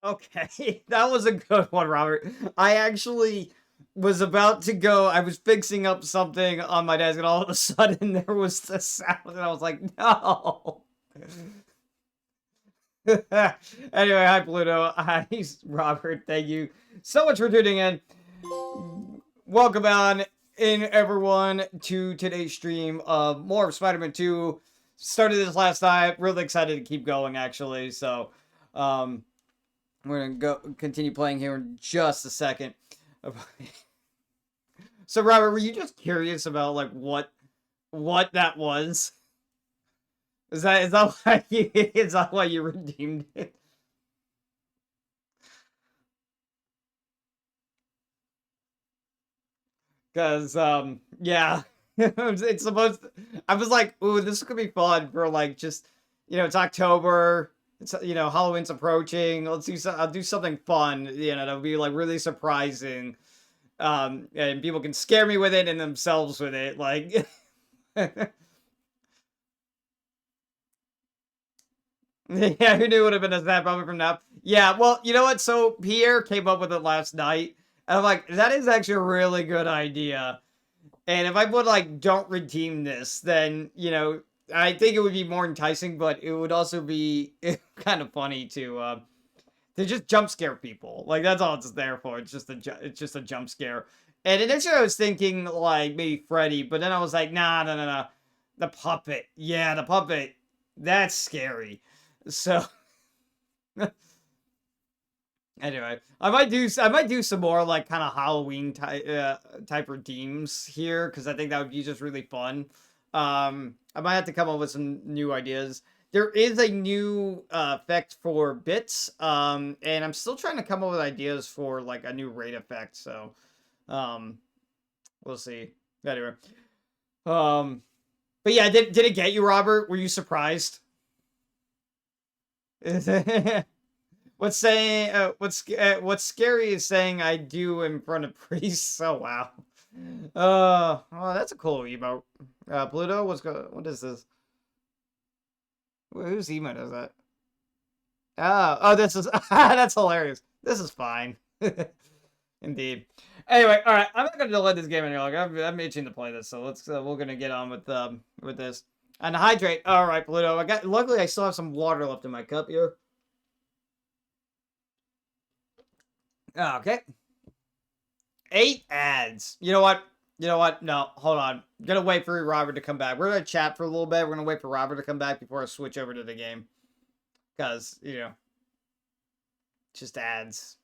Okay, that was a good one, Robert. I actually was about to go. I was fixing up something on my desk, and all of a sudden there was the sound, and I was like, no. Anyway, hi Pluto. Hi Robert. Thank you so much for tuning in. Welcome on in everyone to today's stream of more of Spider-Man 2. Started this last night. Really excited to keep going actually. So we're gonna go continue playing here in just a second. So Robert, were you just curious about like what that was? Is that why you is that why you redeemed it? Because yeah, it's supposed I was like, ooh, this could be fun for like just it's October. It's Halloween's approaching. I'll do something fun. That'll be like really surprising. And people can scare me with it and themselves with it. Like, yeah, who knew it would have been a snap probably from now? Yeah, well, you know what? So Pierre came up with it last night, and I'm like, that is actually a really good idea. And if I would like don't redeem this, then I think it would be more enticing, but it would also be kind of funny to just jump scare people. Like that's all it's there for. It's just a jump scare. And initially I was thinking like maybe Freddy, but then I was like, nah, no, no, no, the puppet. Yeah, the puppet. That's scary. So anyway, I might do some more like kind of Halloween type redeems here because I think that would be just really fun. I might have to come up with some new ideas. There is a new effect for bits, and I'm still trying to come up with ideas for like a new rate effect. So, um, we'll see. Anyway, um, but yeah, did it get you, Robert? Were you surprised? What's scary is saying I do in front of priests. Oh wow. Well, that's a cool emote. Pluto, what is this? Whose emote is that? Oh, this is that's hilarious. This is fine. Indeed. Anyway, all right. I'm not gonna delay this game any longer. I'm itching to play this, so we're gonna get on with this. And hydrate. All right, Pluto. Luckily I still have some water left in my cup here. Okay. 8 ads. You know what? You know what? No, hold on. I'm gonna wait for Robert to come back. We're gonna chat for a little bit. We're gonna wait for Robert to come back before I switch over to the game. Cause, just ads.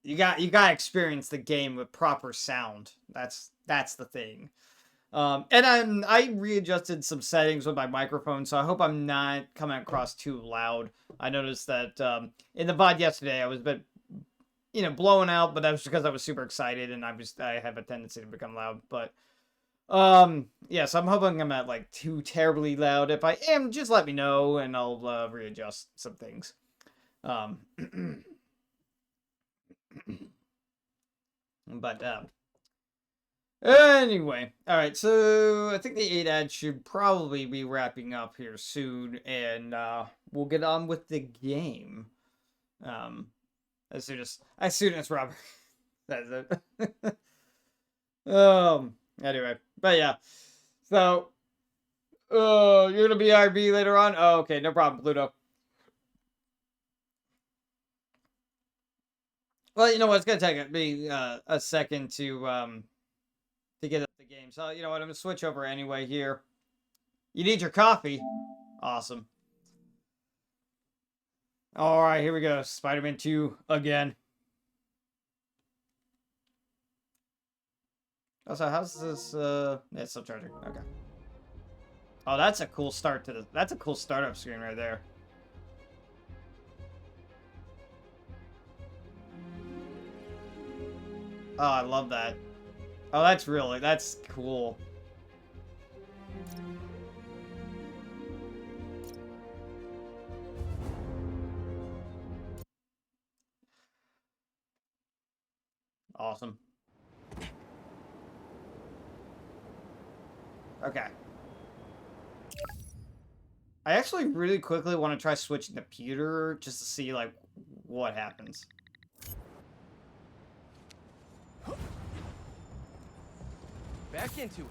You got to experience the game with proper sound. That's the thing. And I readjusted some settings with my microphone, so I hope I'm not coming across too loud. I noticed that in the VOD yesterday I was a bit blowing out, but that was because I was super excited and I have a tendency to become loud. But yeah, so I'm hoping I'm not like too terribly loud. If I am, just let me know and I'll readjust some things. Um but anyway, all right. So I think the 8 ads should probably be wrapping up here soon, and we'll get on with the game. Um, as soon as Robert says it. Anyway, but yeah. So, you're gonna be RB later on. Oh, okay, no problem, Pluto. Well, you know what? It's gonna take me a second to get up the game. So you know what? I'm gonna switch over anyway here. You need your coffee. Awesome. All right, here we go. Spider-Man 2 again. Also, how's this? It's still charging. Okay. Oh, that's a cool start to the. That's a cool startup screen right there. Oh, I love that. Oh, that's cool. Awesome. Okay. I actually really quickly want to try switching the computer just to see, like, what happens. Back into it.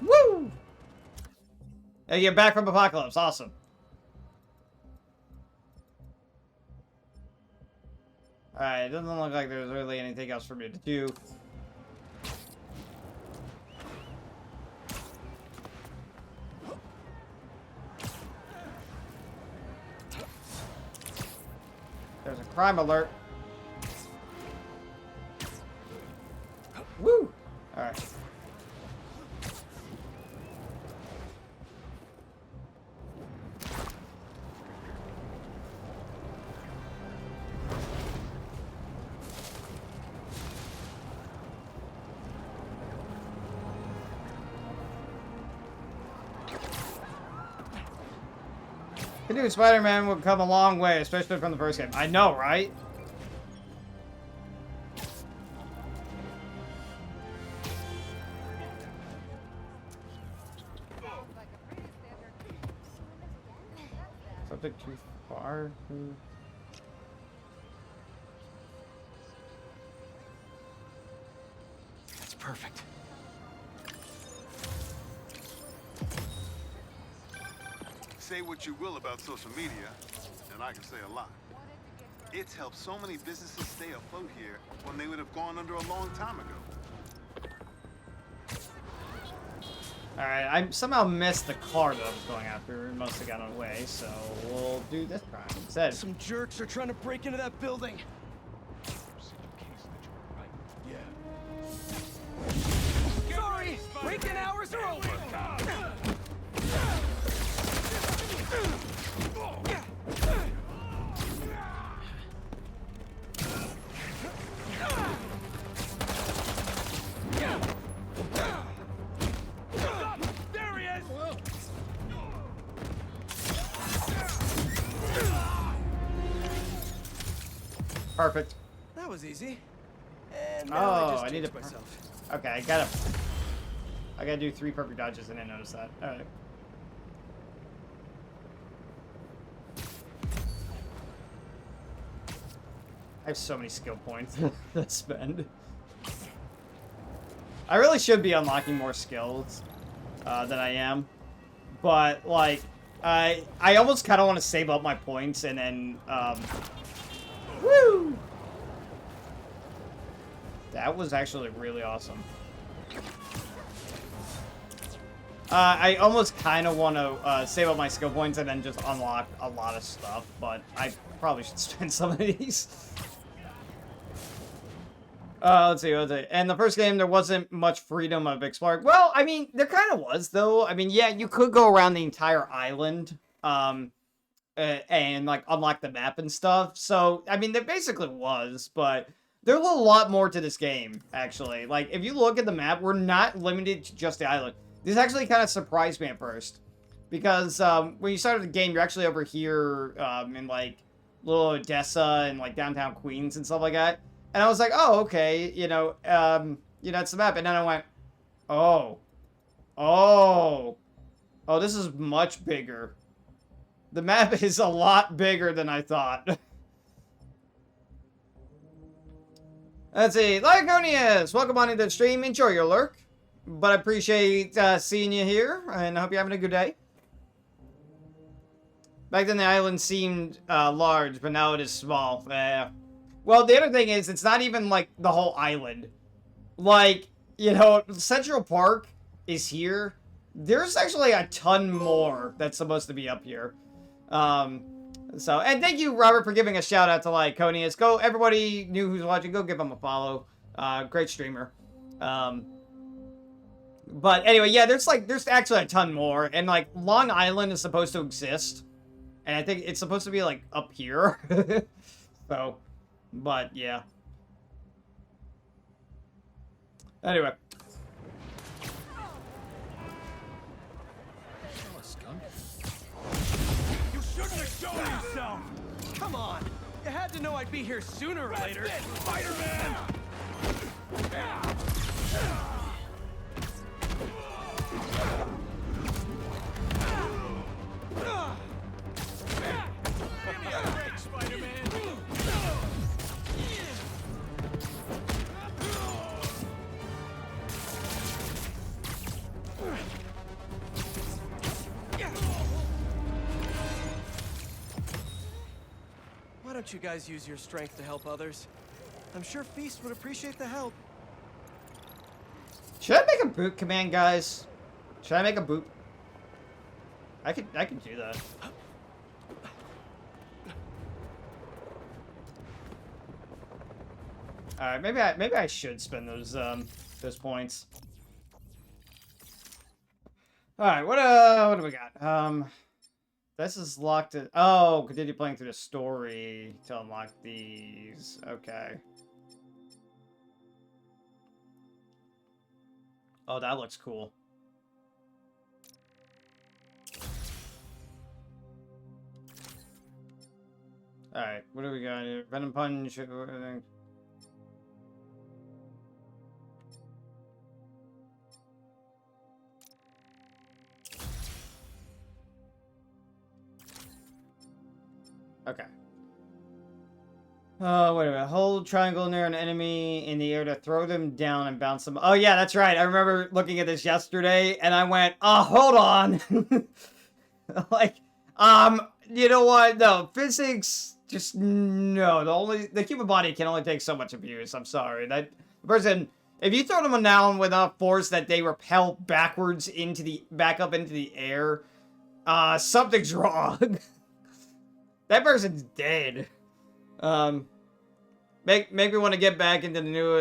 Woo! Hey, you're back from Apocalypse. Awesome. Alright, it doesn't look like there's really anything else for me to do. There's a crime alert. Woo! Alright. I knew Spider-Man would come a long way, especially from the first game. I know, right? Something too far? That's perfect. Say what you will about social media, and I can say a lot. It's helped so many businesses stay afloat here when they would have gone under a long time ago. Alright, I somehow missed the car that I was going after. It must have gotten away, so we'll do this crime instead. Some jerks are trying to break into that building. Yeah. Sorry, break-in hours are over. There he is. Perfect. That was easy. And now I just need jinxed to myself. Okay, I gotta do 3 perfect dodges and I didn't notice that. Alright. I have so many skill points to spend. I really should be unlocking more skills than I am. But, like, I almost kind of want to save up my points and then, woo! That was actually really awesome. I almost kind of want to save up my skill points and then just unlock a lot of stuff, but I probably should spend some of these. Let's see. And the first game, there wasn't much freedom of exploring. Well, I mean, there kind of was, though. I mean, yeah, you could go around the entire island, and, like, unlock the map and stuff. So, I mean, there basically was, but there's a lot more to this game, actually. Like, if you look at the map, we're not limited to just the island. This actually kind of surprised me at first. Because, when you started the game, you're actually over here, in, like, little Odessa and, like, downtown Queens and stuff like that. And I was like, oh, okay, it's the map. And then I went, oh, this is much bigger. The map is a lot bigger than I thought. Let's see, Lyconius, welcome on into the stream. Enjoy your lurk. But I appreciate seeing you here, and I hope you're having a good day. Back then, the island seemed large, but now it is small. Well, the other thing is, it's not even, like, the whole island. Like, Central Park is here. There's actually a ton more that's supposed to be up here. And thank you, Robert, for giving a shout-out to Lyconius. Go, everybody new who's watching, go give him a follow. Great streamer. But anyway, yeah, there's actually a ton more. And, like, Long Island is supposed to exist. And I think it's supposed to be, like, up here. So... But, yeah. Anyway. You shouldn't have shown yourself! Come on! You had to know I'd be here sooner or later. Spider-Man! Why don't you guys use your strength to help others? I'm sure Feast would appreciate the help. Should I make a boot command, guys? Should I make a boot? I could do that. All right, maybe I should spend those points. All right, what do we got? This is locked in. Oh, continue playing through the story to unlock these. Okay. Oh, that looks cool. All right, what do we got here? Venom punch. Okay. Wait a minute. Hold triangle near an enemy in the air to throw them down and bounce them. Oh, yeah, that's right. I remember looking at this yesterday, and I went, oh, hold on. Like, you know what? No, physics, just, no. The human body can only take so much abuse. I'm sorry. That person, if you throw them down with enough force that they repel backwards back up into the air, something's wrong. That person's dead. Make me want to get back into the new,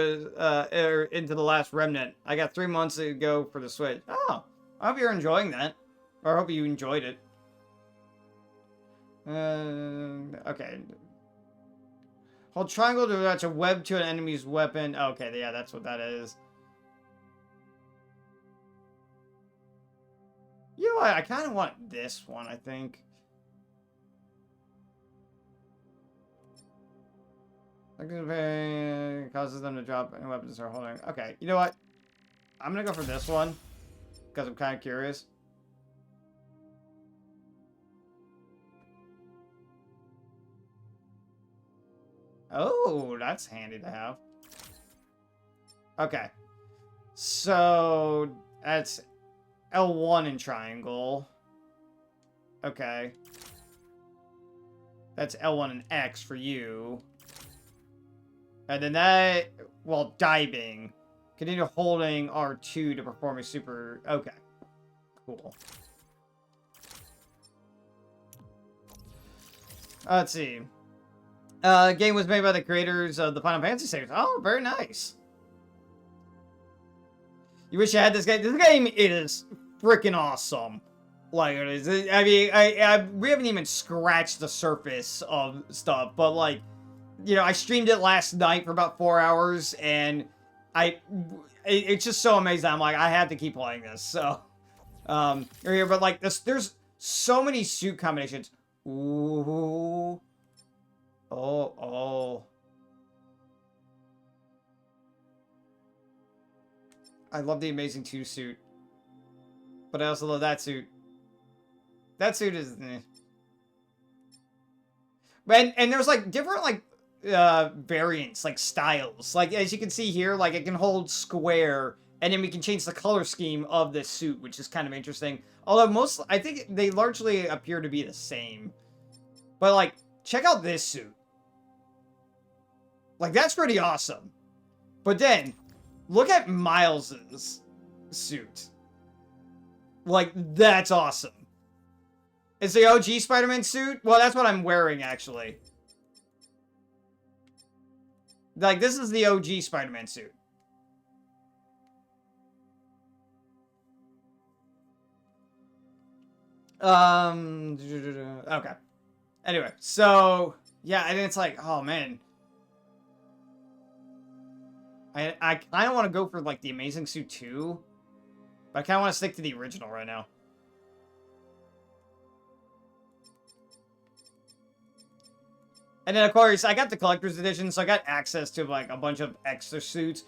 into the last remnant. I got 3 months to go for the Switch. Oh, I hope you're enjoying that. Or I hope you enjoyed it. Okay. Hold triangle to attach a web to an enemy's weapon. Okay, yeah, that's what that is. You know what? I kind of want this one, I think. Causes them to drop any weapons they're holding. Okay, you know what? I'm gonna go for this one because I'm kind of curious. Oh, that's handy to have. Okay, so that's L1 in triangle. Okay, that's L1 and X for you. And then that, well, diving. Continue holding R2 to perform a super... Okay. Cool. Let's see. Game was made by the creators of the Final Fantasy series. Oh, very nice. You wish you had this game. This game is freaking awesome. Like, it is. I mean, we haven't even scratched the surface of stuff, but, like, you know, I streamed it last night for about 4 hours, and it's just so amazing. I'm like, I have to keep playing this. So, but like there's so many suit combinations. Ooh, oh. I love the Amazing 2 suit, but I also love that suit. That suit is, and there's like different like variants, like styles. Like as you can see here, like it can hold square, and then we can change the color scheme of this suit, which is kind of interesting. Although I think they largely appear to be the same. But like, check out this suit. Like that's pretty awesome. But then, look at Miles's suit. Like that's awesome. It's the OG Spider-Man suit. Well, that's what I'm wearing actually. Like, this is the OG Spider-Man suit. Okay. Anyway, so, yeah, and it's like, oh, man. I kind of want to go for, like, the Amazing Suit 2. But I kind of want to stick to the original right now. And then, of course, I got the collector's edition, so I got access to, like, a bunch of extra suits.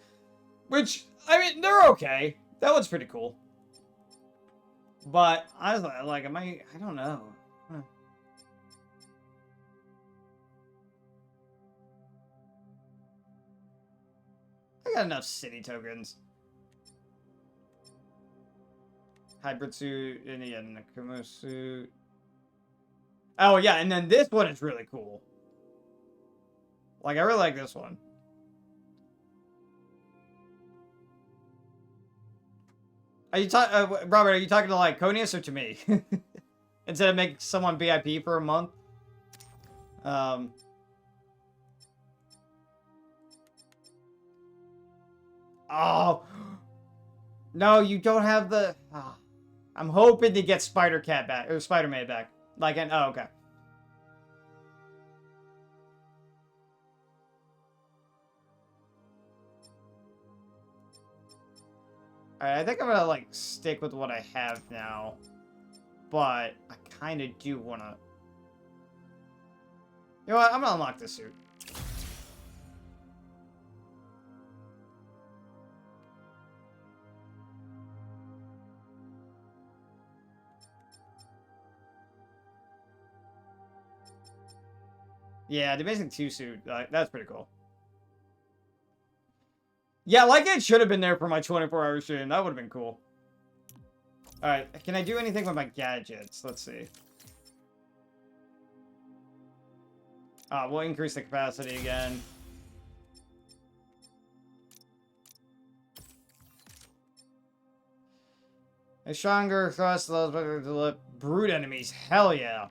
Which, I mean, they're okay. That one's pretty cool. But, I was like, I don't know. Huh. I got enough city tokens. Hybrid suit, and yeah, Nakumo suit. Oh, yeah, and then this one is really cool. Like, I really like this one. Are you talking, Robert? Are you talking to like Conius or to me? Instead of making someone VIP for a month. Oh no, you don't have the. Oh. I'm hoping to get Spider-Cat back or Spider-Man back. Like, oh, okay. Alright, I think I'm gonna, like, stick with what I have now. But I kind of do want to... You know what? I'm gonna unlock this suit. Yeah, the Amazing 2 suit. That's pretty cool. Yeah, like it should have been there for my 24-hour stream. That would have been cool. Alright, can I do anything with my gadgets? Let's see. We'll increase the capacity again. A stronger thrust allows better to let brute enemies. Hell yeah.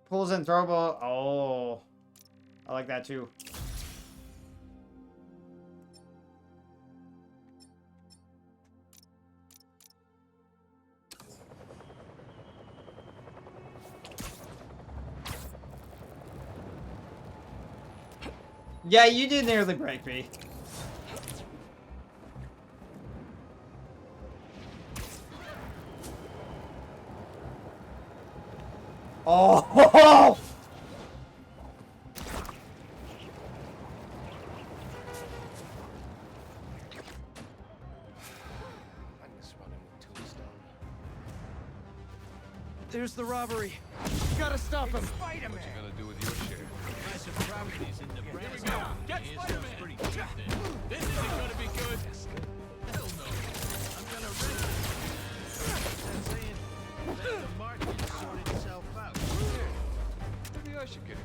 Pulls and throwable. Oh, I like that too. Yeah, you did nearly break me. Oh! There's the robbery. Gotta stop him. Spider-Man. What you gonna do with your share? Massive properties in Nebraska. Get Spider-Man. Pretty cheap then. This isn't gonna be good. Hell no. I'm gonna rent it. I'm saying, let the market sort itself out. Maybe I should get it.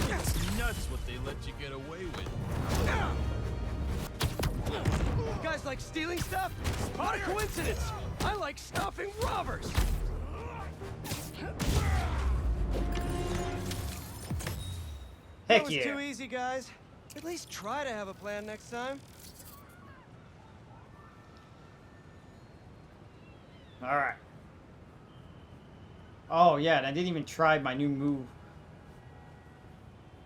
It's nuts what they let you get away with. You guys like stealing stuff? What a coincidence! I like stopping robbers! Heck That was yeah. too easy, guys. At least try to have a plan next time. Alright. Oh, yeah, and I didn't even try my new move.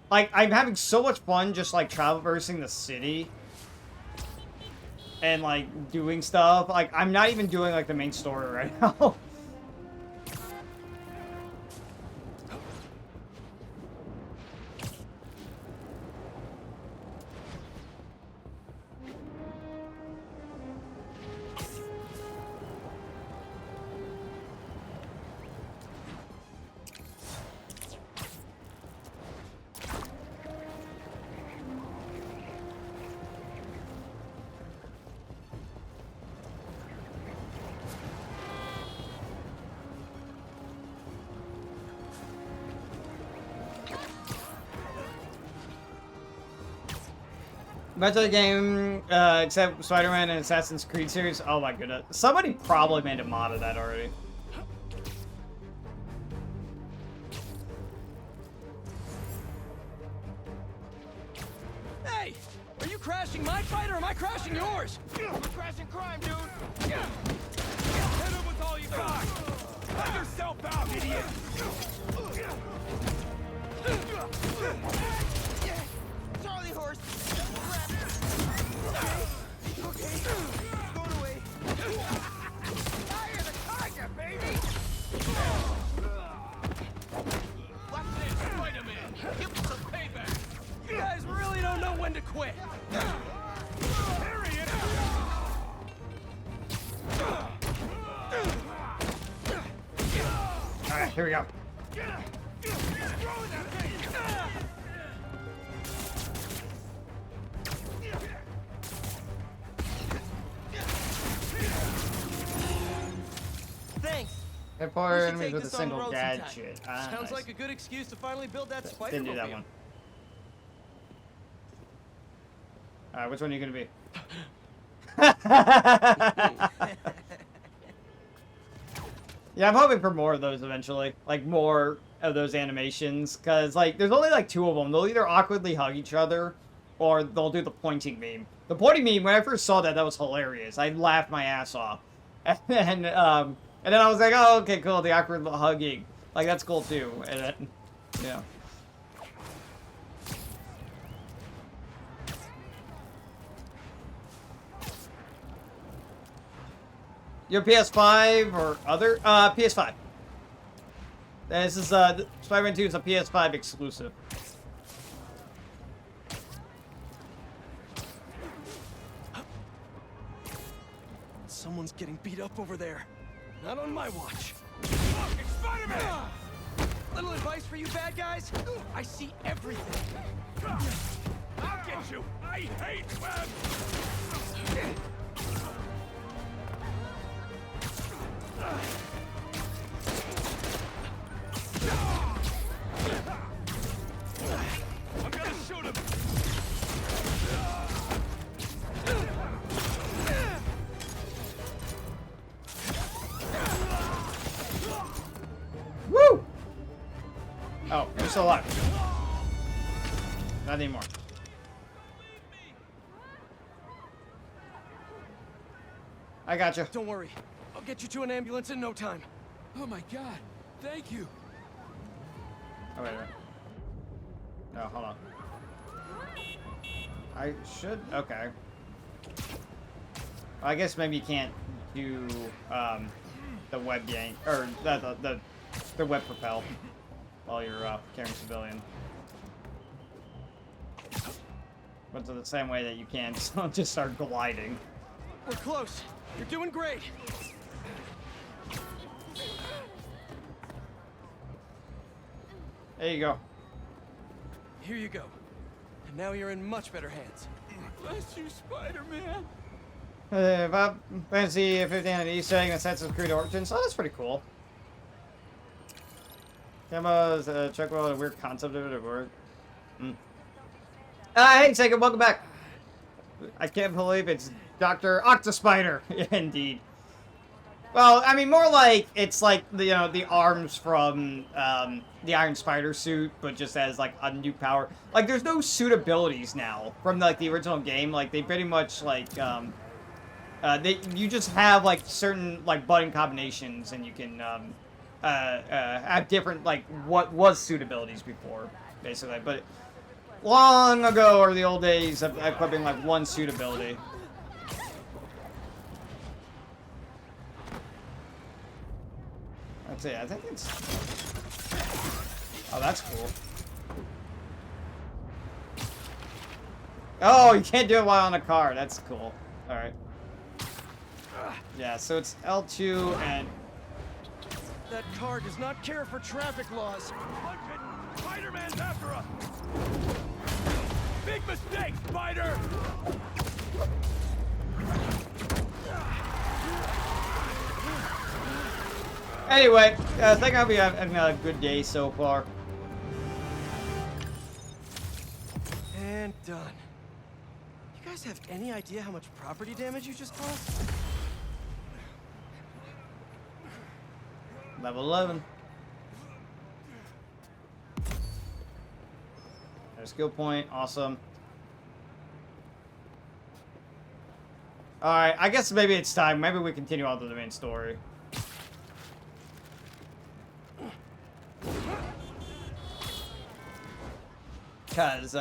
Like, I'm having so much fun just, like, traversing the city. And, like, doing stuff. Like, I'm not even doing, like, the main story right now. Much of the game, except Spider-Man and Assassin's Creed series. Oh my goodness. Somebody probably made a mod of that already. Hey! Are you crashing my fight or am I crashing yours? I'm crashing crime, dude. Hit him with all you got! Let yourself out, idiot! Charlie horse. Okay, going away. Fire the target, baby. Watch this, Spider-Man. Give him some payback. You guys really don't know when to quit. Harriet! Alright, here we go. Hit We power should enemies take with a this on the single road gadget. sometime. Ah, Sounds nice. like a good excuse to finally build that spider. Didn't do that one. Alright, which one are you gonna be? Yeah, I'm hoping for more of those eventually. Like, more of those animations. Because, like, there's only, like, 2 of them. They'll either awkwardly hug each other, or they'll do the pointing meme. The pointing meme, when I first saw that, that was hilarious. I laughed my ass off. And then I was like, oh, okay, cool, the awkward hugging. Like, that's cool, too. And then, yeah. Your PS5 or other? PS5. This is, Spider-Man 2 is a PS5 exclusive. Someone's getting beat up over there. Not on my watch. It's Spider-Man! Little advice for you bad guys. I see everything. I'll get you! I hate web! I'm gonna shoot him! Woo! Oh, you're still alive. Not anymore. I got you. Don't worry. I'll get you to an ambulance in no time. Oh my god, thank you! Oh, wait. No, hold on. I should. Okay. I guess maybe you can't do the web yank or the web propel while you're carrying civilian. But the same way that you can just start gliding. We're close. You're doing great. There you go. Here you go. And now you're in much better hands. Bless you, Spider-Man! Bob, fancy 15 on Easter egg in Assassin's Creed Origins. Oh, that's pretty cool. Demos, check well, a weird concept of it, or hey, Sega, welcome back. I can't believe it's Dr. Octospider. Yeah, indeed. Well, I mean, more like it's like the the arms from the Iron Spider suit, but just as like a new power. Like, there's no suit abilities now from like the original game. Like, they pretty much like you just have like certain like button combinations, and you can have different like what was suit abilities before, basically. But long ago, or the old days of equipping like one suit ability. That's it. I think it's. Oh, that's cool. Oh, you can't do it while on a car. That's cool. All right. Yeah, so it's L2 and. That car does not care for traffic laws. Punch it! Spider-Man's after us! Big mistake, Spider! Anyway, I think I'll be having a good day so far. And done. You guys have any idea how much property damage you just caused? Level 11. There's skill point. Awesome. Alright, I guess maybe it's time. Maybe we continue on to the main story. Because,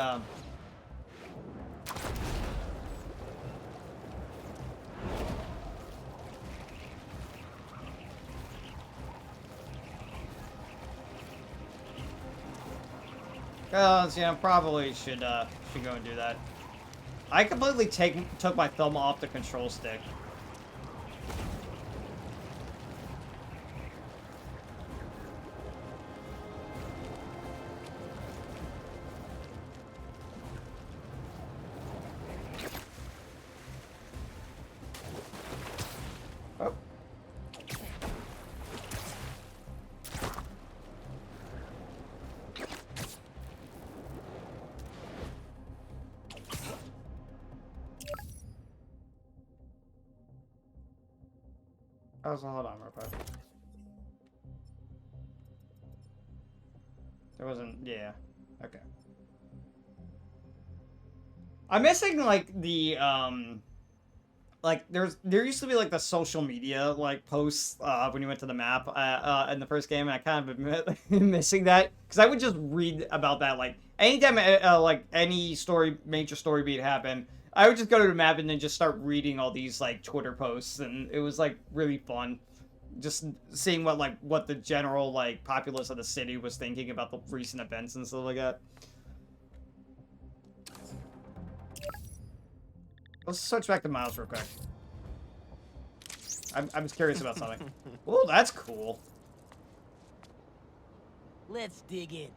probably should go and do that. I completely took my thumb off the control stick. Oh. Oh, so hold on real quick. There wasn't, yeah. Okay. I'm missing, like, the, like, there used to be, like, the social media, like, posts, when you went to the map, in the first game, and I kind of admit missing that, because I would just read about that, like, anytime, like, any major story beat happened, I would just go to the map and then just start reading all these, like, Twitter posts, and it was, like, really fun. Just seeing what the general, like, populace of the city was thinking about the recent events and stuff like that. Let's switch back to Miles real quick. I'm just curious about something. Oh, that's cool. Let's dig in.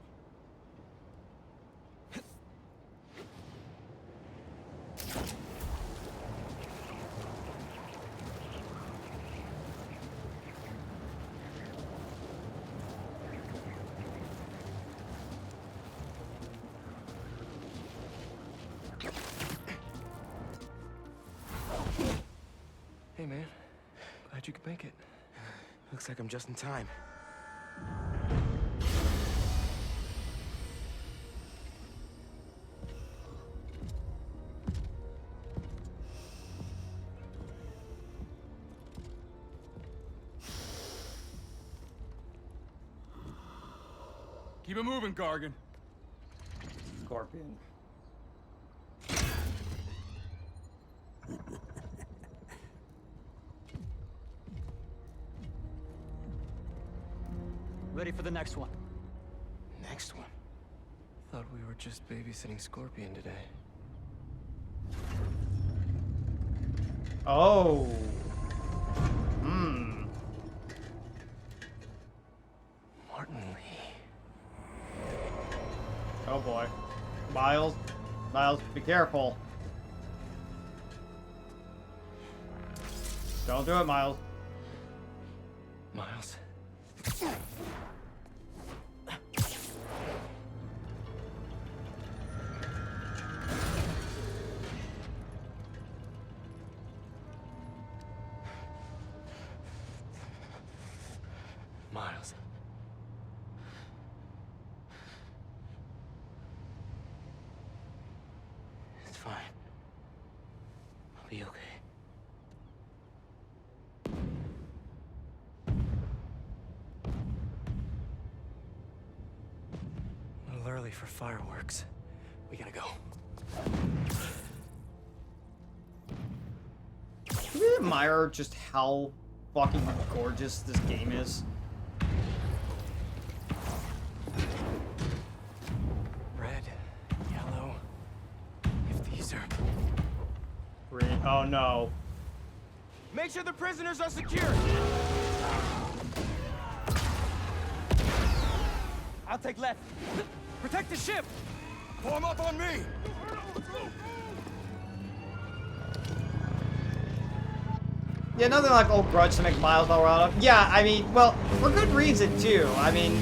Hey, man. Glad you could make it. Looks like I'm just in time. Keep it moving, Gargan. Scorpion. Ready for the next one. Next one. Thought we were just babysitting Scorpion today. Oh. Hmm. Martin Lee. Oh boy. Miles. Miles, be careful. Don't do it, Miles. Miles. Miles. It's fine. I'll be okay. A little early for fireworks. We gotta go. Do you admire just how fucking gorgeous this game is? Red, yellow. If these are... Green. Oh no. Make sure the prisoners are secure! I'll take left. Protect the ship! Form up on me! Yeah, nothing like old grudge to make Miles all riled up. Yeah, I mean, well, for good reason, too. I mean,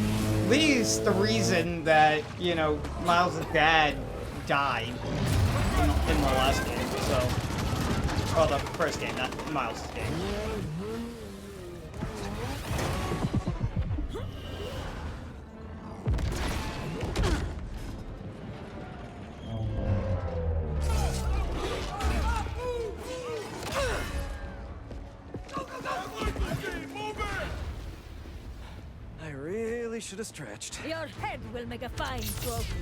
Lee's the reason that, you know, Miles' dad died in the last game, so... Oh, the first game, not Miles' game. I really should have stretched. Your head will make a fine trophy.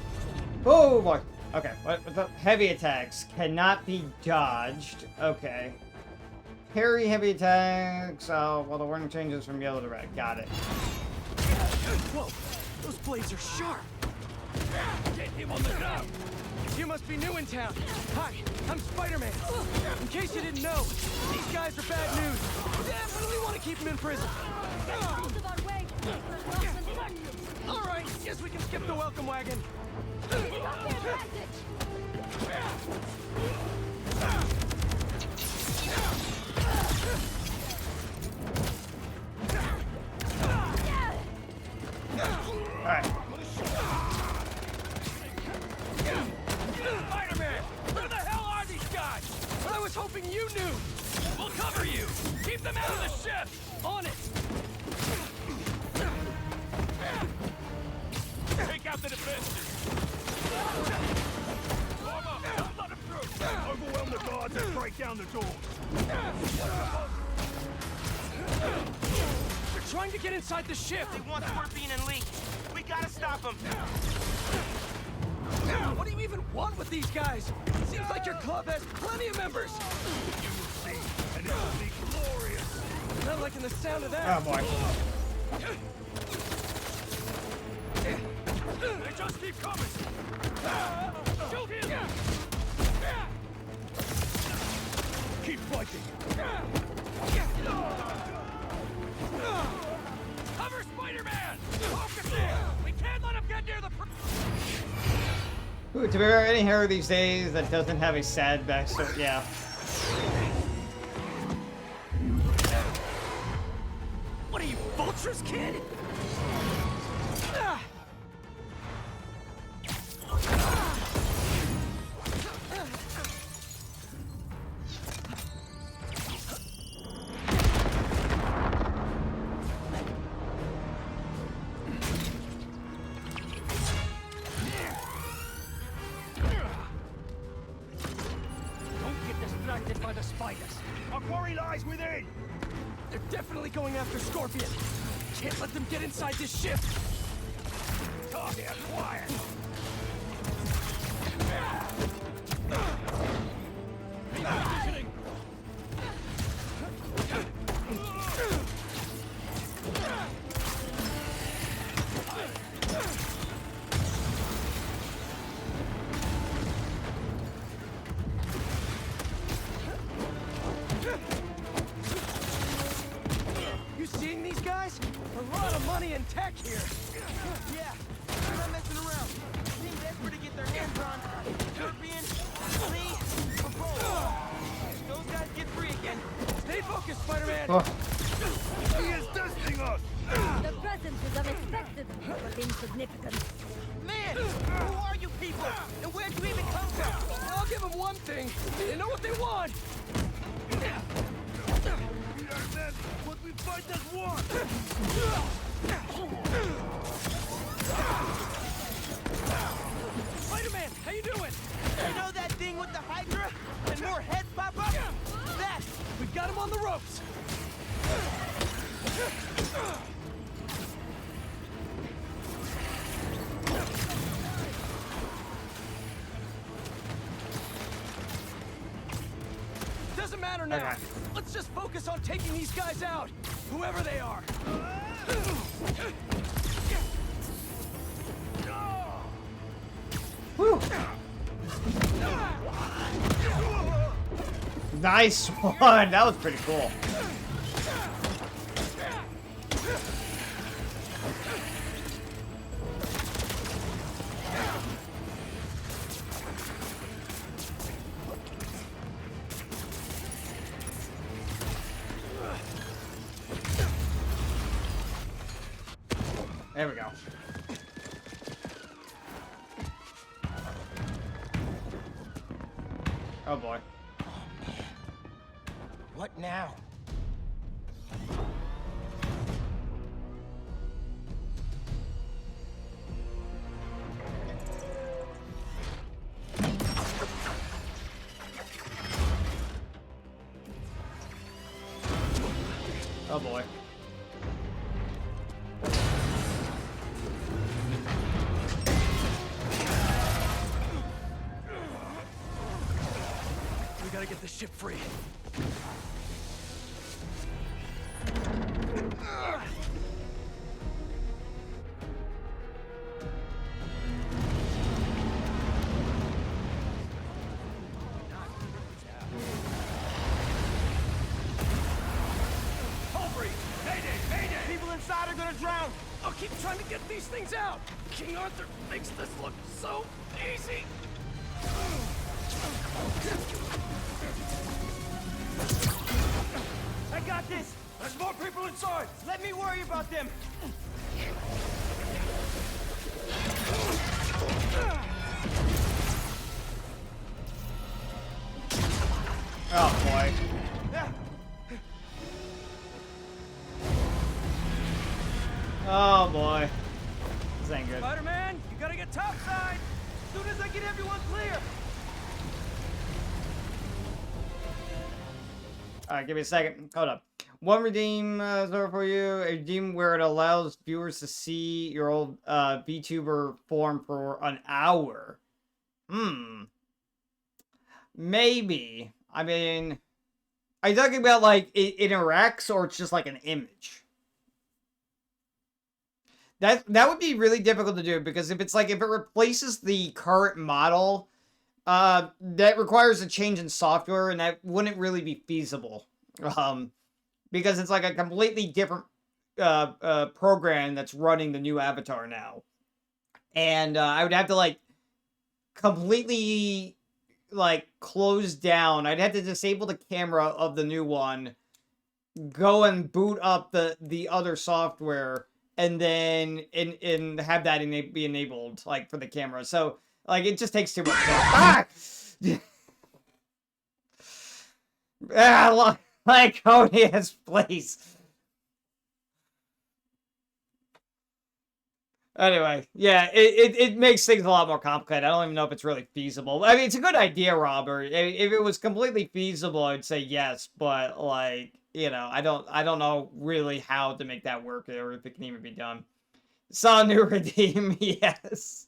Oh boy. Okay, what the heavy attacks cannot be dodged. Okay. Parry heavy attacks. Oh, well, the warning changes from yellow to red. Got it. Whoa, those blades are sharp. Get him on the ground. You must be new in town. Hi, I'm Spider-Man. In case you didn't know, these guys are bad news. Definitely want to keep them in prison. Out of our way! We'll welcome you. All right, guess we can skip the welcome wagon. Stop their passage! Alright. Spider-Man, where the hell are these guys? I was hoping you knew. We'll cover you! Keep them out of the ship! On it! Take out the defenses. Form up. Don't let them through. Overwhelm the guards and break down the doors. They're trying to get inside the ship! They want Scorpion and Lee. We gotta stop them. What do you even want with these guys? Seems like your club has plenty of members! You will see, and it will be glorious. Not liking the sound of that! Oh boy. They just keep coming. Shoot him. Keep fighting. Cover Spider-Man! Focus in! We can't let him get near the... Ooh, to be fair, any hero these days that doesn't have a sad backstory, yeah. What are you, vultures, kid? Ah! Don't get distracted by the spiders. Our quarry lies within. They're definitely going after Scorpion. Can't let them get inside this ship. Talk here, quiet. Repositioning. You seeing these guys? A lot of money and tech here. Yeah, they're not messing around. Seem desperate to get their hands on Scorpion, Lee, or both. Those guys get free again. Stay focused, Spider-Man. Oh, He is testing us. The presence is unexpected, but insignificant. Man, who are you people? And where'd you even come from? I'll give them one thing. They know what they want. We are men. What we fight as one. Spider-Man, how you doing? You know that thing with the Hydra? And more heads pop up? That! We've got him on the ropes. Doesn't matter now. Okay. Let's just focus on taking these guys out, whoever they are. whew. Nice one. That was pretty cool. There we go. Oh boy. What now? Oh boy. We gotta get the ship free. Aubrey, mayday, mayday. People inside are gonna drown! I'll keep trying to get these things out. King Arthur makes this look so easy. I got this! There's more people inside. Let me worry about them! Oh boy. Oh boy. This ain't good. Spider-Man, you gotta get topside. As soon as I get everyone clear. Alright, give me a second. Hold up. One redeem over for you. A redeem where it allows viewers to see your old VTuber form for an hour. Maybe. I mean, are you talking about like it interacts or it's just like an image? That would be really difficult to do because if it replaces the current model, that requires a change in software and that wouldn't really be feasible. Because it's like a completely different program that's running the new avatar now. And I would have to like completely like close down. I'd have to disable the camera of the new one, go and boot up the other software, and then and have that be enabled like for the camera. So like it just takes too much time. Ah! Like Codius, please. Anyway, yeah, it makes things a lot more complicated. I don't even know if it's really feasible. I mean, it's a good idea, Robert. If it was completely feasible, I'd say yes. But like, you know, I don't know really how to make that work or if it can even be done. Saw a new redeem, yes.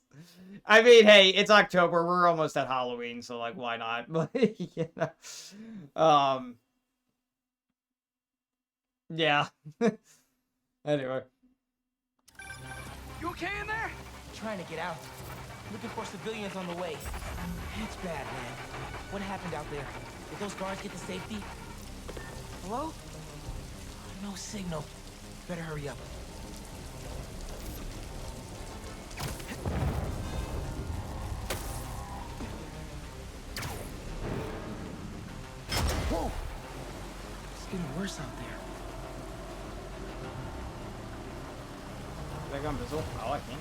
I mean, hey, it's October. We're almost at Halloween, so like, why not? But you know, yeah. Anyway. You okay in there? Trying to get out. Looking for civilians on the way. It's bad, man. What happened out there? Did those guards get to safety? Hello? No signal. Better hurry up. Whoa! It's getting worse out there. Did I go invisible? Oh, I can.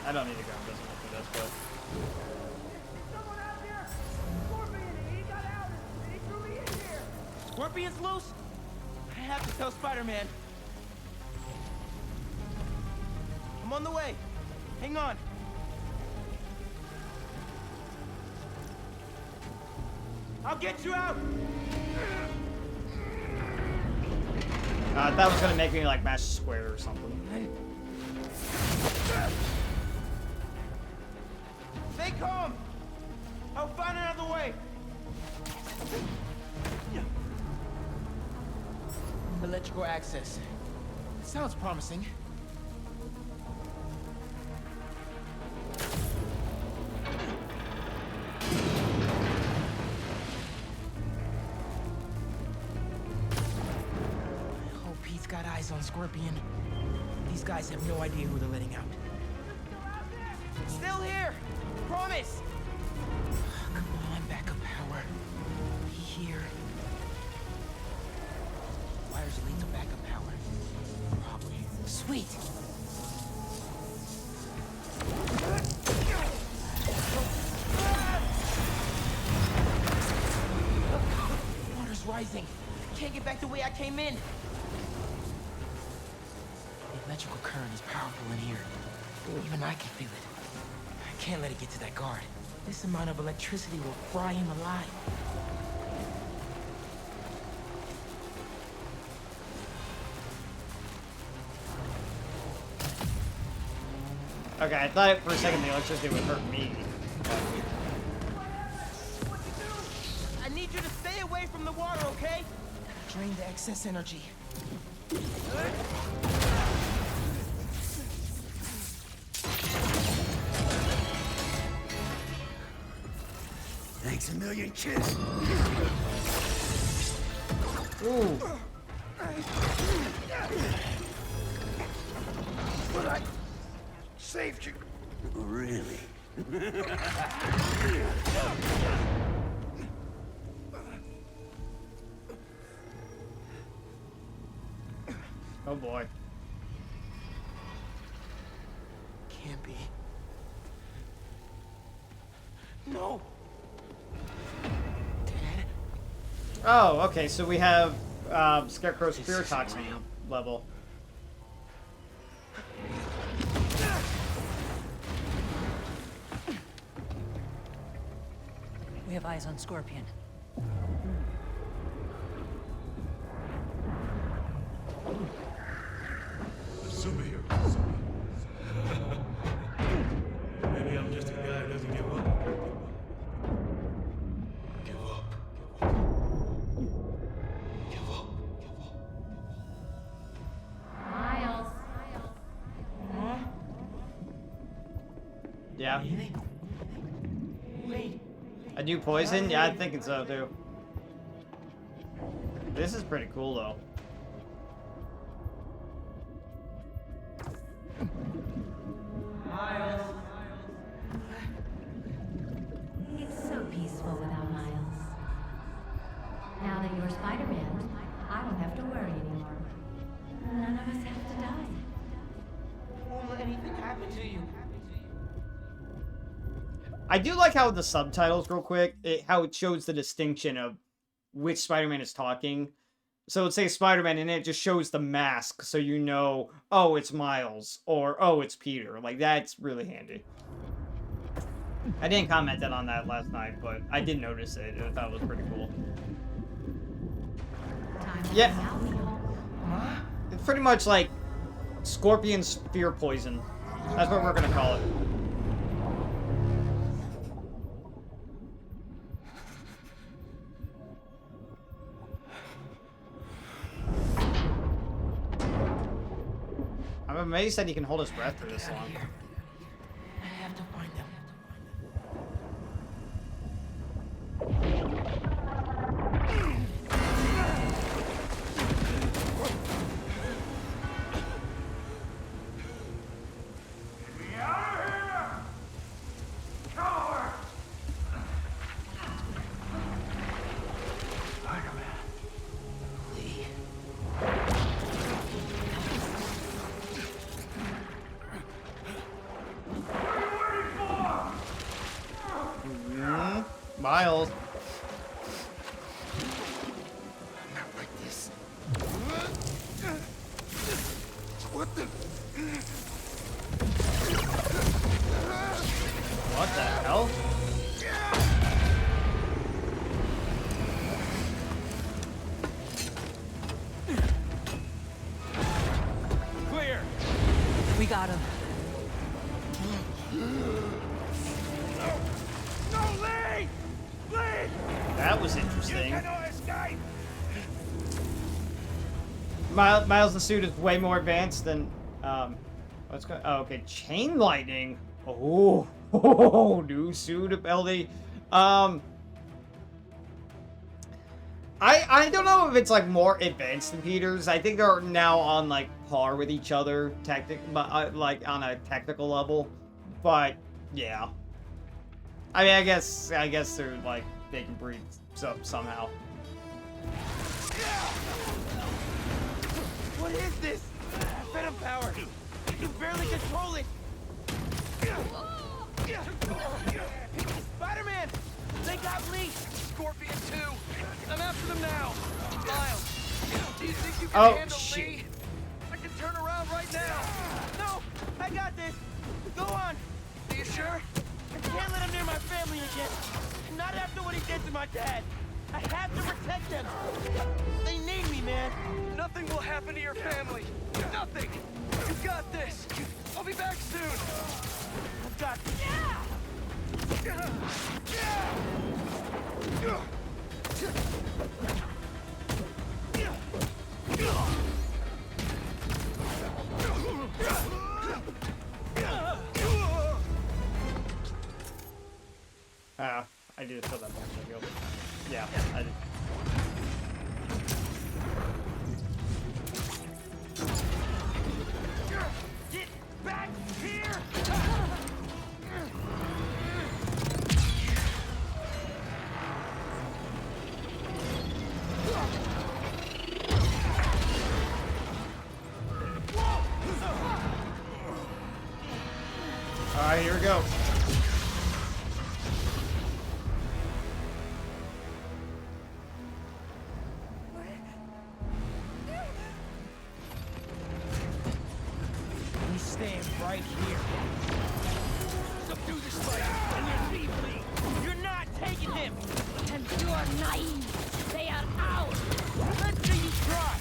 I don't need to go invisible for this, but... Someone out there! Scorpion, he got out and he threw me in here! Scorpion's loose? I have to tell Spider-Man. I'm on the way. Hang on. I'll get you out! That was gonna make me like mash square or something. Stay calm! I'll find another way! Electrical access. Sounds promising. Got eyes on Scorpion. These guys have no idea who they're letting out. Still here! Promise! Come on, backup power. Be here. Wires lead to backup power. Probably. Sweet! Water's rising. Can't get back the way I came in. The electrical current is powerful in here. Even I can feel it. I can't let it get to that guard. This amount of electricity will fry him alive. Okay, I thought for a second the electricity would hurt me. I need you to stay away from the water, okay? Drain the excess energy. Thanks a million, kiss. Ooh. But I saved you. Really? Oh boy. Can't be. No. Dad? Oh, okay, so we have Scarecrow's fear toxin level. We have eyes on Scorpion. A superhero. Maybe I'm just a guy who doesn't give up. Give up. Give up. Miles. Yeah. Wait. A new poison? Yeah, I'm thinking so too. This is pretty cool though. It's so peaceful without Miles. Now that you're Spider-Man, I don't have to worry anymore. None of us have to die. Won't let anything happen to you. I do like how the subtitles, real quick, how it shows the distinction of which Spider-Man is talking. So it'd say Spider-Man, and it just shows the mask, so you know, oh, it's Miles, or oh, it's Peter. Like, that's really handy. I didn't comment on that last night, but I did notice it. I thought it was pretty cool. Time to Yeah. hang out, Peter. It's pretty much like Scorpion's fear poison. That's what we're gonna call it. I'm amazed that he can hold his breath for this long. I have to find them. Miles. Not like this. What the? What the hell? Clear. We got him. No, Lee! Lee! That was You interesting. cannot escape! Miles' the suit is way more advanced than what's going? Oh, okay, chain lightning. Oh, new suit ability. I don't know if it's like more advanced than Peter's. I think they're now on like par with each other, like on a technical level. But yeah, I mean, I guess they're like they can breathe somehow. What is this? Venom power. You can barely control it. Spider-Man! They got Lee! Scorpion 2. I'm after them now. Miles, do you think you can Oh, handle shit. me? I can turn around right now. No! I got this! Go on! Are you sure? I can't let him near my family again! Not after what he did to my dad! I have to protect them! They need me, man! Nothing will happen to your family. Nothing. You got this. I'll be back soon. I've got this! I did feel that moment ago. Yeah, I did. Get back here! Alright, here we go. right here. Subdue the spider, and your knee bleed. You're not taking him! And you're naive. They are ours. Let's see you try!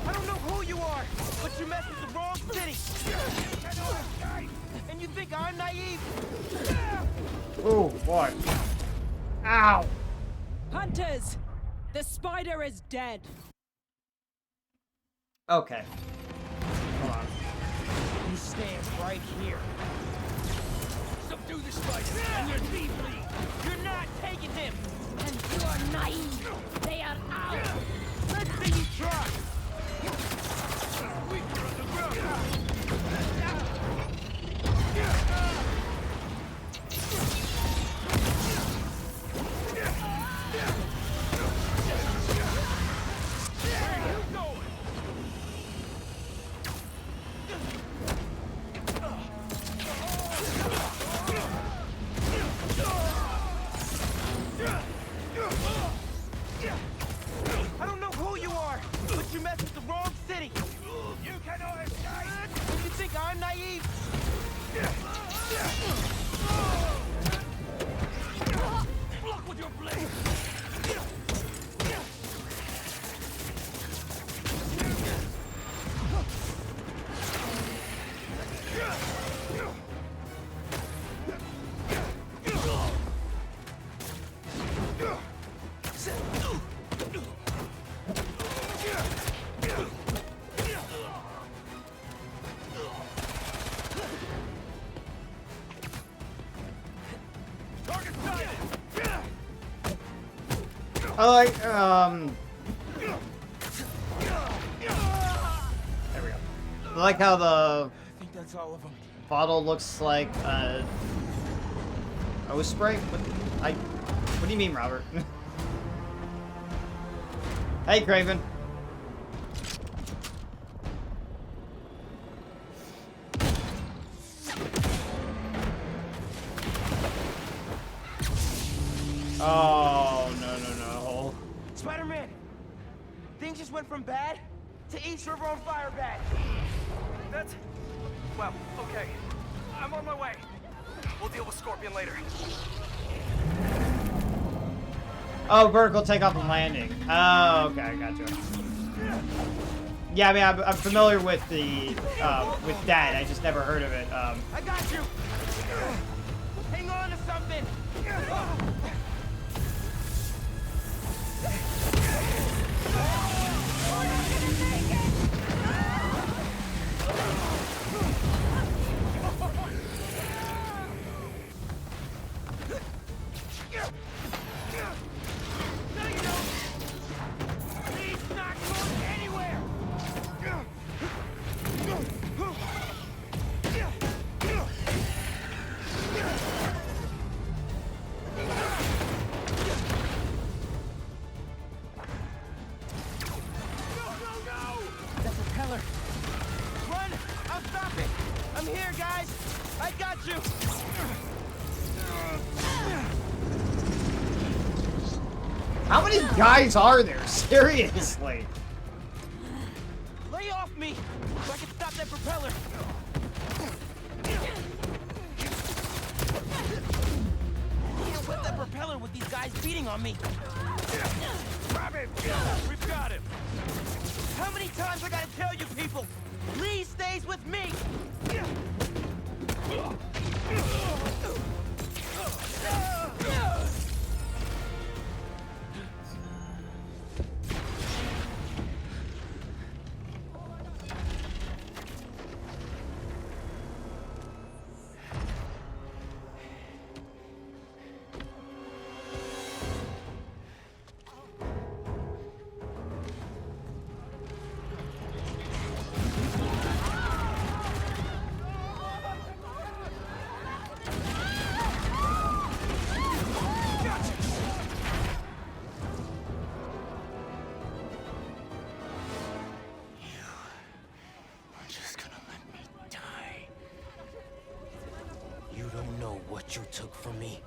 I don't know who you are, but you messed with the wrong city! And you think I'm naive? Oh, boy. Ow. Hunters! The spider is dead. Okay. Hold on. You stand right here. Subdue the spider, and your knee bleed. You're not taking him! And you're naive. They are ours. Let's see you try! Weaker on the ground. Where you going? I don't know who you are, but you messed with the wrong city! You cannot escape. And you think I'm naive? Block with your blade. Target sighted. I like, there we go. I like how the I think that's all of them. bottle looks like, O spray? What do you mean, Robert? Hey, Craven. Oh, no. Spider-Man! Things just went from bad to East River on fire bad. That's... Well, okay. I'm on my way. We'll deal with Scorpion later. Oh, vertical takeoff and landing. Oh, okay, gotcha. Yeah, I mean, I'm familiar with the, with that. I just never heard of it. I got you! Hang on to something! No, you don't. He's not going anywhere. That propeller! Run! I'll stop it! I'm here, guys! I got you! How many guys are there? Seriously. Lay off me so I can stop that propeller! Can't whip that propeller with these guys beating on me! Grab him. We've got him. How many times I gotta tell you people? Lee stays with me! don't know what you took from me.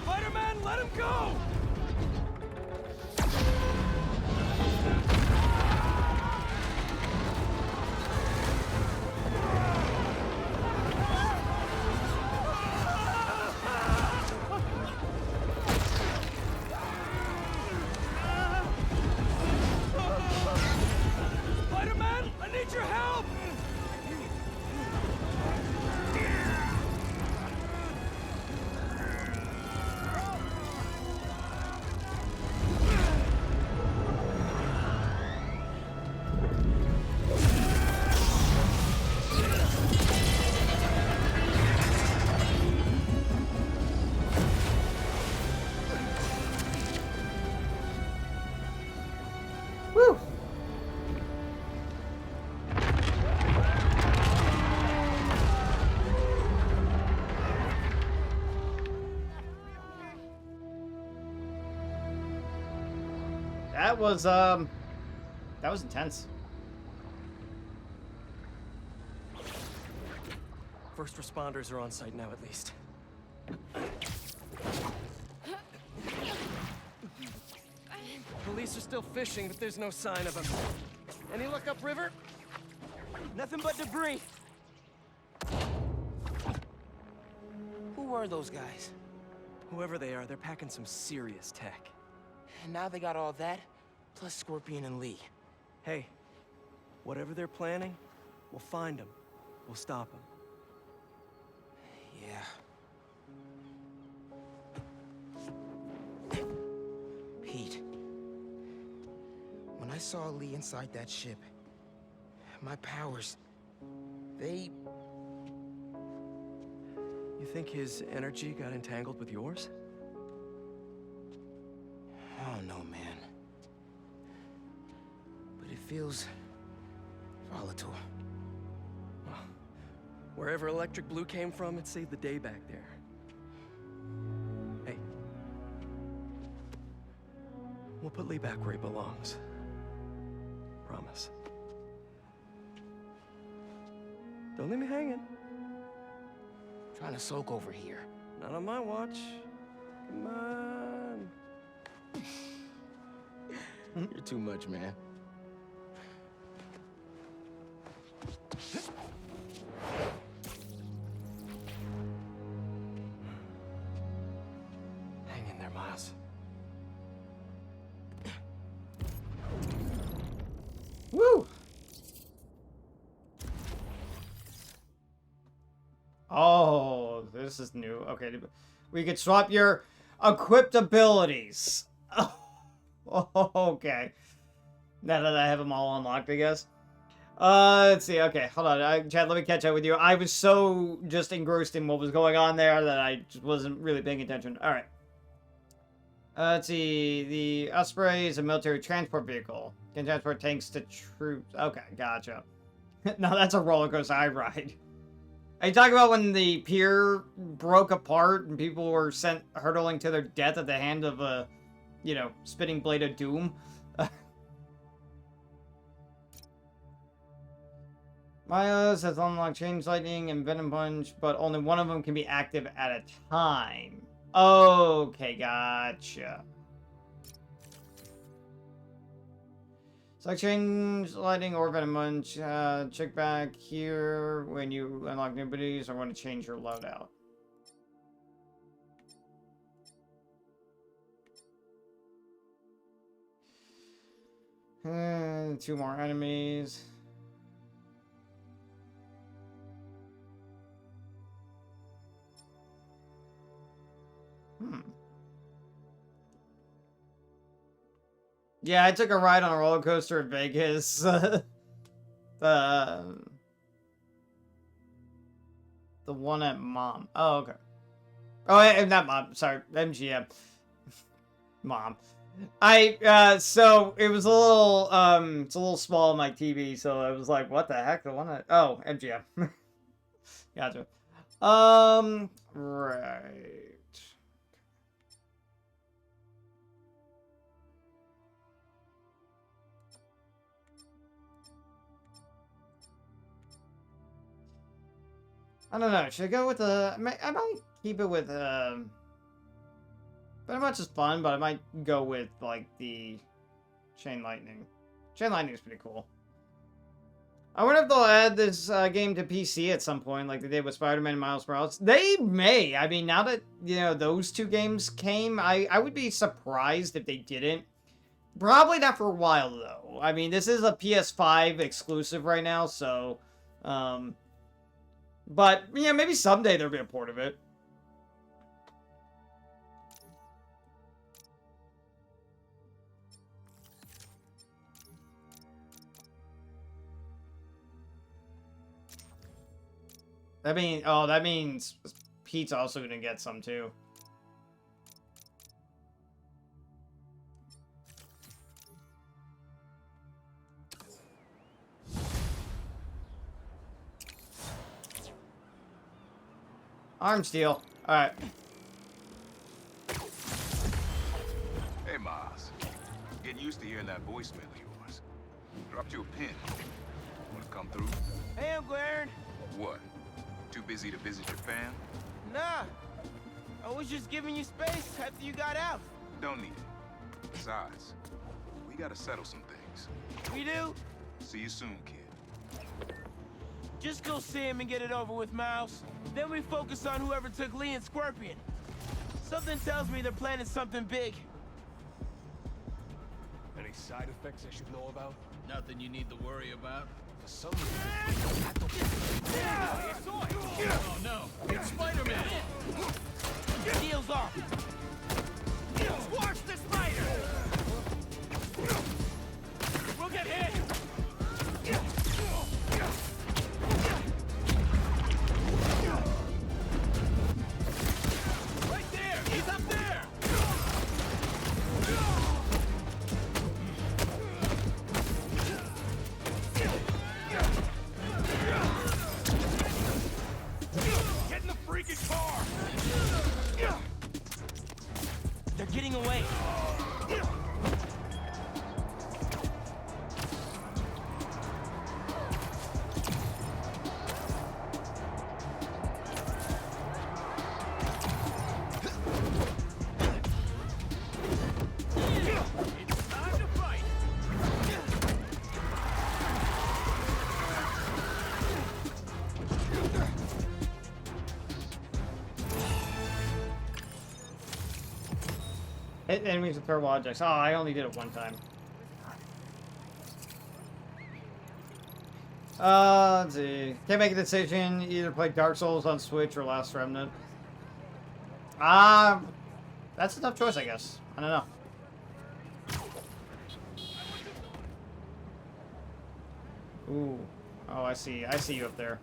Spider-Man, let him go! Spider-Man, I need your help! Woo! That was intense. First responders are on site now, at least. Police are still fishing, but there's no sign of them. Any luck upriver? Nothing but debris. Who are those guys? Whoever they are, they're packing some serious tech. And now they got all that, plus Scorpion and Lee. Hey, whatever they're planning, we'll find them. We'll stop them. Yeah. Pete. When I saw Lee inside that ship, my powers, they... You think his energy got entangled with yours? I don't know, man. But it feels volatile. Well, wherever Electric Blue came from, it saved the day back there. Hey. We'll put Lee back where he belongs. Promise. Don't leave me hanging. Trying to soak over here. Not on my watch. Come on. You're too much, man. Hang in there, Miles. Woo! Oh, this is new. Okay, we could swap your equipped abilities. Oh, okay. Now that I have them all unlocked, I guess. Let's see. Okay, hold on. Chad, let me catch up with you. I was so just engrossed in what was going on there that I just wasn't really paying attention. All right. Let's see. The Osprey is a military transport vehicle. Can transport tanks to troops. Okay, gotcha. Now that's a roller coaster I ride. Are you talking about when the pier broke apart and people were sent hurtling to their death at the hand of a, you know, spitting blade of doom? Miles has unlocked Change Lightning and Venom Punch, but only one of them can be active at a time. Okay, gotcha. Select Change Lightning or Venom Punch. Check back here when you unlock new abilities or want to change your loadout. Two more enemies. Yeah, I took a ride on a roller coaster in Vegas. The one at Mom. Oh, okay. Oh, not Mom. Sorry, MGM. Mom. So it was a little, it's a little small on my TV, so I was like, what the heck? The one at, oh, MGM. Gotcha. Right. I don't know. Should I go with the? I might keep it with very much as fun, but I might go with like the chain lightning. Chain lightning is pretty cool. I wonder if they'll add this game to PC at some point, like they did with Spider-Man and Miles Morales. They may. I mean, now that you know those two games came, I would be surprised if they didn't. Probably not for a while though. I mean, this is a PS5 exclusive right now, so. But yeah, maybe someday there'll be a port of it. That means Pete's also gonna get some too. Arm steel. All right. Hey, Miles. Getting used to hearing that voicemail of yours. Dropped you a pin. Wanna come through? Hey, I'm Aaron. What? Too busy to visit your fam? Nah. I was just giving you space after you got out. Don't need it. Besides, we gotta settle some things. We do? See you soon, kid. Just go see him and get it over with, Miles. Then we focus on whoever took Lee and Scorpion. Something tells me they're planning something big. Any side effects I should know about? Nothing you need to worry about. For some reason, Oh no, it's Spider-Man! Deal's off. Squash the spider! We'll get hit! Right there! He's up there! Get in the freaking car! They're getting away. It's time to fight! Hit enemies with throw objects. Oh, I only did it one time. Let's see. Can't make a decision. Either play Dark Souls on Switch or Last Remnant. That's a tough choice, I guess. I don't know. Ooh. Oh, I see. I see you up there.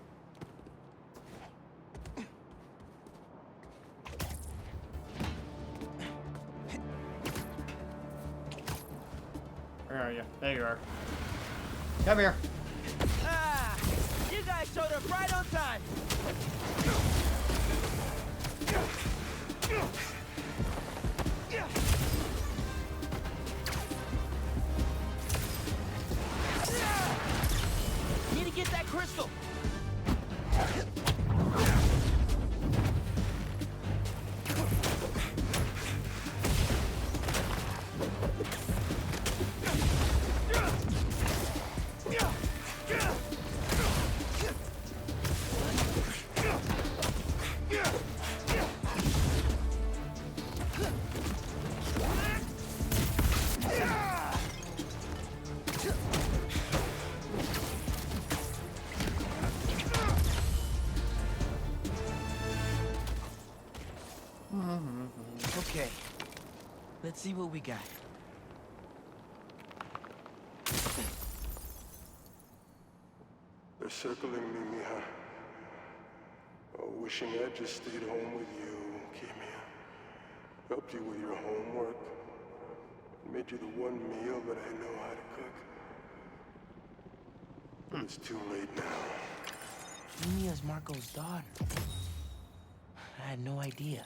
Where are you? There you are. Come here. Ah! You guys showed up right on time. Need to get that crystal. Okay. Let's see what we got. They're circling me, Mija. Oh, wishing I'd just stayed home with you, Kimia. Helped you with your homework. Made you the one meal that I know how to cook. But it's too late now. Mimia's Marco's daughter. I had no idea.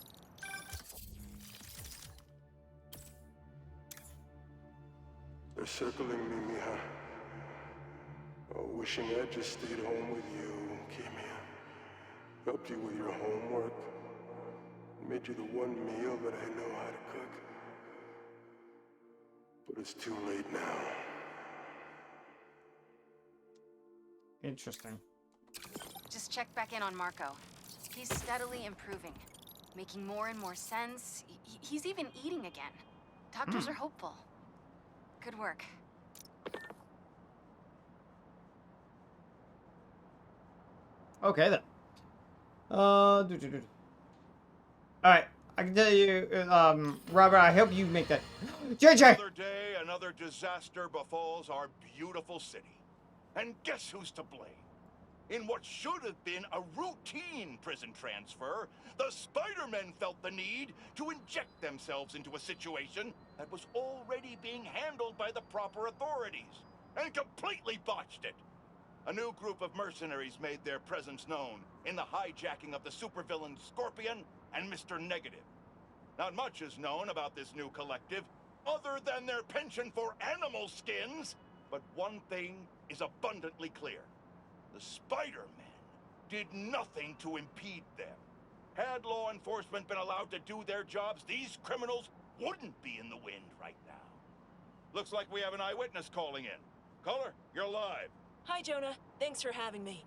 They're circling me, Mija. Oh, wishing I just stayed home with you, Kimia. Helped you with your homework. Made you the one meal that I know how to cook. But it's too late now. Interesting. Just check back in on Marco. He's steadily improving, making more and more sense. He's even eating again. Doctors are hopeful. Good work. Okay then. All right. I can tell you, Robert. I hope you make that. JJ. Another day, another disaster befalls our beautiful city. And guess who's to blame? In what should have been a routine prison transfer, the Spider-Men felt the need to inject themselves into a situation that was already being handled by the proper authorities, and completely botched it. A new group of mercenaries made their presence known in the hijacking of the supervillains Scorpion and Mr. Negative. Not much is known about this new collective, other than their penchant for animal skins, but one thing is abundantly clear. The Spider-Men did nothing to impede them. Had law enforcement been allowed to do their jobs, these criminals wouldn't be in the wind right now. Looks like we have an eyewitness calling in. Caller, you're live. Hi, Jonah. Thanks for having me.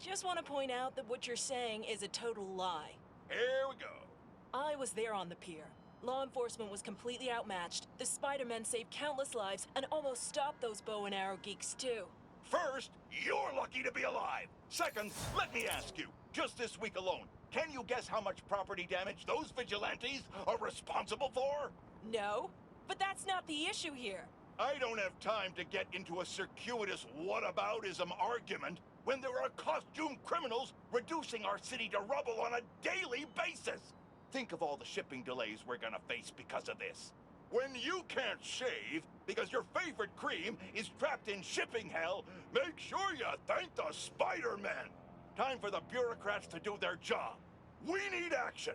Just want to point out that what you're saying is a total lie. Here we go. I was there on the pier. Law enforcement was completely outmatched. The Spider-Men saved countless lives and almost stopped those bow and arrow geeks, too. First, you're lucky to be alive. Second, let me ask you, just this week alone, can you guess how much property damage those vigilantes are responsible for? No, but that's not the issue here. I don't have time to get into a circuitous whataboutism argument when there are costumed criminals reducing our city to rubble on a daily basis. Think of all the shipping delays we're gonna face because of this. When you can't shave because your favorite cream is trapped in shipping hell, make sure you thank the Spider-Men. Time for the bureaucrats to do their job. We need action.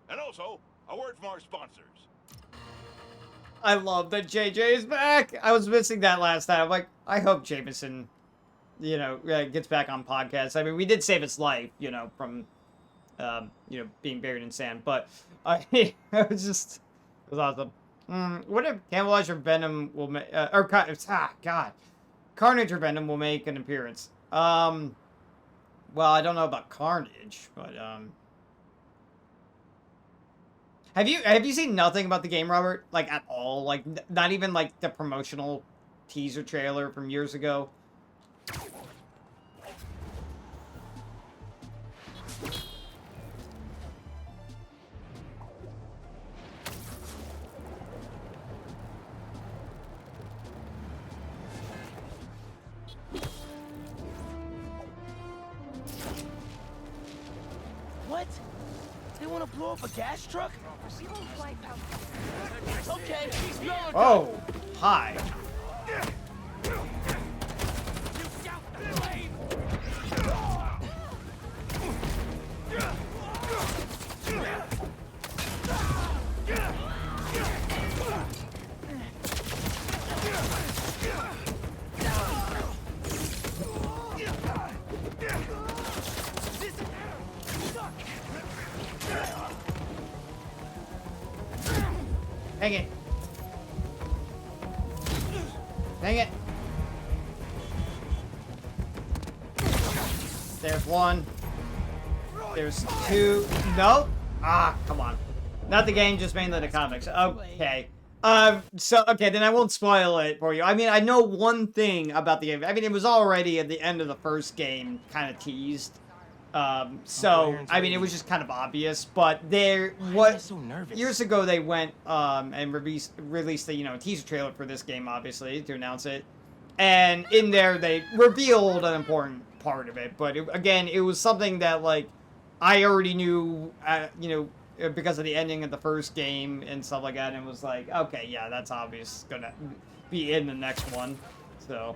And also, a word from our sponsors. I love that JJ is back. I was missing that last time. I'm like, I hope Jameson, you know, gets back on podcasts. I mean, we did save his life, you know, from, you know, being buried in sand. But it was awesome. What if Camouflage or Venom will make, God, Carnage or Venom will make an appearance? Well, I don't know about Carnage, but have you seen nothing about the game, Robert? Like at all? Like not even like the promotional teaser trailer from years ago? What? They want to blow up a gas truck? Okay, he's going. Oh, hi. Dang it. Dang it. There's one. There's two. Nope. Ah, come on. Not the game, just mainly the comics. Okay. Okay, then I won't spoil it for you. I mean, I know one thing about the game. I mean, it was already at the end of the first game kind of teased. I mean, it was just kind of obvious, but years ago they went, and released the, you know, teaser trailer for this game, obviously, to announce it. And in there, they revealed an important part of it, but again, it was something that, like, I already knew, you know, because of the ending of the first game and stuff like that, and was like, okay, yeah, that's obvious, gonna be in the next one, so,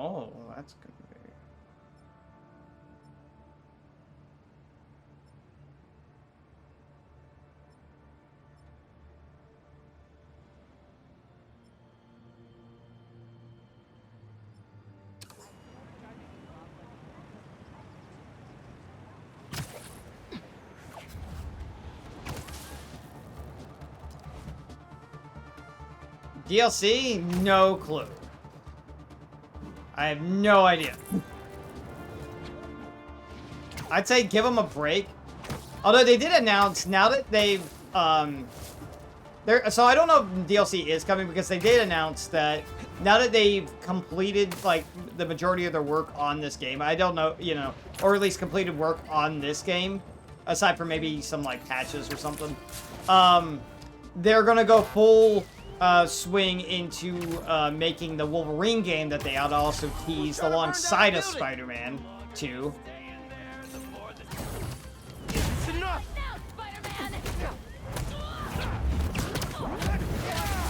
Oh, that's gonna be. DLC? No clue. I have no idea. I'd say give them a break. Although they did announce, now that they've, so I don't know if DLC is coming, because they did announce that now that they've completed, like, the majority of their work on this game, I don't know, you know, or at least completed work on this game, aside from maybe some, like, patches or something, they're gonna go full swing into making the Wolverine game that they had also teased alongside of Spider-Man 2. It's enough! Now, Spider-Man!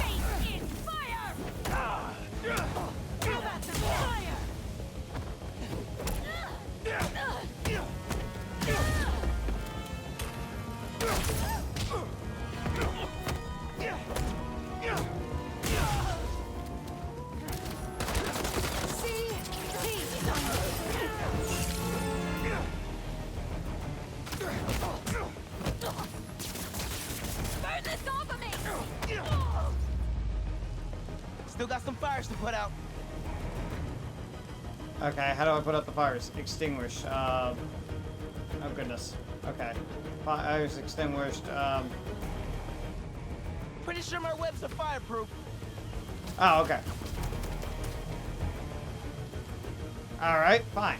Face in fire! How about the fire? Burn this off of me! Still got some fires to put out. Okay, how do I put out the fires? Extinguish. Oh goodness. Okay. Fires extinguished. Pretty sure my webs are fireproof. Oh, okay. Alright, fine.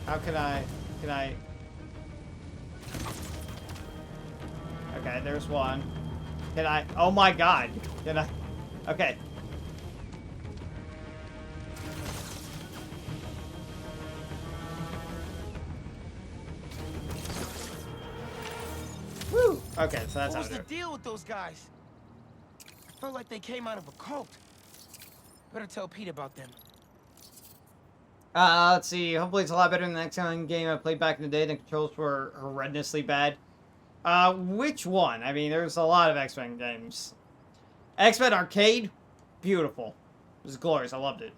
How can I... Okay, there's one. Can I... Oh my god. Can I... Okay. Woo! Okay, so that's What was out the of there. deal with those guys? I felt like they came out of a cult. Better tell Pete about them. Let's see. Hopefully it's a lot better than the next game I played back in the day. The controls were horrendously bad. Which one? I mean, there's a lot of X-Men games. X-Men Arcade? Beautiful. It was glorious. I loved it.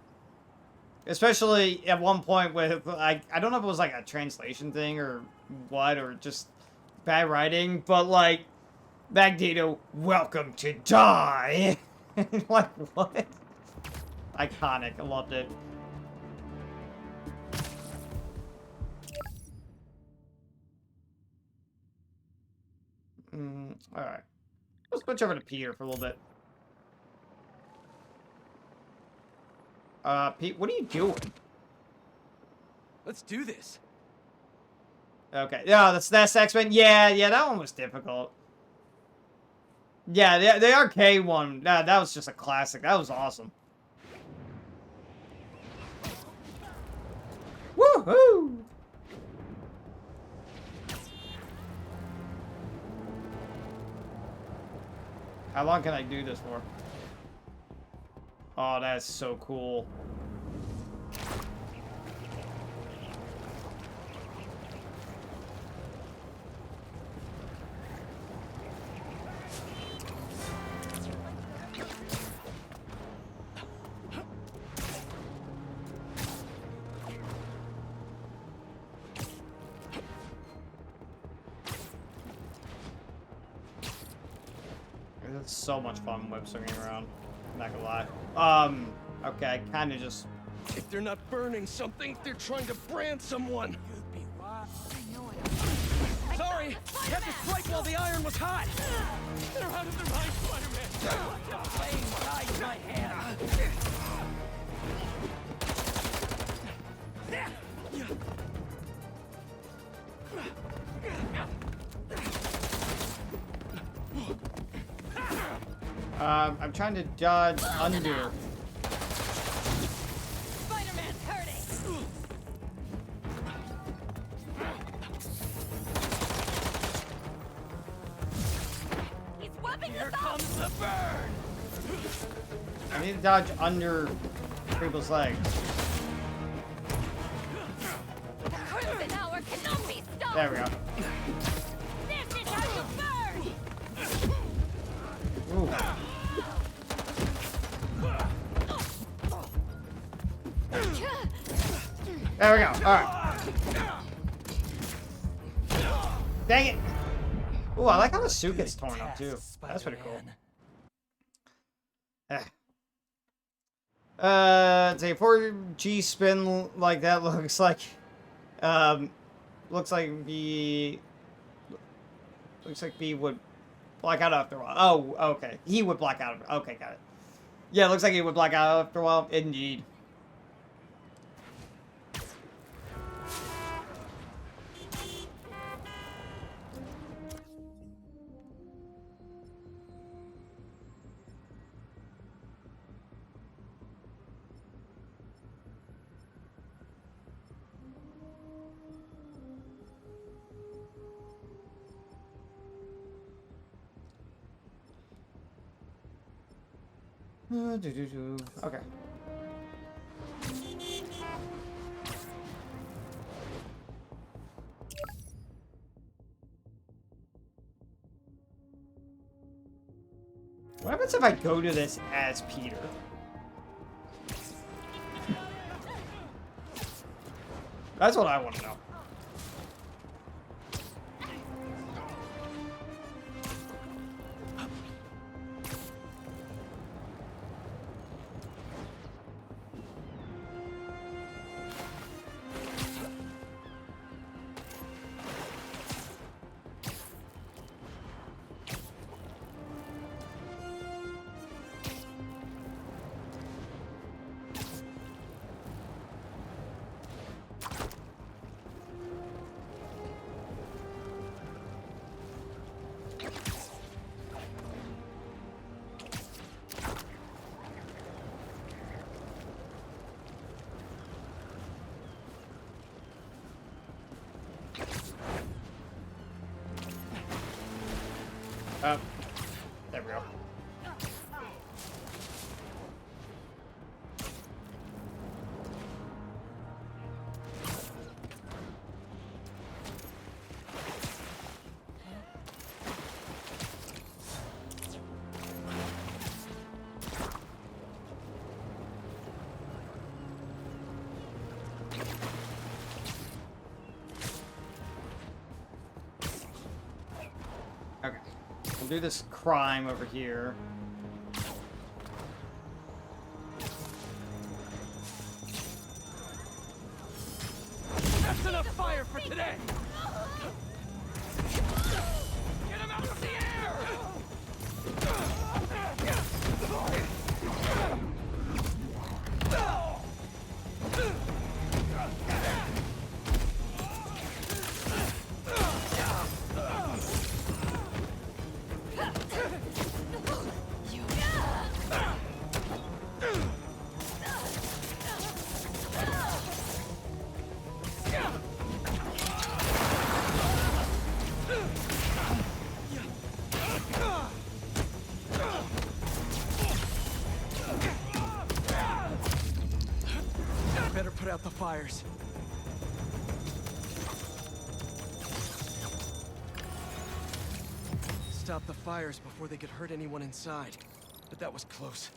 Especially at one point with, like, I don't know if it was like a translation thing or what, or just bad writing, but like, Magneto, welcome to die! Like, what? Iconic. I loved it. Alright. Let's switch over to Peter for a little bit. Pete, what are you doing? Let's do this. Okay. Yeah, that's X-Men. Yeah, that one was difficult. Yeah, the arcade one, that was just a classic. That was awesome. Woohoo! How long can I do this for? Oh, that's so cool. It's so much fun web swinging around. I'm not gonna lie. Okay, I kind of just... If they're not burning something, they're trying to brand someone. You'd be wise. Sorry, had to strike while the iron was hot. They're out of their mind, Spider-Man. Playing guide my hand. I'm trying to dodge under. Spider-Man's hurting! He's webbing Here us up! comes the burn. I need to dodge under people's legs. The Crimson Hour cannot be stopped! There we go. This is how you burn! Ooh. There we go. Alright. Dang it! Ooh, I like how the suit gets torn up too. That's pretty cool. It's a 4G spin like that looks like B would black out after a while. Oh, okay. He would black out. Okay, got it. Yeah, it looks like he would black out after a while. Indeed. Okay. What happens if I go to this as Peter? That's what I want to know. There we go. Okay. We'll do this crime over here. That's enough fire for today! Get him out of the air! Better put out the fires. Stop the fires before they could hurt anyone inside. But that was close.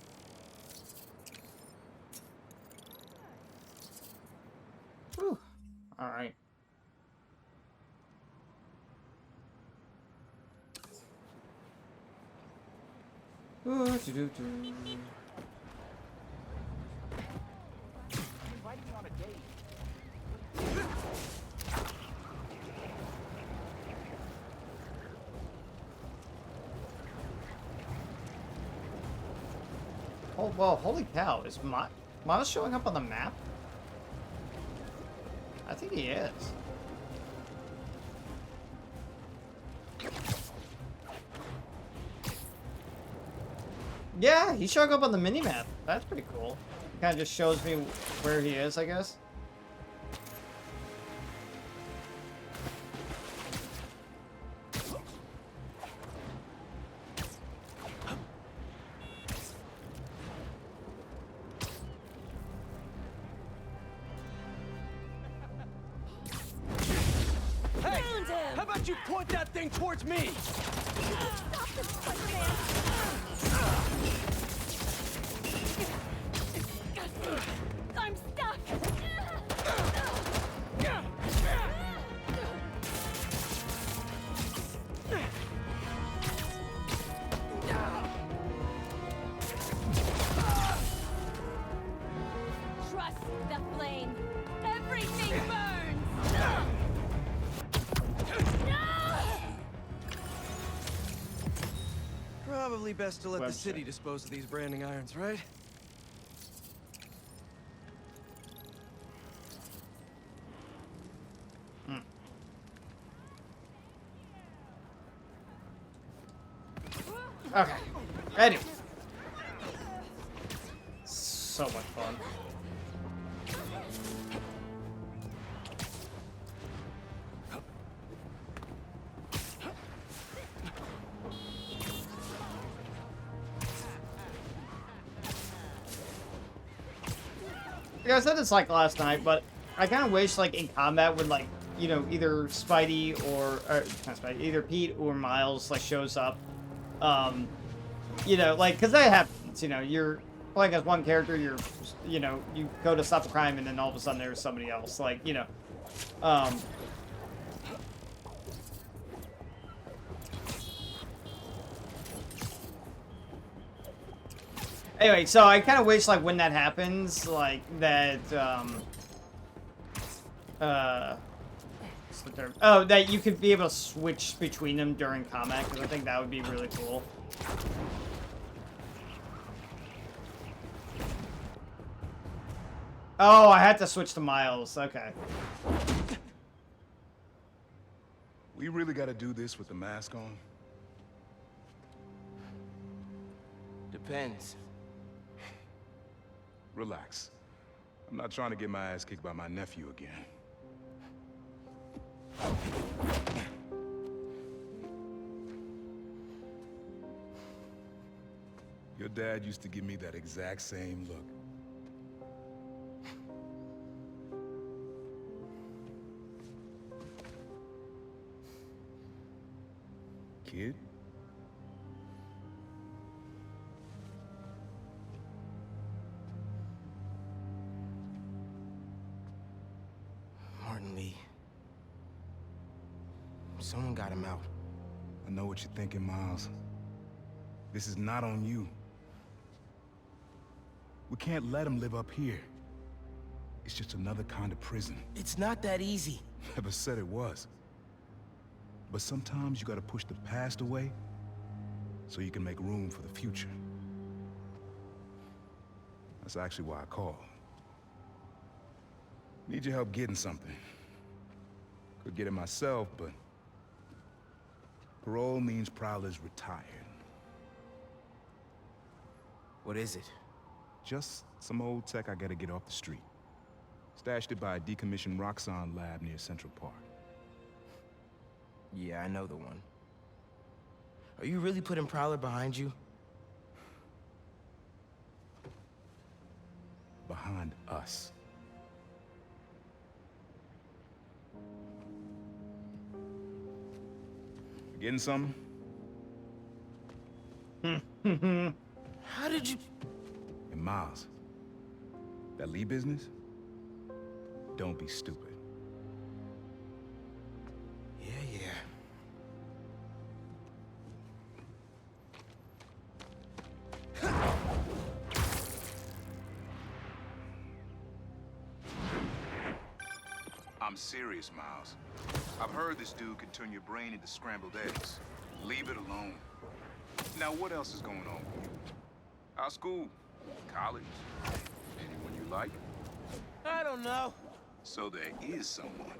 Whew. All right. Oh, well, holy cow. Is Miles showing up on the map? I think he is. Yeah, he's showing up on the mini-map. That's pretty cool. It kind of just shows me where he is, I guess. How about you point that thing towards me? Stop this, Spider-Man! I'm stuck! Trust the flame. Everything burns! Probably best to let the Website. city dispose of these branding irons, right? Okay. Anyway. So much fun. Yeah, I said this like last night, but I kind of wish like in combat when like, you know, either Spidey or not Spidey, either Pete or Miles like shows up. You know, like, because that happens, you know, you're playing as one character, you know, you go to stop a crime and then all of a sudden there's somebody else, like, you know, anyway, so I kind of wish, like, when that happens, like, that, what's the term? Oh, that you could be able to switch between them during combat, because I think that would be really cool. Oh, I had to switch to Miles. Okay. We really gotta do this with the mask on? Depends. Relax. I'm not trying to get my ass kicked by my nephew again. Your dad used to give me that exact same look. Kid? Martin Lee. Someone got him out. I know what you're thinking, Miles. This is not on you. We can't let him live up here. It's just another kind of prison. It's not that easy. Never said it was. But sometimes you gotta push the past away so you can make room for the future. That's actually why I called. Need your help getting something. Could get it myself, but parole means Prowler's retired. What is it? Just some old tech I gotta get off the street. Stashed it by a decommissioned Roxxon lab near Central Park. Yeah, I know the one. Are you really putting Prowler behind you? Behind us. You getting something? How did you... And Miles, that Lee business? Don't be stupid. Yeah, yeah. I'm serious, Miles. I've heard this dude can turn your brain into scrambled eggs. Leave it alone. Now, what else is going on with you? Our school? College? Anyone you like? I don't know. So there is someone.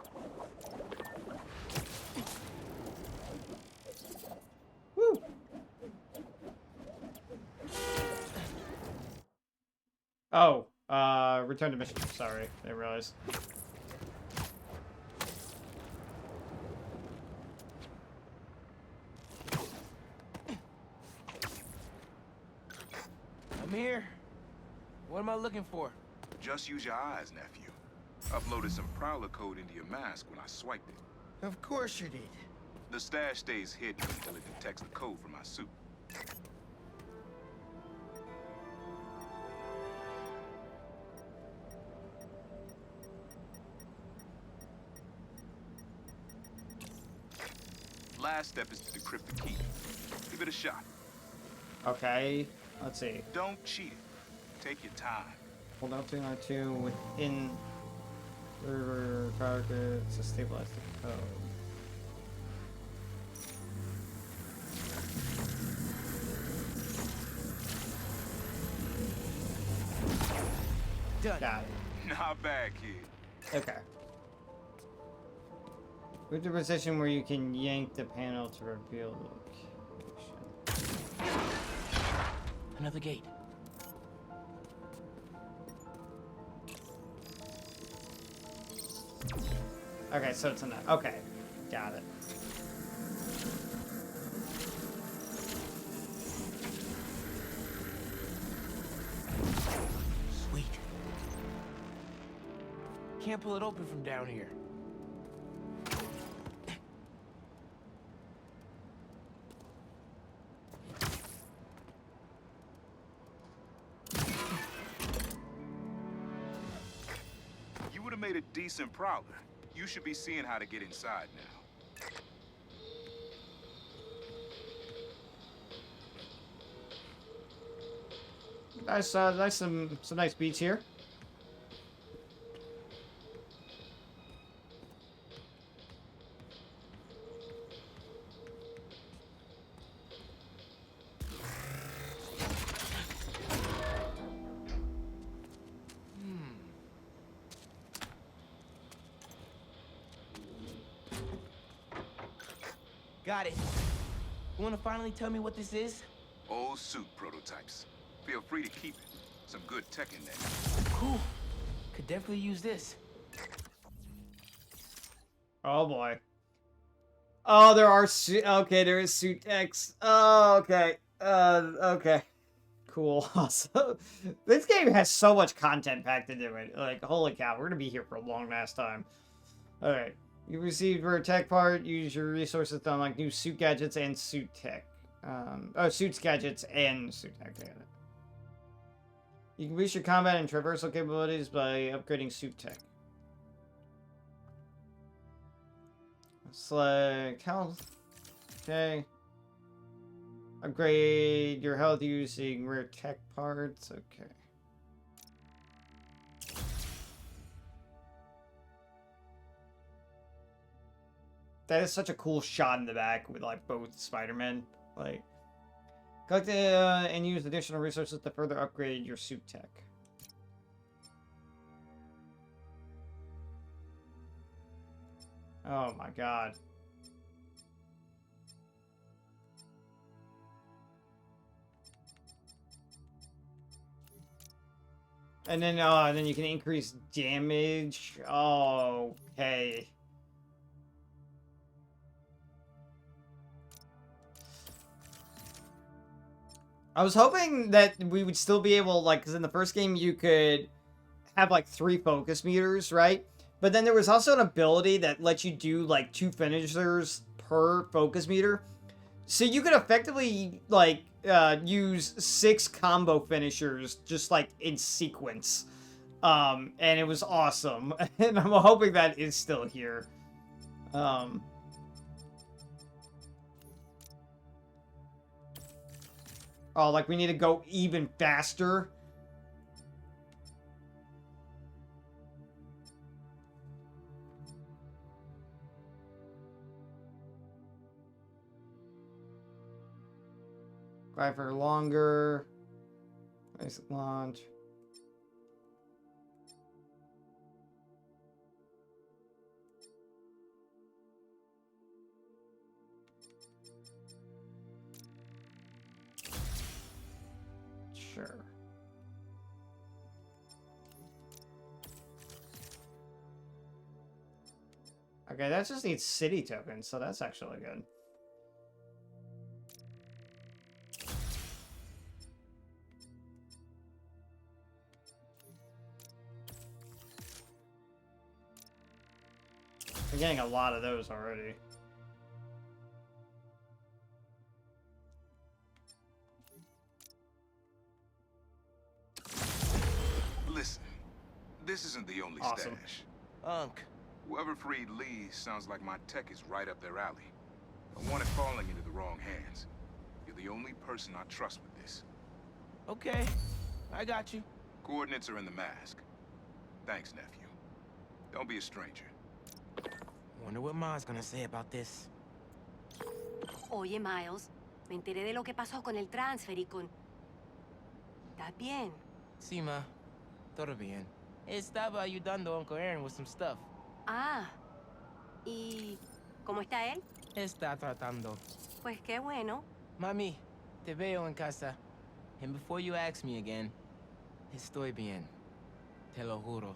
Woo. Oh, return to mission. Sorry, I didn't realize. I'm here. What am I looking for? Just use your eyes, nephew. Uploaded some Prowler code into your mask when I swiped it. Of course you did. The stash stays hidden until it detects the code from my suit. Last step is to decrypt the key. Give it a shot. Okay, let's see. Don't cheat it. Take your time. Hold out to R2 within server targets to stabilize the code. Done. Got it. Not bad, kid. Okay. Move to a position where you can yank the panel to reveal the location. Another gate. Okay, so it's enough. Okay, got it. Sweet. Can't pull it open from down here. You would have made a decent prowler. You should be seeing how to get inside now. Nice, some nice beats here. Got it. You wanna finally tell me what this is? Old suit prototypes. Feel free to keep it. Some good tech in there. Cool. Could definitely use this. Oh boy. Oh, there are okay, there is suit X. Oh, okay. Okay. Cool. So, this game has so much content packed into it. Like, holy cow, we're gonna be here for a long ass time. Alright. You received rare tech part. Use your resources to unlock new suit gadgets and suit tech. Suits gadgets and suit tech. I got it. You can boost your combat and traversal capabilities by upgrading suit tech. Select health. Okay. Upgrade your health using rare tech parts. Okay. That is such a cool shot in the back with like both Spider-Men. Like, collect and use additional resources to further upgrade your suit tech. Oh my god. And then you can increase damage. Oh, okay. I was hoping that we would still be able, like, because in the first game you could have, like, 3 focus meters, right? But then there was also an ability that lets you do, like, 2 finishers per focus meter. So you could effectively, like, use 6 combo finishers just, like, in sequence. And it was awesome. And I'm hoping that is still here. Oh, like we need to go even faster. Fly for longer. Nice launch. Sure. Okay, that just needs city tokens, so that's actually good. I'm getting a lot of those already. Listen, this isn't the only Awesome. stash. Unc. Whoever freed Lee sounds like my tech is right up their alley. I want it falling into the wrong hands. You're the only person I trust with this. Okay, I got you. Coordinates are in the mask. Thanks, nephew. Don't be a stranger. Wonder what Ma's gonna say about this. Oye, Miles, me enteré de lo que pasó con el transfer y con... ¿Estás bien? Sí, ma. Todo bien. Estaba ayudando a Uncle Aaron with some stuff. Ah, ¿y cómo está él? Está tratando. Pues qué bueno. Mami, te veo en casa. And before you ask me again, estoy bien. Te lo juro.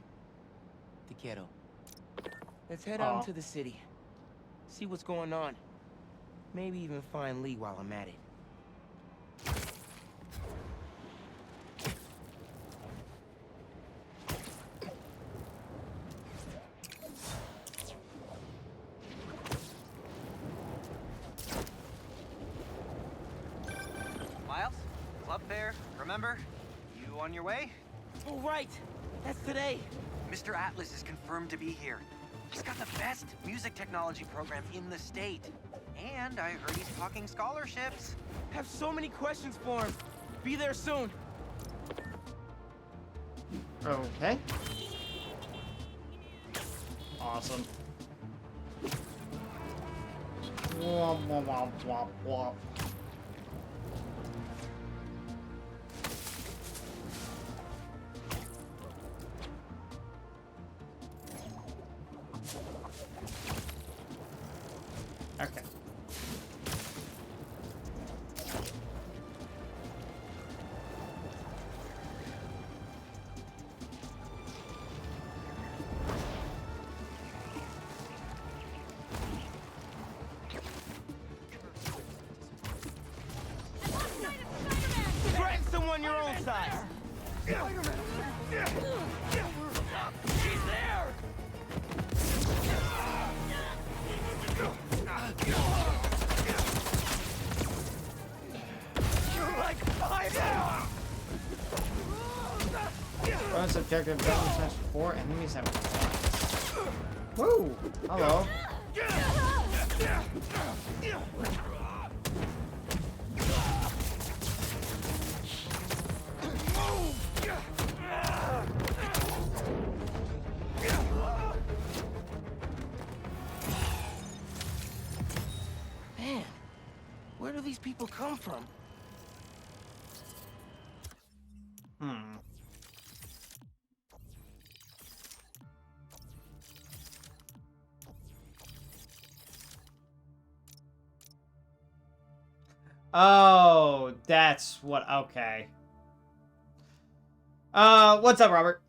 Te quiero. Let's head out into the city. See what's going on. Maybe even find Lee while I'm at it. Miles? Club fair, remember? You on your way? Oh, right! That's today! Mr. Atlas is confirmed to be here. He's got the best music technology program in the state. And I heard he's talking scholarships. Have so many questions for him. Be there soon. Okay. Awesome. Womp, womp, womp, womp, womp. Okay. Threaten someone your own size! He's there! You're like fire! Bonus objective development times 4 enemies have flies. Woo! Hello. Man, where do these people come from? Hmm. Oh, that's what, okay. What's up, Robert?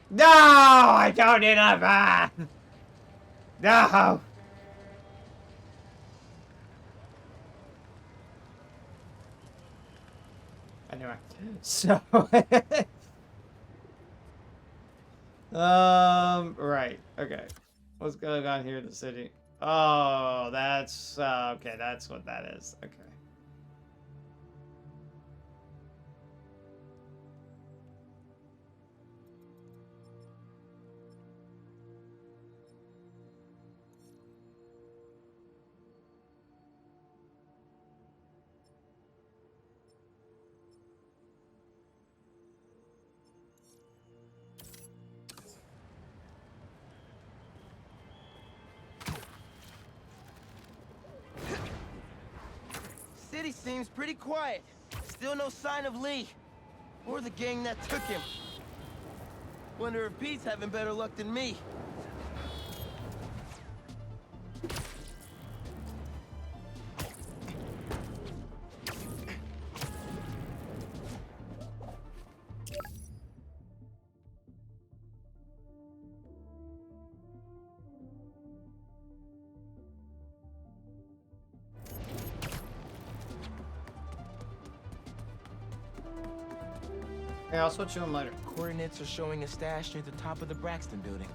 No, I don't need a bath. No. Anyway, so right, okay. What's going on here in the city? Oh, that's okay, that's what that is. Okay. City seems pretty quiet. Still no sign of Lee. Or the gang that took him. Wonder if Pete's having better luck than me. Yeah, I'll switch to him later. Coordinates are showing a stash near the top of the Braxton building.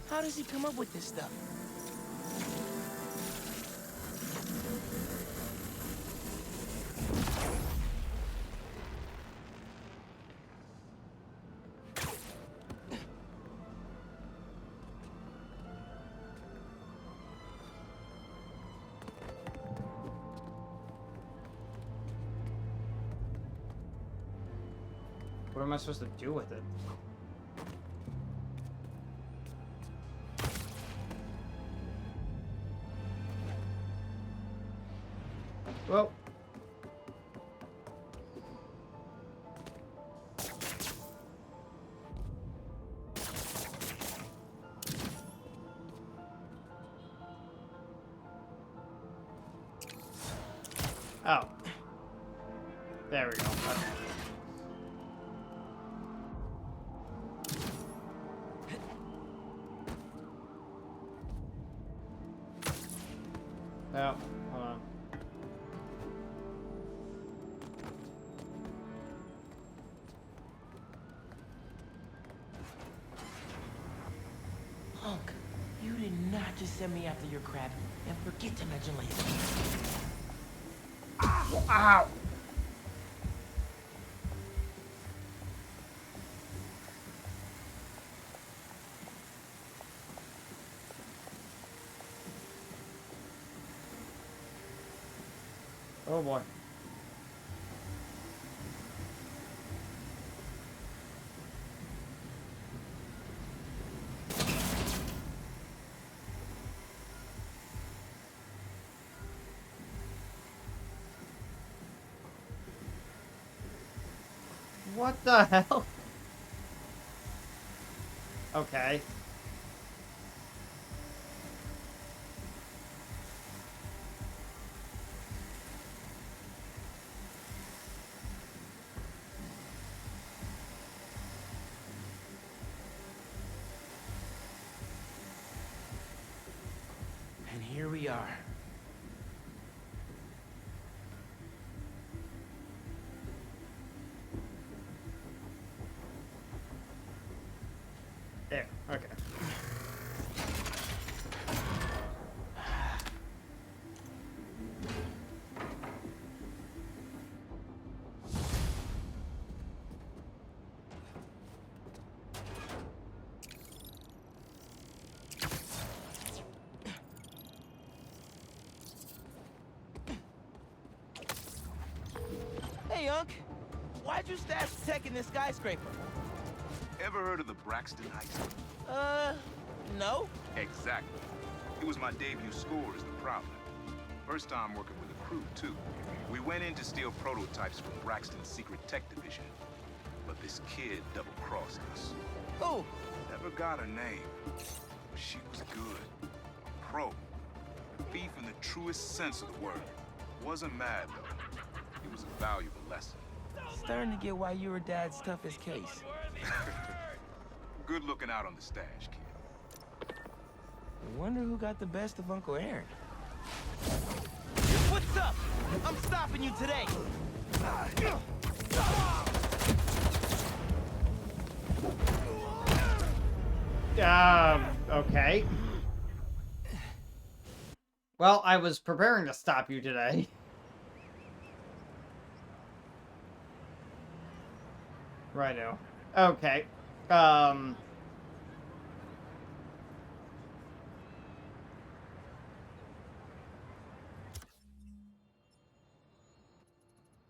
How does he come up with this stuff? What am I supposed to do with it? Well. Oh. There we go. Okay. Oh, hold on. Hunk, you did not just send me after your crap and forget to mention laser. Ow! Oh boy. What the hell? Okay. And here we are. There. Okay. Hey, Unc. Why'd you stash tech in this skyscraper? Ever heard of the Braxton heist? No. Exactly. It was my debut score as the Prowler. First time working with a crew, too. We went in to steal prototypes from Braxton's secret tech division. But this kid double-crossed us. Who? Never got her name. But she was good. A pro. A thief in the truest sense of the word. Wasn't mad, though. It was a valuable lesson. Starting to get why you were Dad's toughest case. Good looking out on the stash, kid. I wonder who got the best of Uncle Aaron. What's up? I'm stopping you today. Okay. Well, I was preparing to stop you today. Righto. Okay.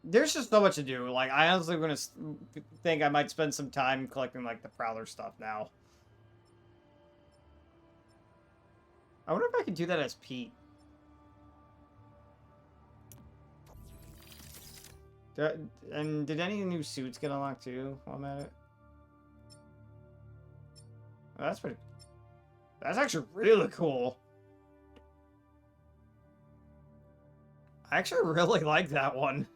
There's just so much to do. Like, I honestly am gonna think I might spend some time collecting, like, the Prowler stuff now. I wonder if I can do that as Pete. And did any new suits get unlocked too while I'm at it? Oh, that's pretty... That's actually really cool. I actually really like that one.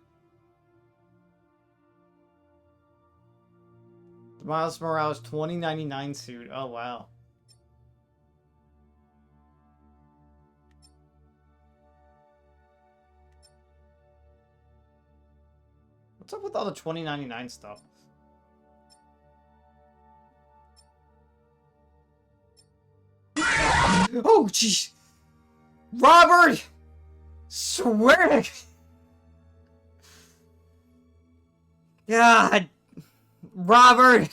The Miles Morales 2099 suit. Oh, wow. What's up with all the 2099 stuff? Oh, jeez. Robert! Swear to... God. Robert!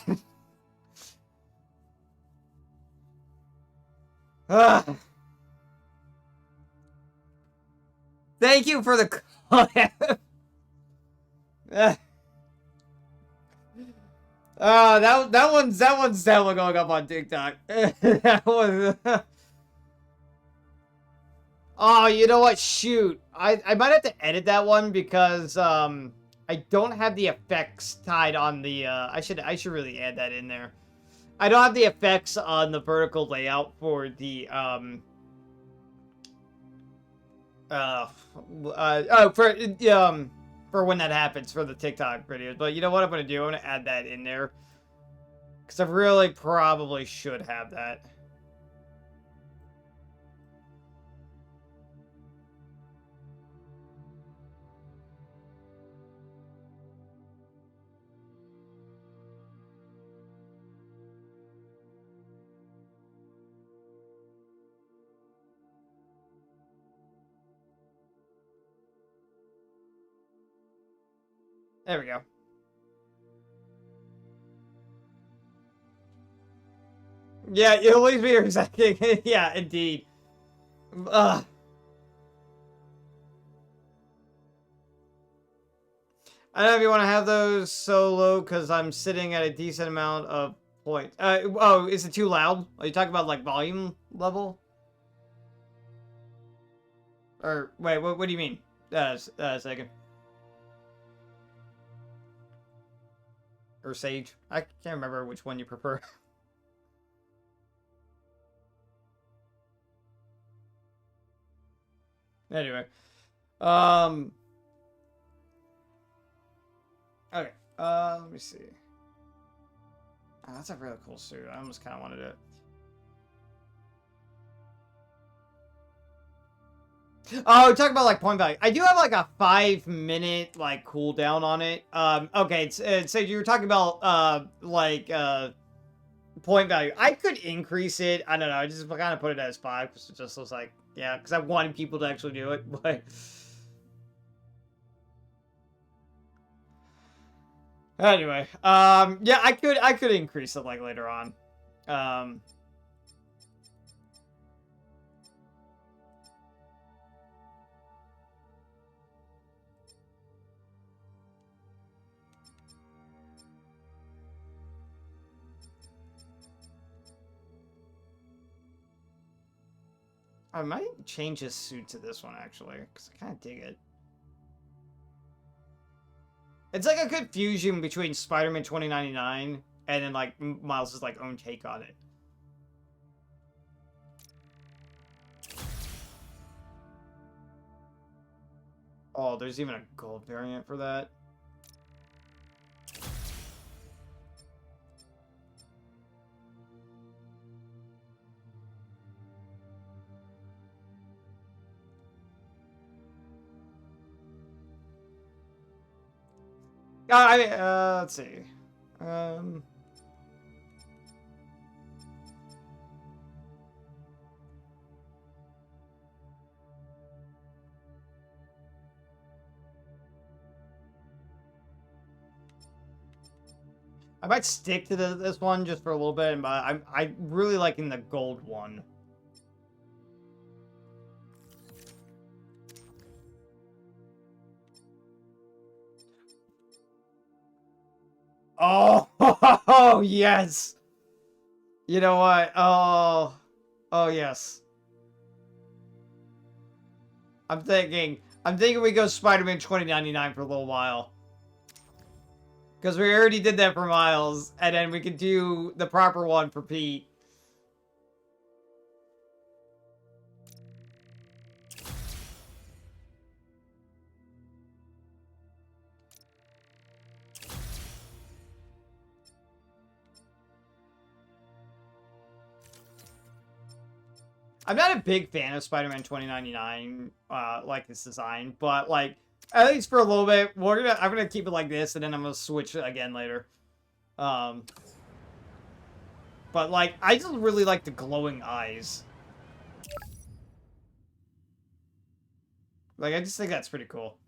Thank you for the... that one's definitely going up on TikTok. That was... Oh, you know what? Shoot. I might have to edit that one because I don't have the effects tied on the I should really add that in there. I don't have the effects on the vertical layout for the for when that happens for the TikTok videos. But you know what I'm gonna do? I'm gonna add that in there. Because I really probably should have that. There we go. Yeah, you'll leave me exactly. Yeah, indeed. I don't know if you want to have those so low because I'm sitting at a decent amount of points. Oh, is it too loud? Are you talking about like volume level? Or wait, what do you mean? A second. Or Sage? I can't remember which one you prefer. Anyway, okay, let me see. Oh, that's a really cool suit. I almost kind of wanted it. Oh, talk about like point value. I do have like a 5-minute like cooldown on it. Okay, so you were talking about point value. I could increase it. I don't know. I just kind of put it as 5 because it just looks like, yeah, because I wanted people to actually do it. But anyway, yeah, I could increase it like later on. I might change his suit to this one, actually, because I kind of dig it. It's like a good fusion between Spider-Man 2099 and then, like, Miles' like, own take on it. Oh, there's even a gold variant for that. Let's see. I might stick to this one just for a little bit, but I'm really liking the gold one. Oh, yes. You know what? Oh, yes. I'm thinking we go Spider-Man 2099 for a little while. Because we already did that for Miles, and then we could do the proper one for Pete. I'm not a big fan of Spider-Man 2099, like this design, but like at least for a little bit, I'm gonna keep it like this, and then I'm gonna switch it again later. But like I just really like the glowing eyes. Like I just think that's pretty cool.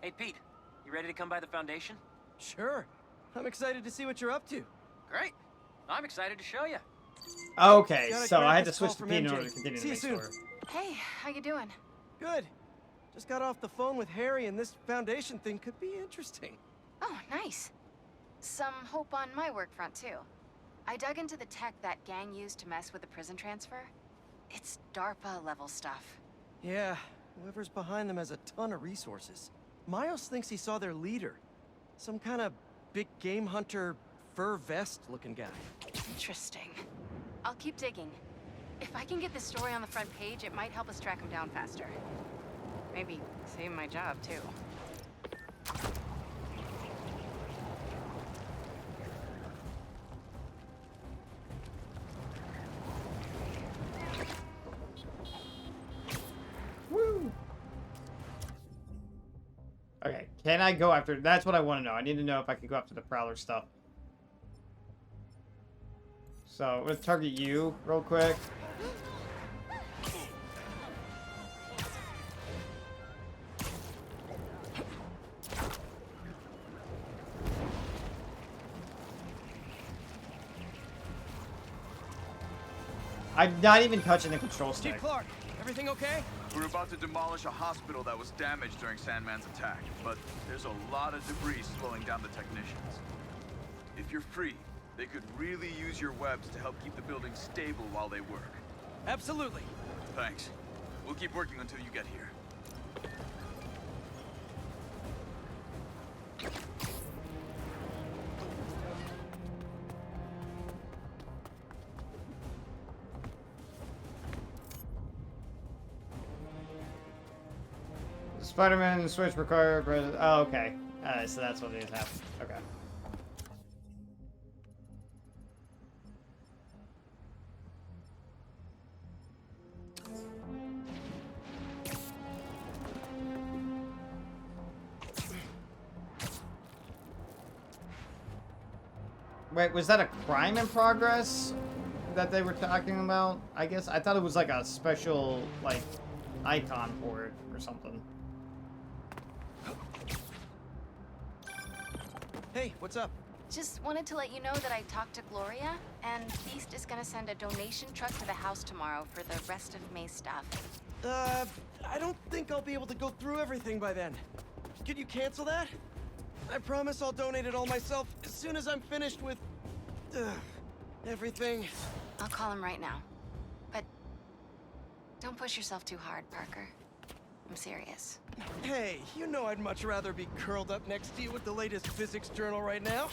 Hey, Pete, you ready to come by the Foundation? Sure. I'm excited to see what you're up to. Great. I'm excited to show you. Okay, Gotta so grab I had to this switch call to from Pete in MJ. order to continue See the you main soon. story. Hey, how you doing? Good. Just got off the phone with Harry, and this Foundation thing could be interesting. Oh, nice. Some hope on my work front, too. I dug into the tech that gang used to mess with the prison transfer. It's DARPA-level stuff. Yeah, whoever's behind them has a ton of resources. Miles thinks he saw their leader. Some kind of big game hunter, fur vest-looking guy. Interesting. I'll keep digging. If I can get this story on the front page, it might help us track him down faster. Maybe save my job, too. Woo! Okay, can I go after... That's what I want to know. I need to know if I can go after the Prowler stuff. So, I'm going to target you real quick. I'm not even touching the control stick. Chief Clark, everything okay? We're about to demolish a hospital that was damaged during Sandman's attack, but there's a lot of debris slowing down the technicians. If you're free, they could really use your webs to help keep the building stable while they work. Absolutely. Thanks. We'll keep working until you get here. Spider-Man switch require... Oh, okay. So that's what needs to happen. Okay. Wait, was that a crime in progress that they were talking about? I guess I thought it was like a special, like, icon for it or something. Hey, what's up? Just wanted to let you know that I talked to Gloria, and Beast is gonna send a donation truck to the house tomorrow for the rest of May's stuff. I don't think I'll be able to go through everything by then. Could you cancel that? I promise I'll donate it all myself as soon as I'm finished with... everything. I'll call him right now. But don't push yourself too hard, Parker. I'm serious. Hey, you know I'd much rather be curled up next to you with the latest physics journal right now.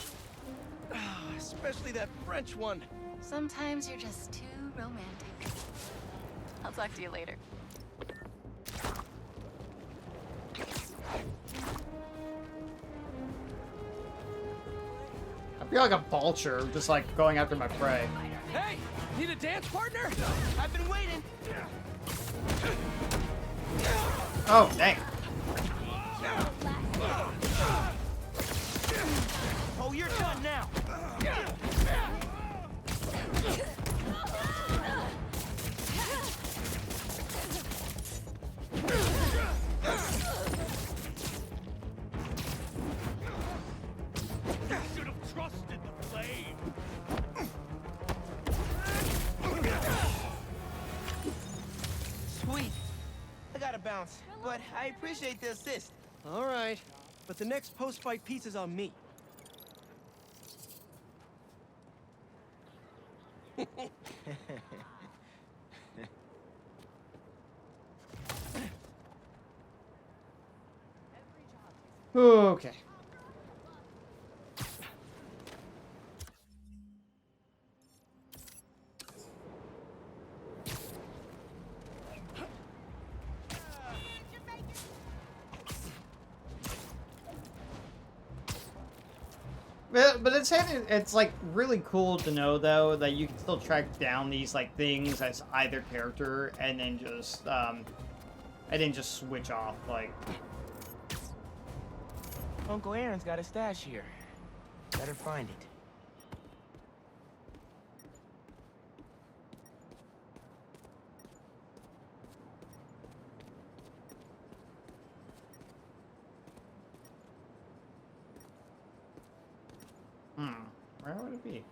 Especially that French one. Sometimes you're just too romantic. I'll talk to you later. I feel like a vulture, just like going after my prey. Hey, need a dance partner? I've been waiting. Oh, dang. Oh, you're done now. Should have trusted the flame. Sweet. I gotta bounce, but I appreciate the assist. All right, but the next post-fight piece is on me. Okay. But it's like really cool to know though that you can still track down these like things as either character and then just switch off like. Uncle Aaron's got a stash here. Better find it. Where would it be?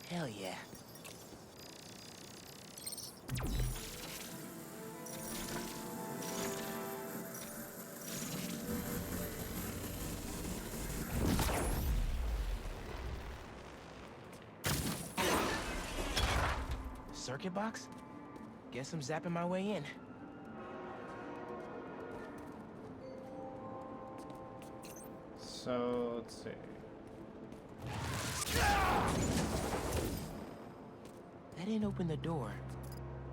Hell yeah. Circuit box? Guess I'm zapping my way in. So let's see. That didn't open the door,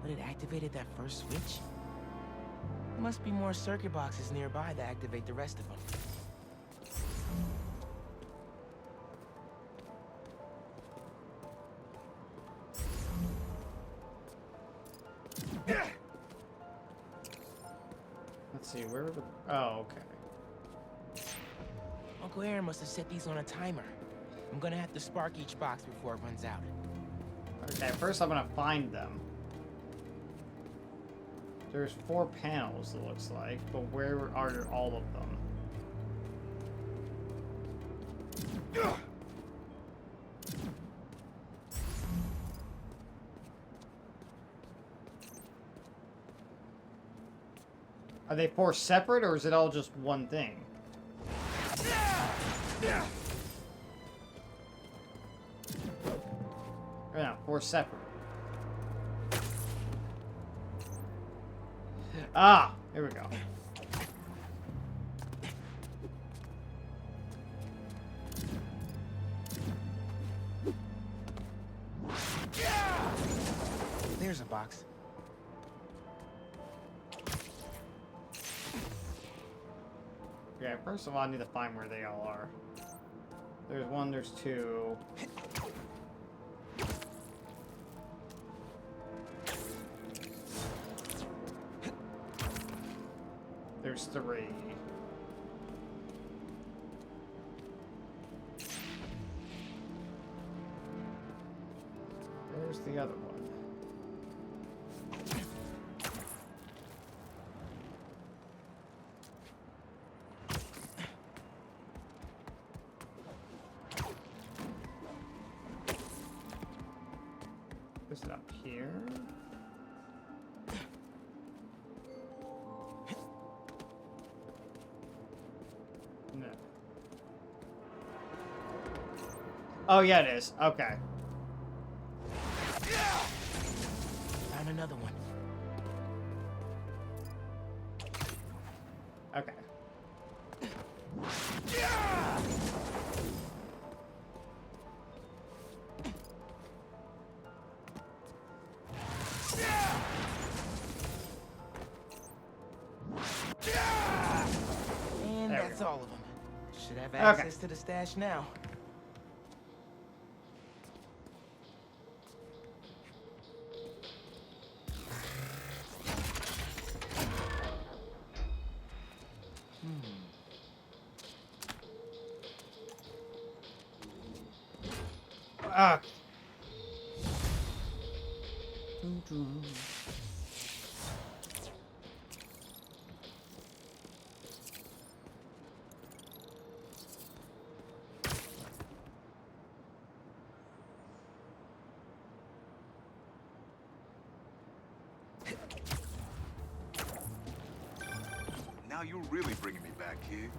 but it activated that first switch. There must be more circuit boxes nearby that activate the rest of them. Let's see, where are the... Oh, okay. Uncle Aaron must have set these on a timer. I'm gonna have to spark each box before it runs out. Okay, first I'm gonna find them. There's 4 panels, it looks like, but where are all of them? Are they 4 separate, or is it all just one thing? Yeah, 4 separate. Ah, here we go. There's a box. Okay, first of all, I need to find where they all are. There's 1, there's 2. There's 3. There's the other one. Is it up here? No. Oh, yeah, it is. Okay. Found another one. Okay. And There we that's go. all of them. Should have Okay. access to the stash now. Ah. Now you're really bringing me back, kid.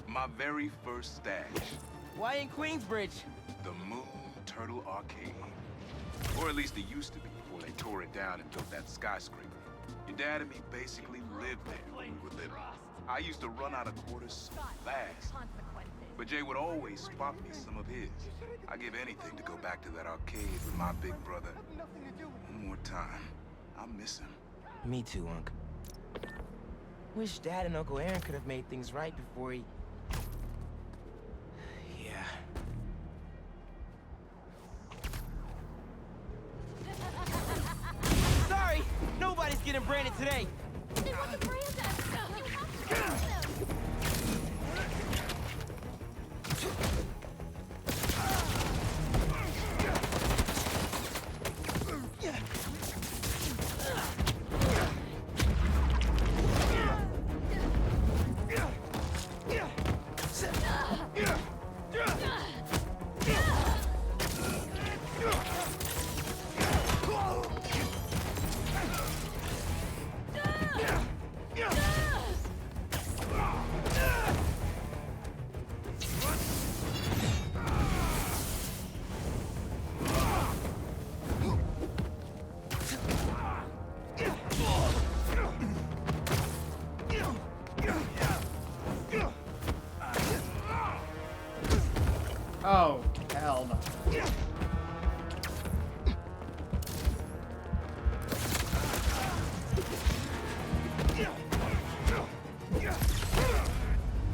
My very first stash. Why in Queensbridge? The Moon Turtle Arcade. Or at least it used to be before they tore it down and built that skyscraper. Your dad and me basically lived there when we were little. I used to run out of quarters so fast. But Jay would always spot me some of his. I'd give anything to go back to that arcade with my big brother. One more time. I miss him. Me too, Unc. Wish Dad and Uncle Aaron could have made things right before he... Yeah. Sorry! Nobody's getting branded today! They want to brand us! You have to brand them! Oh, hell no.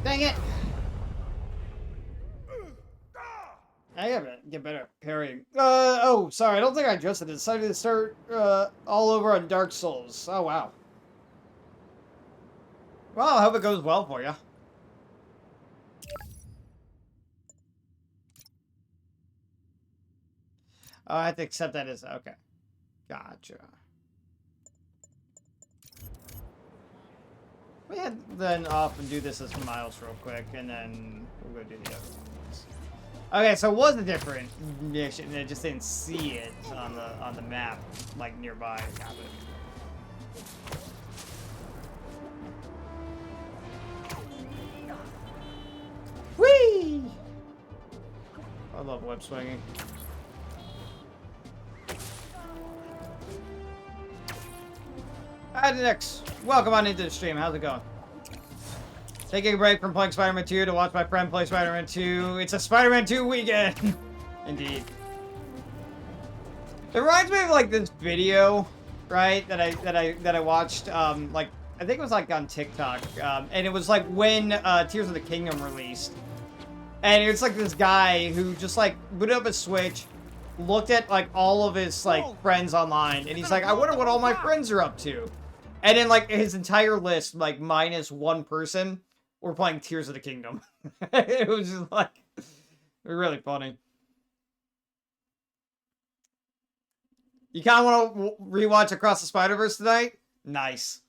Dang it! I gotta get better at parrying. Oh, sorry, I don't think I adjusted it. Decided to start, all over on Dark Souls. Oh, wow. Well, I hope it goes well for you. Oh, I have to accept that as... Okay. Gotcha. We had then off and do this as Miles real quick, and then we'll go do the other ones. Okay, so it was a different mission. I just didn't see it on the map, like nearby. Got it. Whee! I love web swinging. Hi, Nix. Welcome on into the stream. How's it going? Taking a break from playing Spider-Man 2 to watch my friend play Spider-Man 2. It's a Spider-Man 2 weekend. Indeed. It reminds me of like this video, right? That I watched. Like I think it was like on TikTok, and it was like when Tears of the Kingdom released, and it's like this guy who just like booted up his Switch, looked at like all of his like friends online, and he's like, I wonder what all my friends are up to. And then, like, his entire list, like, minus one person, were playing Tears of the Kingdom. It was just, like, really funny. You kind of want to rewatch Across the Spider-Verse tonight? Nice.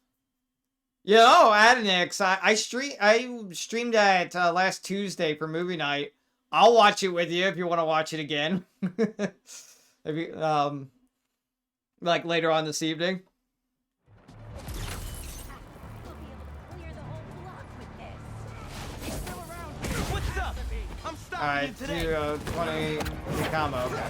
Yo, Adenix, I streamed that last Tuesday for movie night. I'll watch it with you if you want to watch it again. If you, like, later on this evening. Alright, 20 combo. Okay.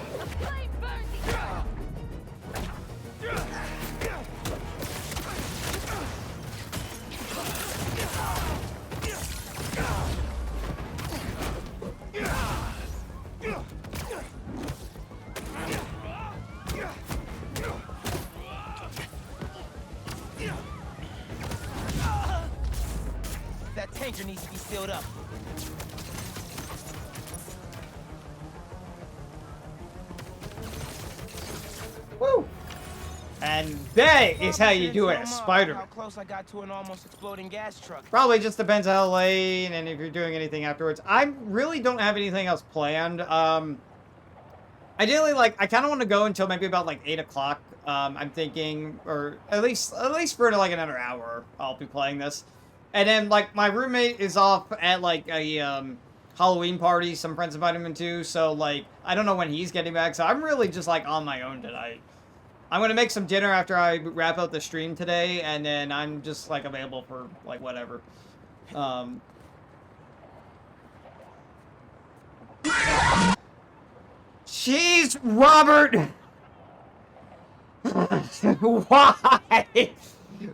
That tanker needs to be sealed up. Woo! And that is how you do it as Spider-Man. How close I got to an almost exploding gas truck. Probably just depends how late and if you're doing anything afterwards. I really don't have anything else planned. Ideally, like, I kind of want to go until maybe about like 8 o'clock. I'm thinking, or at least for like another hour, I'll be playing this. And then like my roommate is off at like a Halloween party. Some friends invited him to, so like I don't know when he's getting back. So I'm really just like on my own tonight. I'm gonna make some dinner after I wrap up the stream today, and then I'm just like available for like whatever. Jeez, Robert! Why?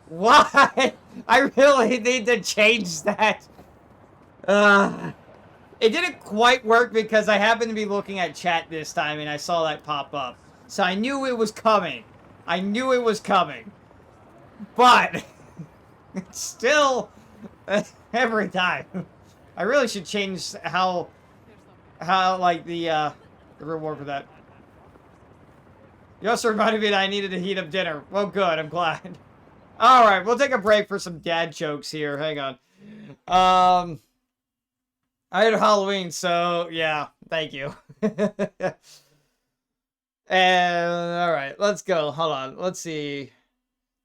Why? I really need to change that. It didn't quite work because I happened to be looking at chat this time and I saw that pop up. So I knew it was coming. I knew it was coming. But it's still every time. I really should change how like the reward for that. You also reminded me that I needed to heat up dinner. Well, good. I'm glad. All right, we'll take a break for some dad jokes here. Hang on. I had Halloween, so yeah. Thank you. And all right, let's go. Hold on. Let's see.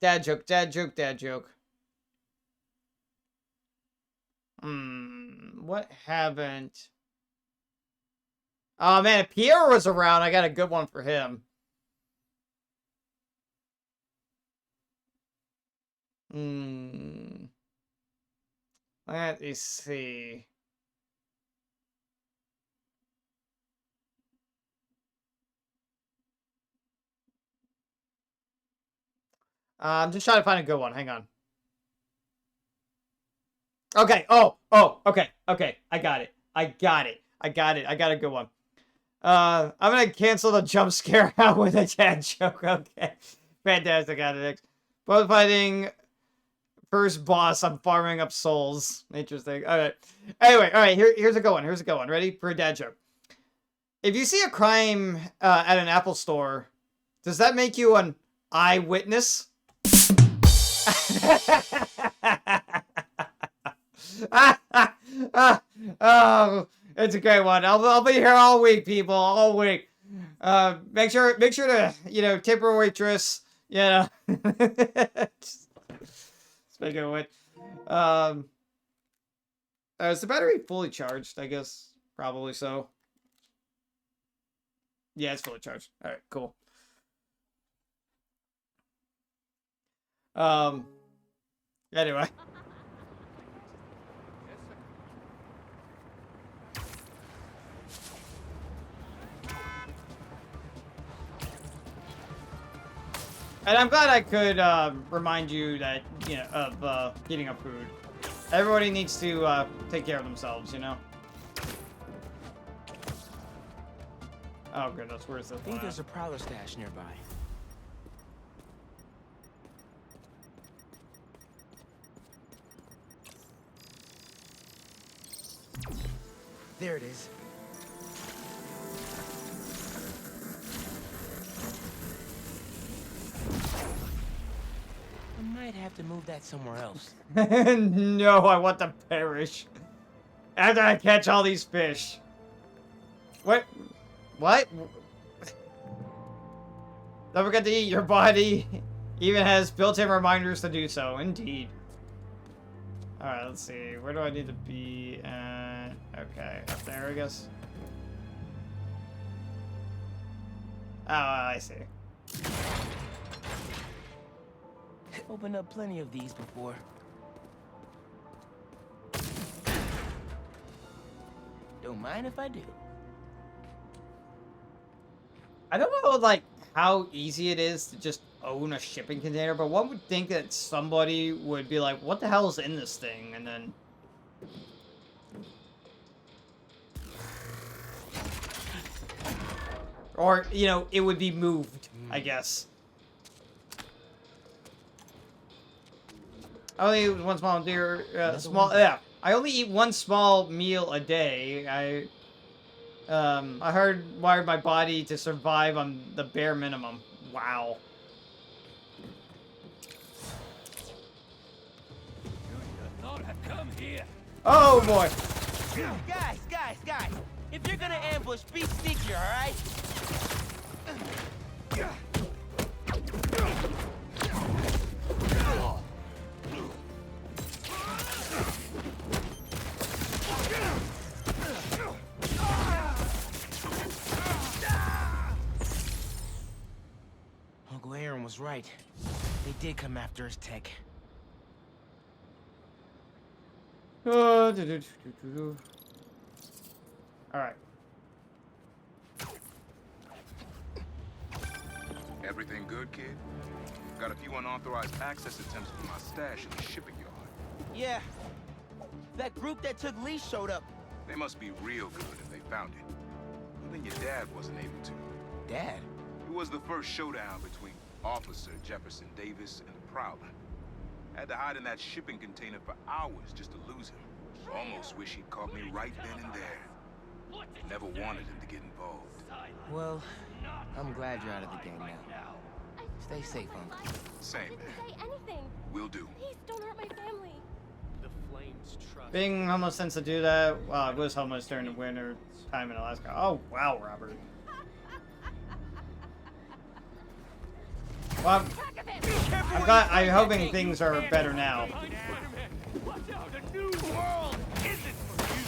Dad joke. Dad joke. Dad joke. What haven't? Oh man, if Pierre was around, I got a good one for him. Let me see. I'm just trying to find a good one. Hang on. Okay. Oh, okay. Okay. I got it. I got a good one. I'm gonna cancel the jump scare out with a dad joke. Okay. Fantastic. Got it next. Both fighting first boss. I'm farming up souls. Interesting. All right. Anyway, all right. Here's a good one. Here's a good one. Ready for a dad joke? If you see a crime at an Apple store, does that make you an eyewitness? Oh, it's a great one. I'll be here all week, people, all week. Make sure to tip your waitress. Speaking of which, is the battery fully charged? I guess probably so. Yeah, it's fully charged. All right, cool. Anyway. And I'm glad I could remind you that of heating up food. Everybody needs to take care of themselves, Oh goodness, where's the? I think there's a prowler stash nearby. There it is. I might have to move that somewhere else. No, I want to perish. After I catch all these fish. What? What? Don't forget to eat. Your body even has built-in reminders to do so. Indeed. Alright, let's see. Where do I need to be at? Okay, up there, I guess. Oh, I see. Opened up plenty of these before. Don't mind if I do. I don't know, like, how easy it is to just own a shipping container, but one would think that somebody would be like, what the hell is in this thing? And then... Or, it would be moved, I guess. I only eat one small deer, I only eat one small meal a day. I hardwired my body to survive on the bare minimum. Wow. Come here. Oh boy. Guys. If you're gonna ambush, be sneaky, all right? Uncle Aaron was right. They did come after his tech. All right. Everything good, kid? Got a few unauthorized access attempts from my stash in the shipping yard. Yeah. That group that took Lee showed up. They must be real good if they found it. Even your dad wasn't able to. Dad? It was the first showdown between Officer Jefferson Davis and the Prowler. Had to hide in that shipping container for hours just to lose him. Almost wish he'd caught me right then and there. Never wanted him to get involved. Well, I'm glad you're out of the game now. Stay safe, Uncle. Same, man. Say anything. Will do. Please don't hurt my family. The flames trust. Being homeless tends to do that. Well, I was homeless during the winter time in Alaska. Oh, wow, Robert. Well, I'm hoping things are better now. Watch out, a new world isn't for you.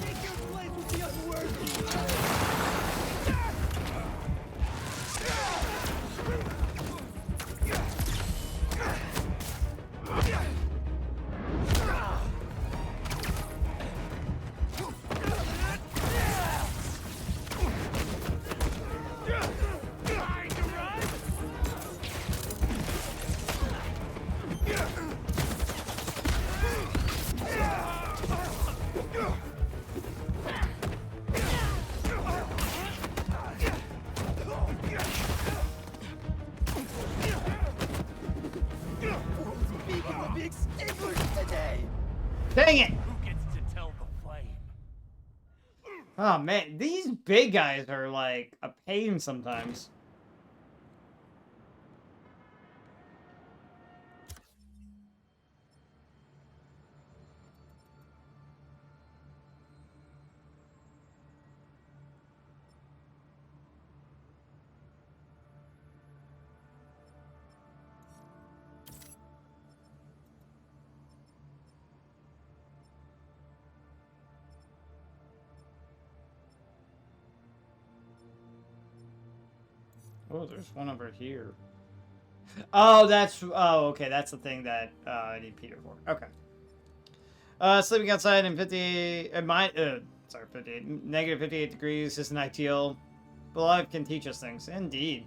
Take your place with the unworthy. Dang it! Who gets to tell the flame? Oh man, these big guys are like a pain sometimes. Oh, there's one over here. Oh, okay, that's the thing that I need Peter for. Okay. Sleeping outside in 58 negative 58 degrees isn't ideal, but life can teach us things. Indeed.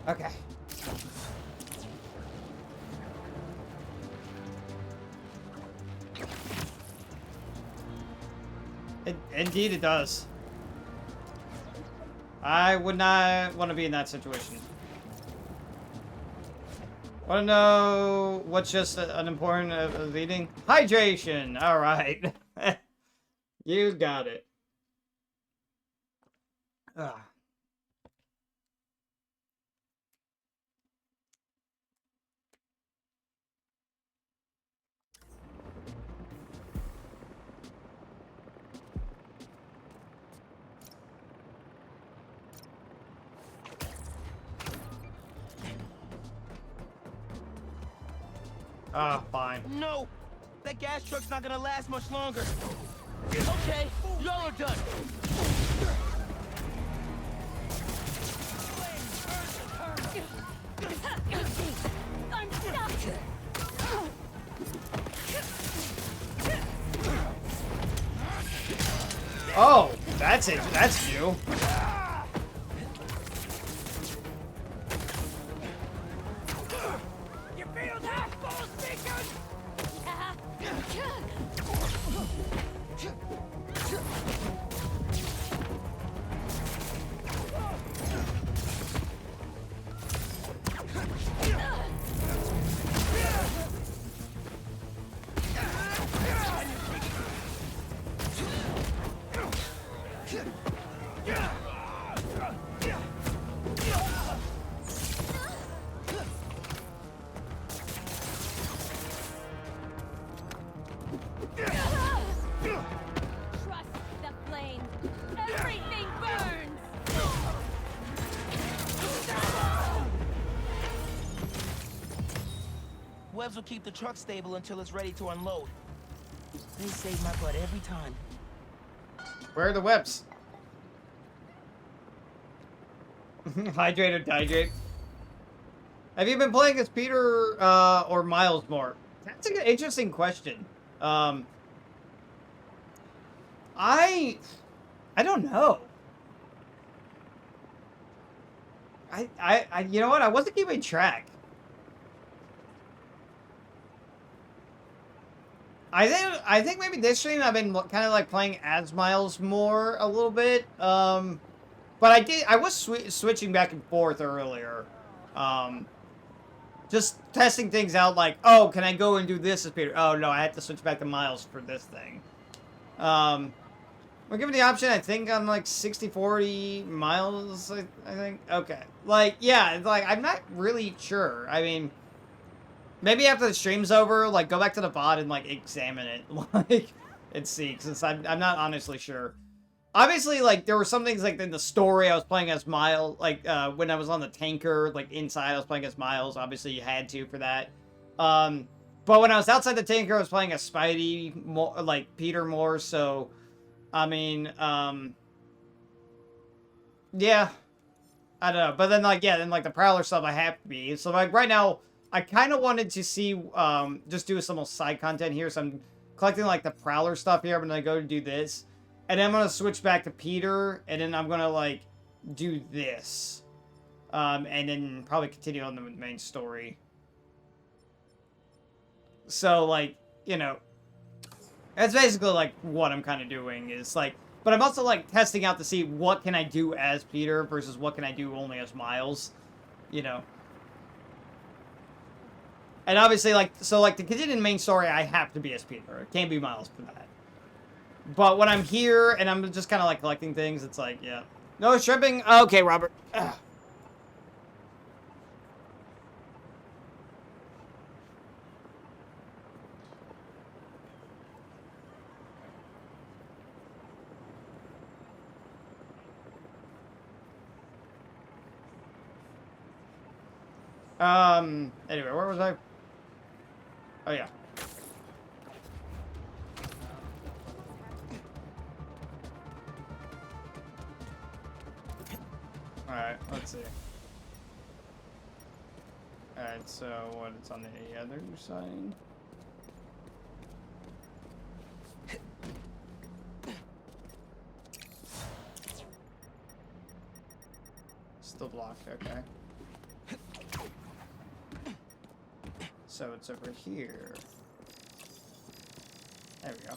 Okay. Indeed it does. I would not want to be in that situation. Want to know what's just an important of eating? Hydration! Alright. You got it. Ugh. Ah, fine. No! That gas truck's not gonna last much longer. Okay, y'all are done. I'm stuck. Oh, that's it. That's you. You feel that, full speakers? will keep the truck stable until it's ready to unload. They save my butt every time. Where are the whips? Hydrate or dihydrate? Have you been playing as Peter or Miles more? That's an interesting question. I don't know. You know what? I wasn't keeping track. I think maybe this stream I've been kind of like playing as Miles more a little bit. But I was switching back and forth earlier. Just testing things out like, oh, can I go and do this as Peter? Oh no, I had to switch back to Miles for this thing. We're given the option, I think, on like 60-40 Miles, I think. Okay. Like, yeah, it's like, I'm not really sure. I mean, maybe after the stream's over, like, go back to the VOD and, like, examine it, like, and see, because I'm not honestly sure. Obviously, like, there were some things, like, in the story I was playing as Miles, like, when I was on the tanker, like, inside I was playing as Miles. Obviously, you had to for that. But when I was outside the tanker, I was playing as Spidey, more, like, Peter more, so... I mean, yeah, I don't know, but then, like, yeah, then, like, the Prowler stuff I have to be, so, like, right now, I kind of wanted to see, just do some side content here, so I'm collecting, like, the Prowler stuff here, I'm gonna go to do this, and then I'm gonna switch back to Peter, and then I'm gonna, like, do this, and then probably continue on the main story. So, like, you know, that's basically, like, what I'm kind of doing is, like... But I'm also, like, testing out to see what can I do as Peter versus what can I do only as Miles. You know. And obviously, like... So, like, to continue the main story, I have to be as Peter. It can't be Miles for that. But when I'm here and I'm just kind of, like, collecting things, it's like, yeah. No shrimping? Okay, Robert. Ugh. Anyway, where was I? Oh, yeah. Alright, let's see. Alright, so what is on the other side? Still blocked, okay. So it's over here. There we go.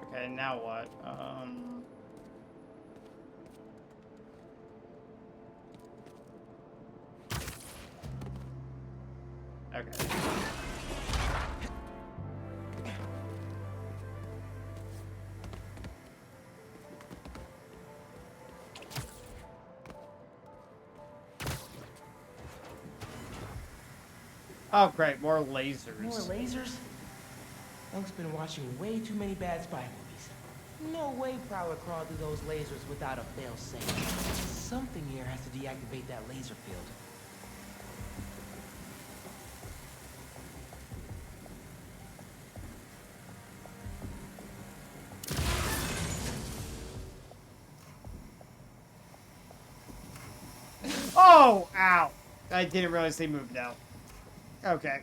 Okay, now what? Okay. Oh, great. More lasers. More lasers? Monk's been watching way too many bad spy movies. No way Prowler crawled through those lasers without a fail-safe. Something here has to deactivate that laser field. Oh, ow. I didn't realize they moved now. Okay.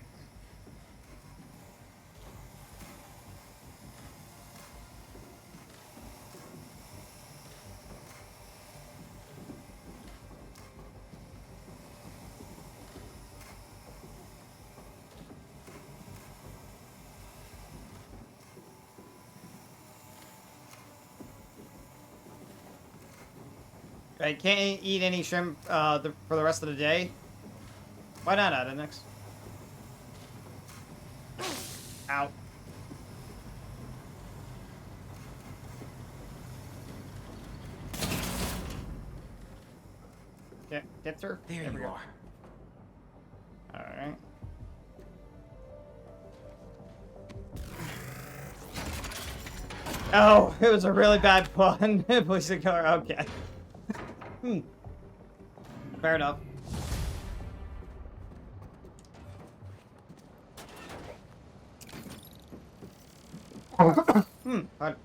I can't eat any shrimp for the rest of the day. Why not, Adanex? Ow. Get through? There we you go. are. Alright. Oh, it was a really bad pun. Police car. Okay. Fair enough. Pardon.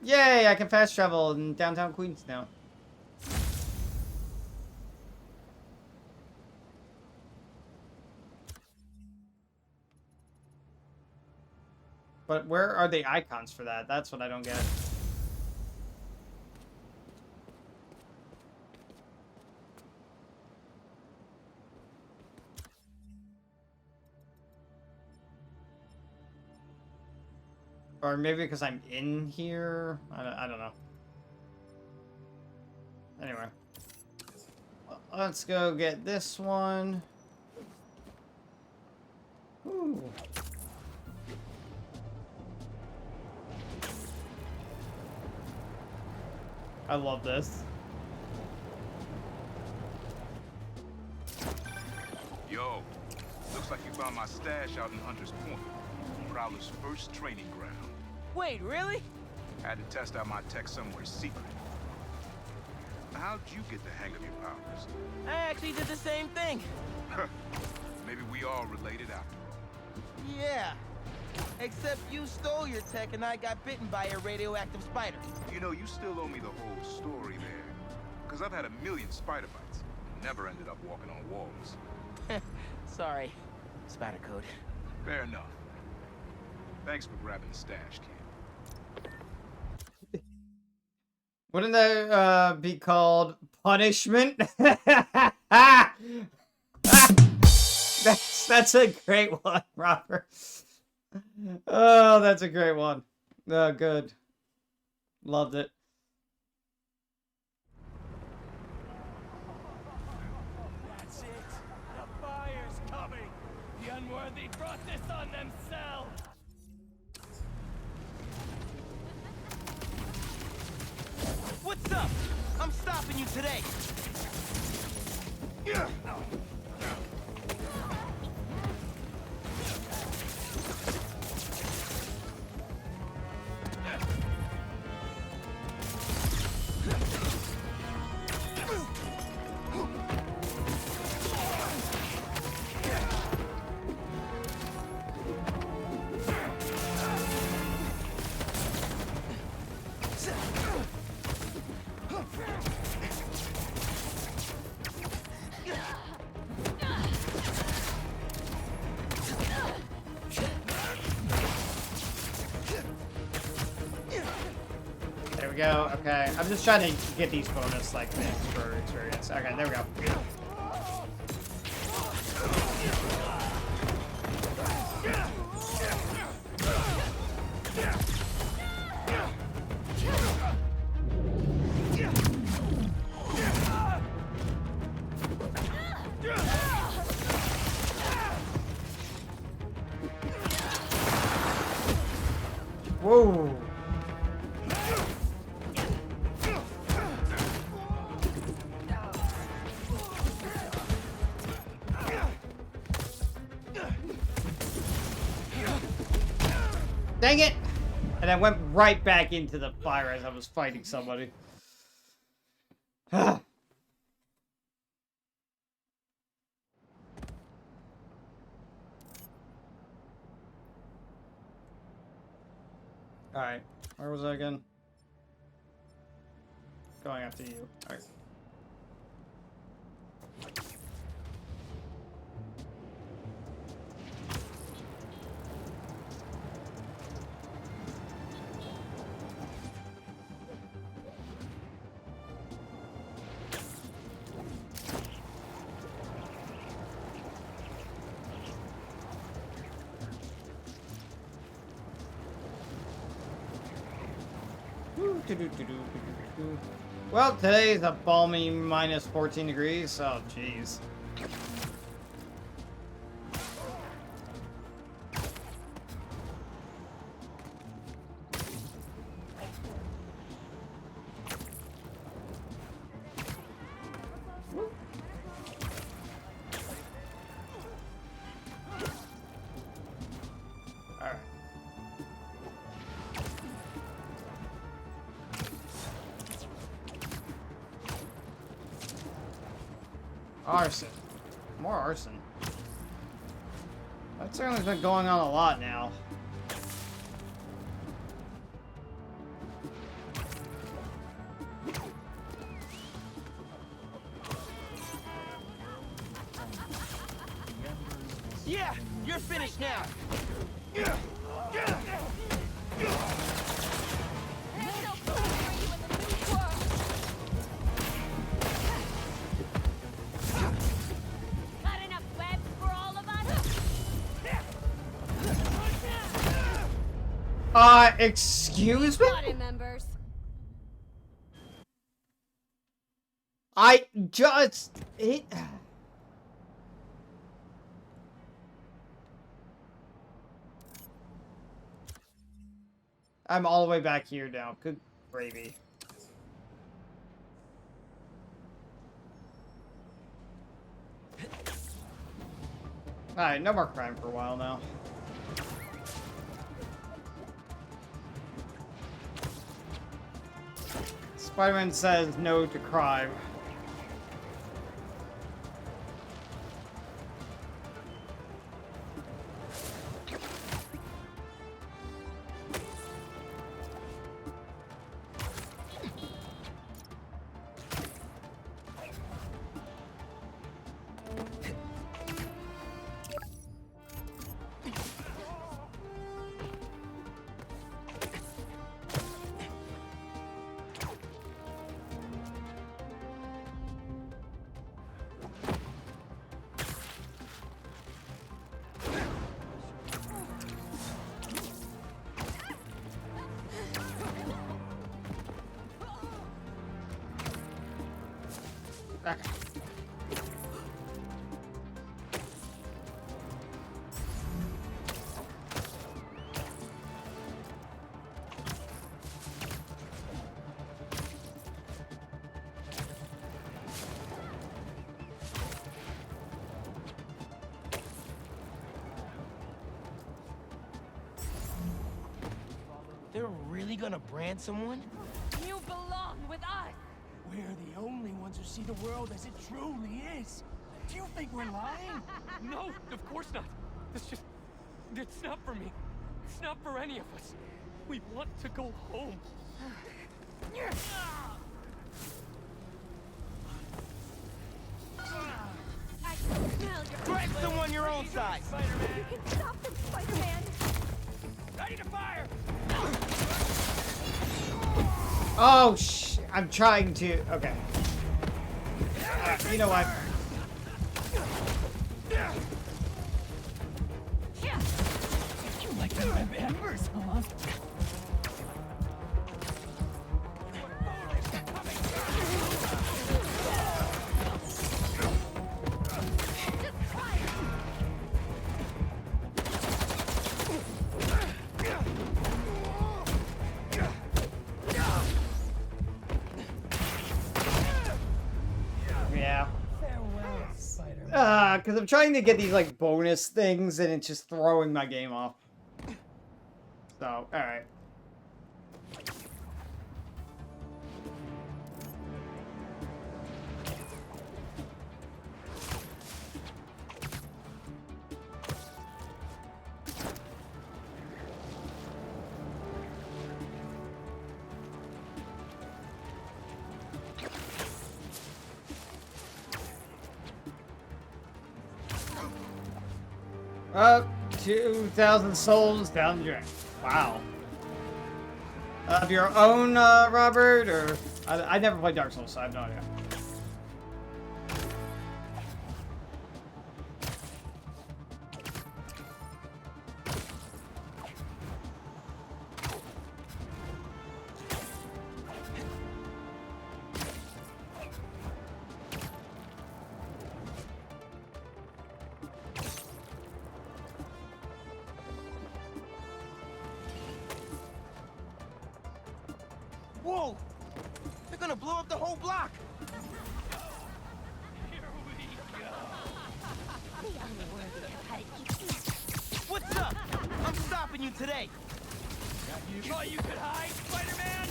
Yay, I can fast travel in downtown Queens now. But where are the icons for that? That's what I don't get. Or maybe because I'm in here? I don't know. Anyway. Let's go get this one. Ooh. I love this. Yo, looks like you found my stash out in Hunter's Point, Prowler's first training ground. Wait, really? Had to test out my tech somewhere secret. How'd you get the hang of your powers? I actually did the same thing. Maybe we all related after all. Yeah. Except you stole your tech and I got bitten by a radioactive spider. You know, you still owe me the whole story there. Because I've had a million spider bites. Never ended up walking on walls. Sorry. Spider code. Fair enough. Thanks for grabbing the stash, kid. Wouldn't that be called punishment? That's a great one, Robert. Oh, that's a great one. Oh, good. Loved it. That's it. The fire's coming. The unworthy brought this on themselves. What's up? I'm stopping you today. There we go. Okay. I'm just trying to get these bonus, like, things for experience. Okay, there we go. Whoa. Dang it! And I went right back into the fire as I was fighting somebody. Alright, where was I again? Going after you. Alright. Well, today is a balmy minus 14 degrees. Oh, jeez. Arson. More arson. That certainly has been going on a lot now. Yeah, you're finished now. Got enough webs for all of us? Excuse me? Body members. I just... I'm all the way back here now. Good gravy. Alright, no more crime for a while now. Spider-Man says no to crime. They're really gonna brand someone? You belong with us. We're the only ones who see the world as it truly is. Do you think we're lying? No, of course not. It's not for me. It's not for any of us. We want to go home. I can smell your... Grab someone your own size! You can stop them, Spider-Man. Ready to fire! Oh, I'm trying to... Okay. You know what? You like the red embers, huh? Yeah. Farewell, Spider-Man. Because I'm trying to get these, like, bonus things, and it's just throwing my game off. So, alright. Up 2,000 souls down the drain. Wow. Of your own, Robert, or... I never played Dark Souls, so I have no idea. Whoa! They're gonna blow up the whole block! What's up? I'm stopping you today! You thought you could hide, Spider-Man?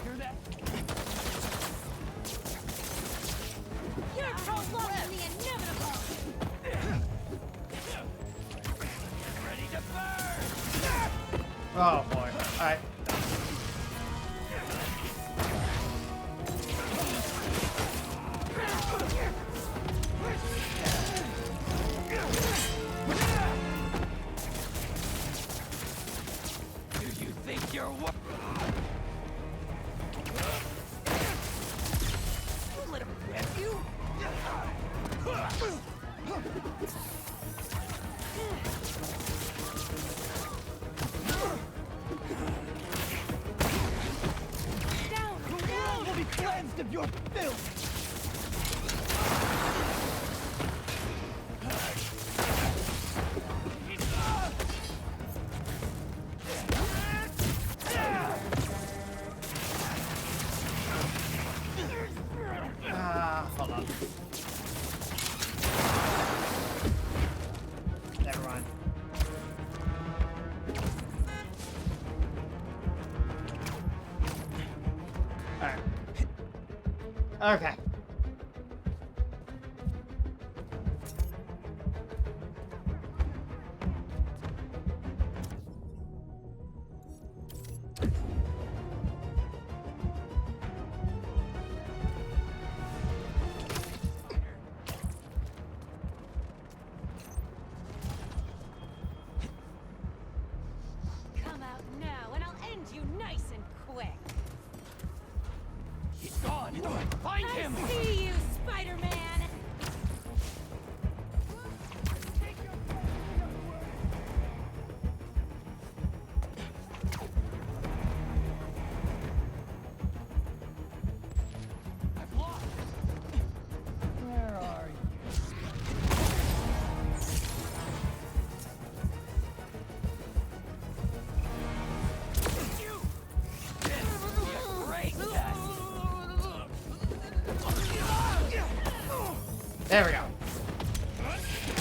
Hear that? You're prolonged Oh boy. Alright. Do you think you're what? Let him grab you? Down! The world will be cleansed of your filth! Hold on. Never mind. Alright. Okay. Come out now, and I'll end you nice and quick. He's gone! Find him! I see you, Spider-Man! I've lost! Where are you? There we go.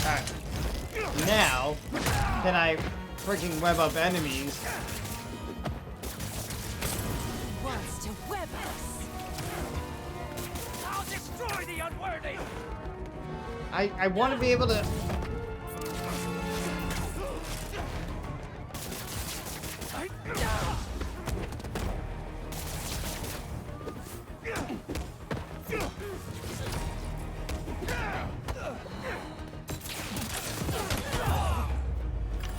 Alright. Now, can I freaking web up enemies? Wants to web us. I'll destroy the unworthy! I want to be able to...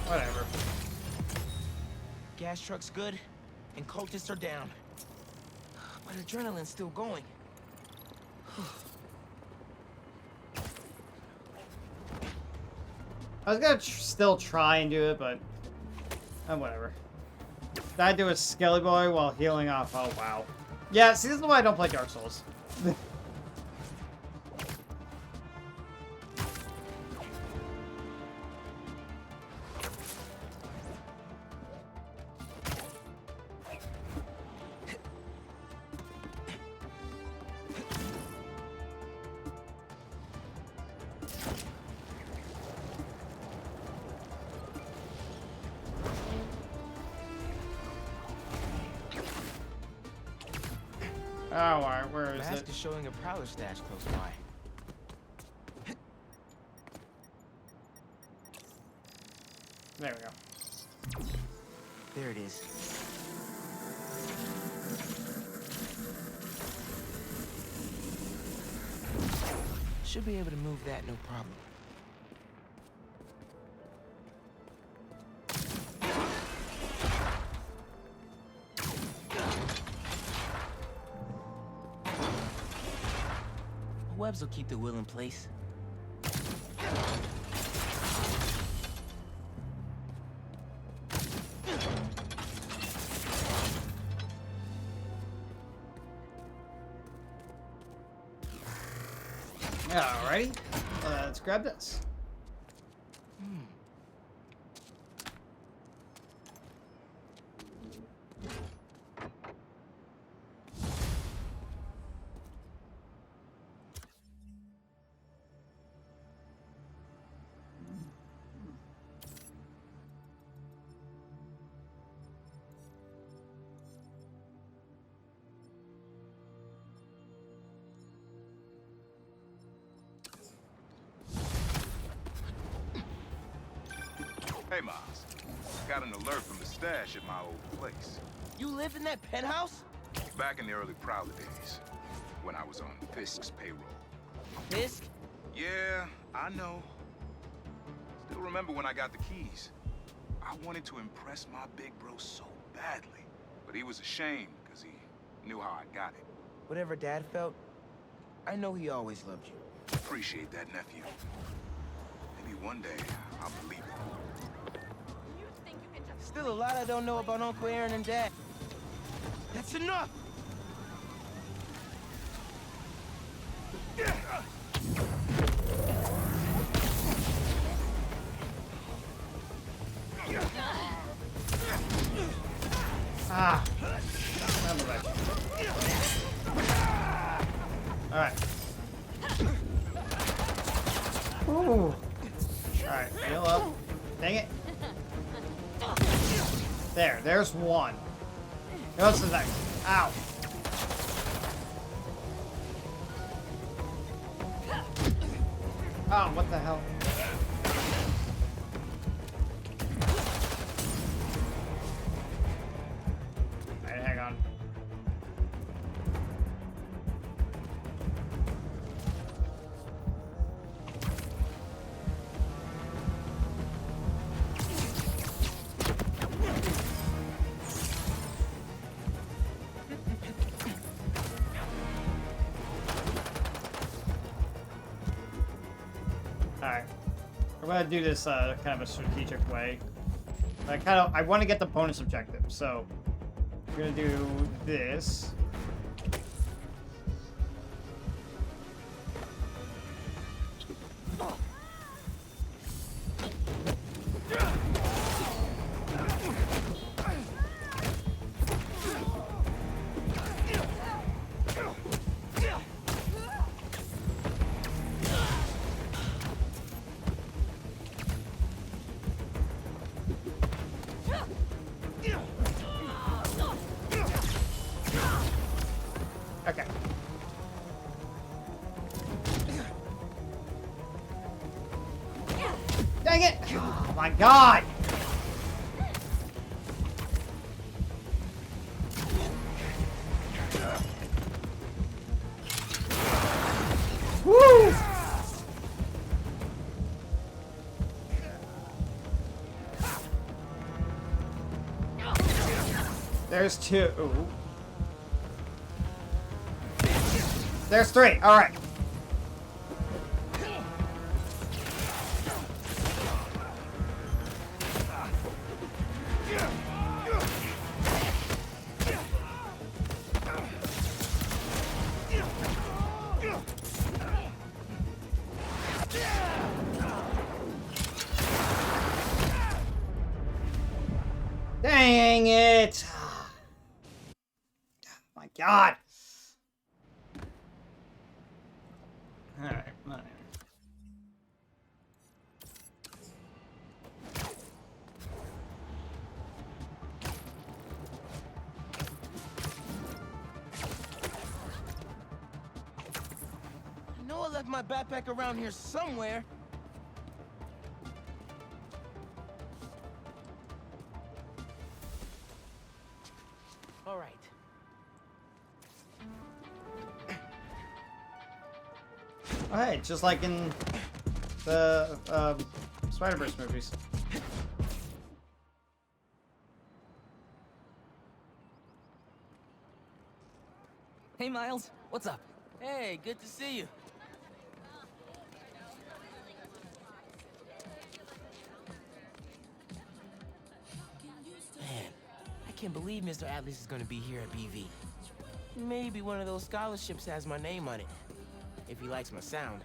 Whatever. Gas truck's good, and cultists are down. But adrenaline's still going. I was gonna still try and do it, but... whatever. Died to a Skelly Boy while healing off. Oh, wow. Yeah, see, this is why I don't play Dark Souls. Oh, alright, where is Mask it? is showing a prowler stash close by. There we go. There it is. Should be able to move that, no problem. Webs will keep the wheel in place. Alrighty. Let's grab this. Hey, Miles. Got an alert from the stash at my old place. You live in that penthouse? Back in the early Prowler days, when I was on Fisk's payroll. Fisk? Yeah, I know. Still remember when I got the keys. I wanted to impress my big bro so badly. But he was ashamed because he knew how I got it. Whatever Dad felt, I know he always loved you. Appreciate that, nephew. Maybe one day I'll believe it. Still a lot I don't know about Uncle Aaron and Dad. That's enough! Ah. Alright. Ooh. Alright, heal up. Dang it. There's one. What's the next? Ow. Oh, what the hell? Alright, hang on. Alright. We're gonna do this kind of a strategic way. I want to get the bonus objective, so we're gonna do this. Okay. Dang it! Oh my god! Woo! There's two. There's three. All right. Dang it! Oh my god! Alright, fine. I know I left my backpack around here somewhere. All right. Oh, hey, just like in the Spider-Verse movies. Hey, Miles. What's up? Hey, good to see you. Man, I can't believe Mr. Atlas is gonna be here at BV. Maybe one of those scholarships has my name on it, if he likes my sound.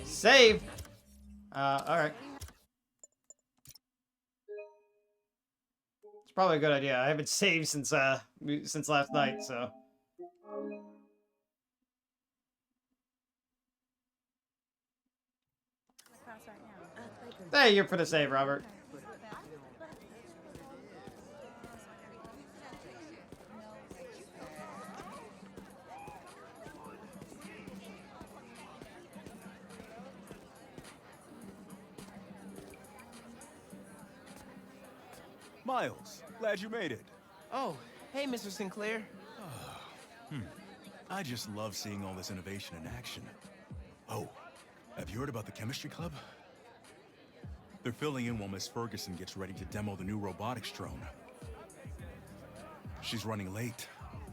Save. All right. It's probably a good idea. I haven't saved since last night, so Hey, you're for the save, Robert. Miles, glad you made it. Oh, hey, Mr. Sinclair. I just love seeing all this innovation in action. Oh, have you heard about the chemistry club? They're filling in while Miss Ferguson gets ready to demo the new robotics drone. She's running late.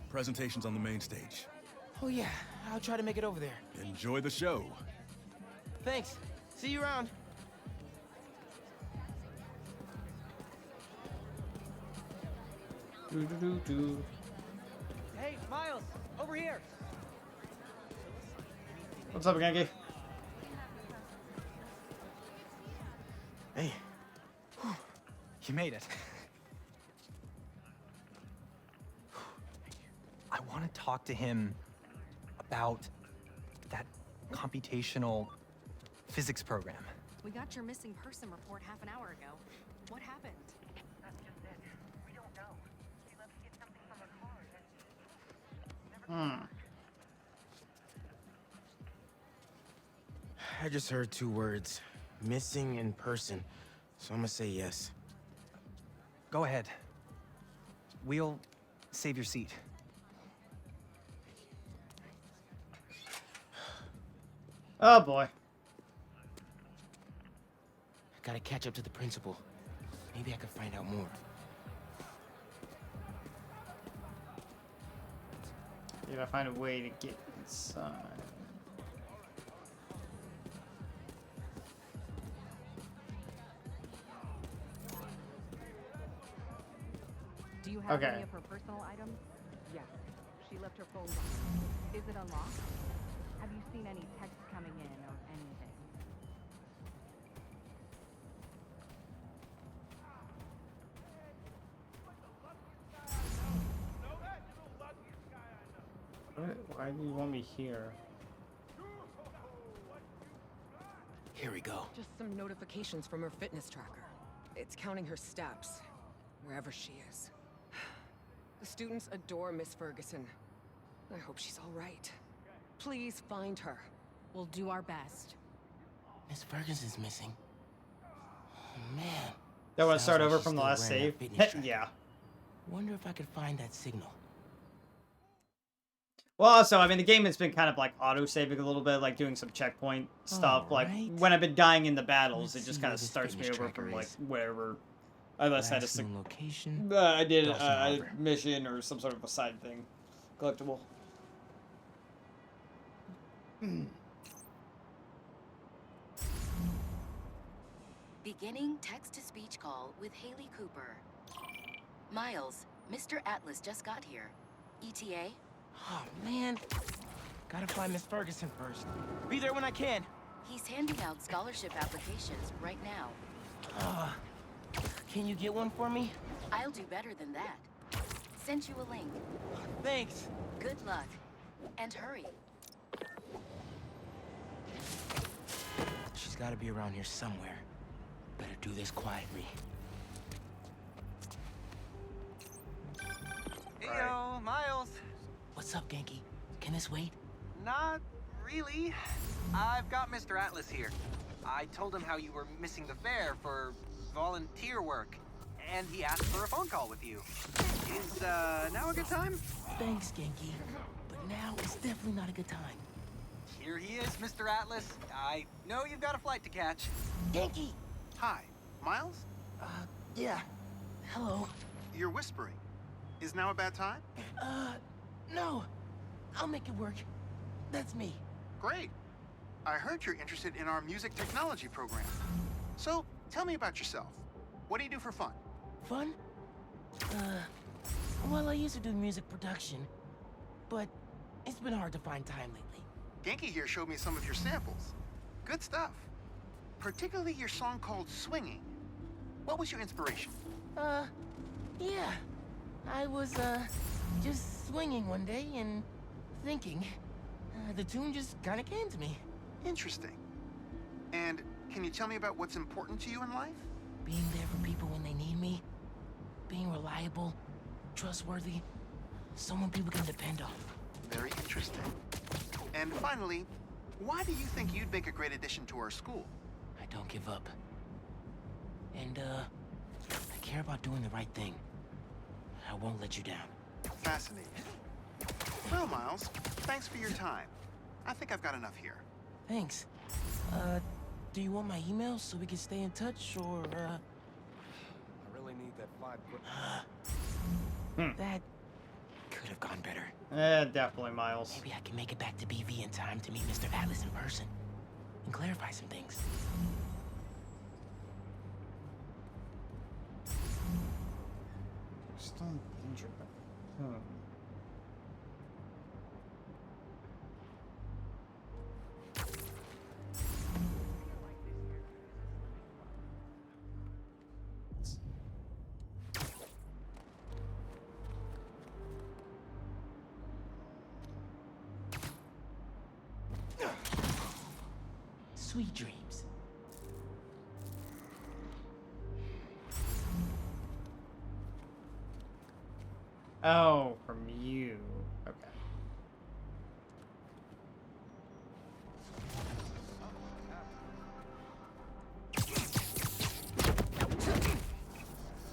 Presentation's on the main stage. Oh, yeah. I'll try to make it over there. Enjoy the show. Thanks. See you around. Hey, Miles, over here. What's up, Genki? Hey. You made it. I want to talk to him about that computational physics program. We got your missing person report half an hour ago. What happened? I just heard 2 words. Missing in person. So I'm gonna say yes. Go ahead. We'll save your seat. Oh boy. Gotta catch up to the principal. Maybe I can find out more. You gotta find a way to get inside. Do you have Okay. any of her personal items? Yes. She left her phone box. Is it unlocked? Have you seen any texts coming in or anything? Why do you want me here? Here we go. Just some notifications from her fitness tracker. It's counting her steps, wherever she is. The students adore Miss Ferguson. I hope she's all right. Please find her. We'll do our best. Miss Ferguson's missing. Oh, man. That want to Sounds start like over she's from the still last wearing that save? fitness tracker. Yeah. Wonder if I could find that signal. Well, also, I mean, the game has been kind of like auto-saving a little bit, like doing some checkpoint stuff. Like, when I've been dying in the battles, it just kind of starts me over from, like, wherever. Unless I just, location. I did Dawson a Harbor. mission or some sort of a side thing. Collectible. Beginning text-to-speech call with Haley Cooper. Miles, Mr. Atlas just got here. ETA? Oh, man. Gotta find Miss Ferguson first. Be there when I can. He's handing out scholarship applications right now. Can you get one for me? I'll do better than that. Sent you a link. Thanks. Good luck. And hurry. She's gotta be around here somewhere. Better do this quietly. Heyo, Miles. What's up, Genki? Can this wait? Not really. I've got Mr. Atlas here. I told him how you were missing the fair for volunteer work, and he asked for a phone call with you. Is now a good time? Thanks, Genki. But now is definitely not a good time. Here he is, Mr. Atlas. I know you've got a flight to catch. Genki! Hi, Miles? Yeah. Hello. You're whispering. Is now a bad time? No. I'll make it work. That's me. Great. I heard you're interested in our music technology program. So, tell me about yourself. What do you do for fun? Fun? Well, I used to do music production, but it's been hard to find time lately. Genki here showed me some of your samples. Good stuff. Particularly your song called Swinging. What was your inspiration? Yeah. I was, just swinging one day and thinking. The tune just kinda came to me. Interesting. And Can you tell me about what's important to you in life? Being there for people when they need me. Being reliable, trustworthy. Someone people can depend on. Very interesting. And finally, why do you think you'd make a great addition to our school? I don't give up. And, I care about doing the right thing. I won't let you down. Fascinating. Well, Miles, thanks for your time. I think I've got enough here. Thanks. Do you want my email so we can stay in touch, or, I really need that $5 That could have gone better. Definitely, Miles. Maybe I can make it back to BV in time to meet Mr. Atlas in person and clarify some things. Still injured, but Sweet dreams. Oh, from you. Okay.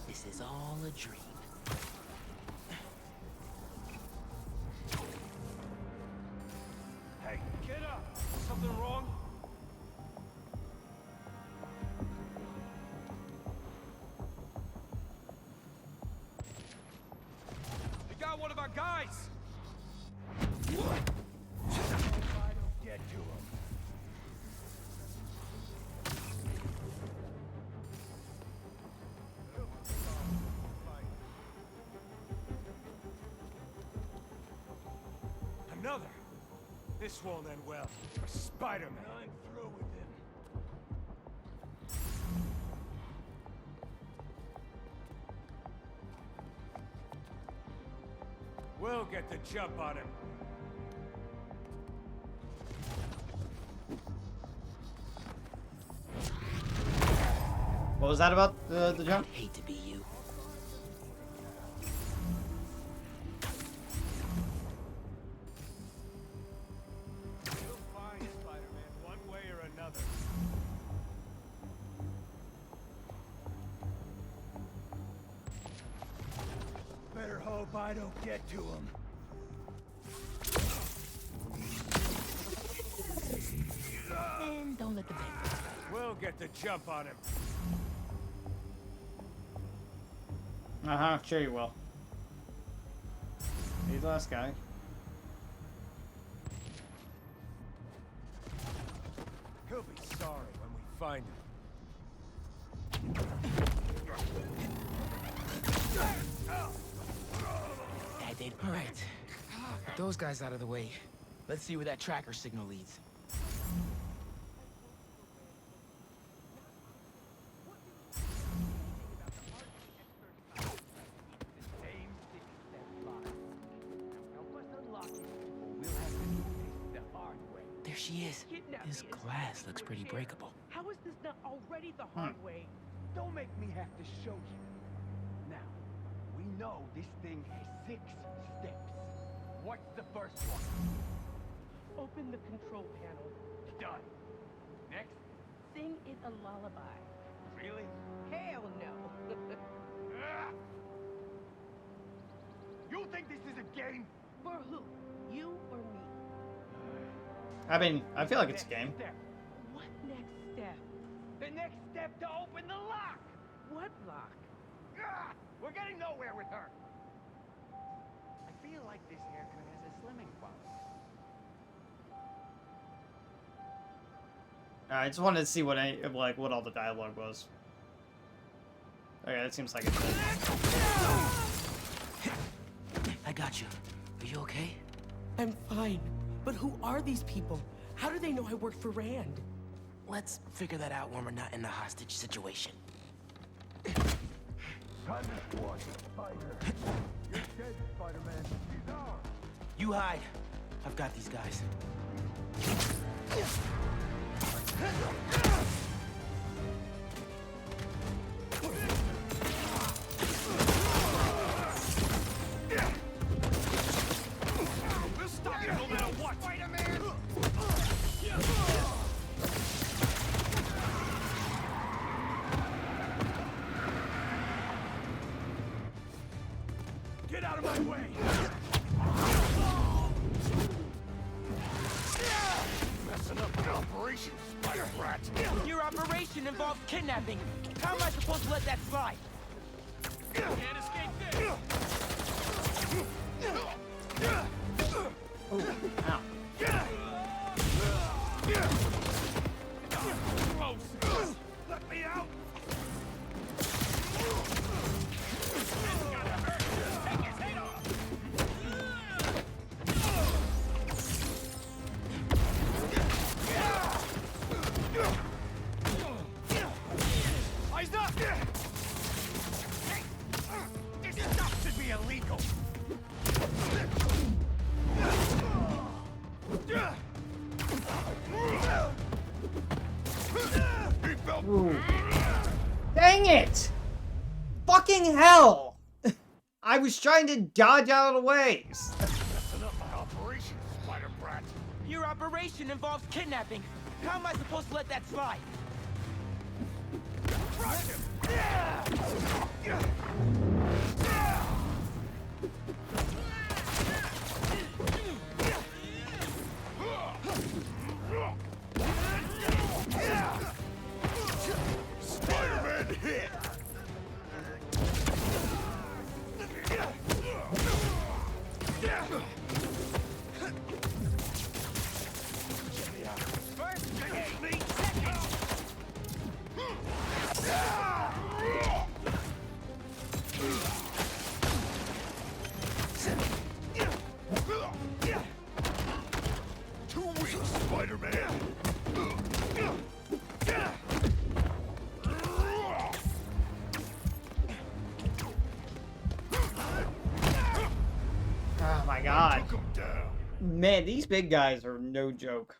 This is all a dream. Hey, get up! Something wrong? They got one of our guys! What? I don't get to him. Another! This won't end well. For Spider-Man. I'm through with him. We'll get the jump on him. What was that about the jump? I hate to be you. You'll find Spider-Man one way or another. Better hope I don't get to him. And don't let the bed. We'll get the jump on him. Sure you will. He's the last guy. He'll be sorry when we find him. That did. All right. With those guys out of the way, let's see where that tracker signal leads. There she is. This glass looks pretty breakable. How is this not already the hard way? Don't make me have to show you. Now, we know this thing has 6 steps. What's the first one? Open the control panel. Done. Next? Sing it a lullaby. Really? Hell no. You think this is a game? For who? You or me? I mean, I feel like it's a game. What next step? The next step to open the lock! What lock? We're getting nowhere with her! I feel like this haircut has a slimming quality. I just wanted to see what what all the dialogue was. Okay, that seems like it's it. I got you. Are you okay? I'm fine. But who are these people? How do they know I work for Rand? Let's figure that out when we're not in the hostage situation. Time to squash the spider. You're dead, Spider-Man. He's ours. You hide. I've got these guys. of my way! Messing up my operation, spider brat. Your operation involves kidnapping. How am I supposed to let that slide? Can't escape this! Oh, ow. Gross! Let me out! Take his head off! Eyes up! This stuff should be illegal! Ooh. Dang it! Fucking hell! I was trying to dodge out of the ways. Messing up my operation, spider brat. Your operation involves kidnapping. How am I supposed to let that slide? Crush him! Spider-Man hit! First, hit me, second! Too weak, Spider-Man! Oh my god. Took him down. Man, these big guys are no joke.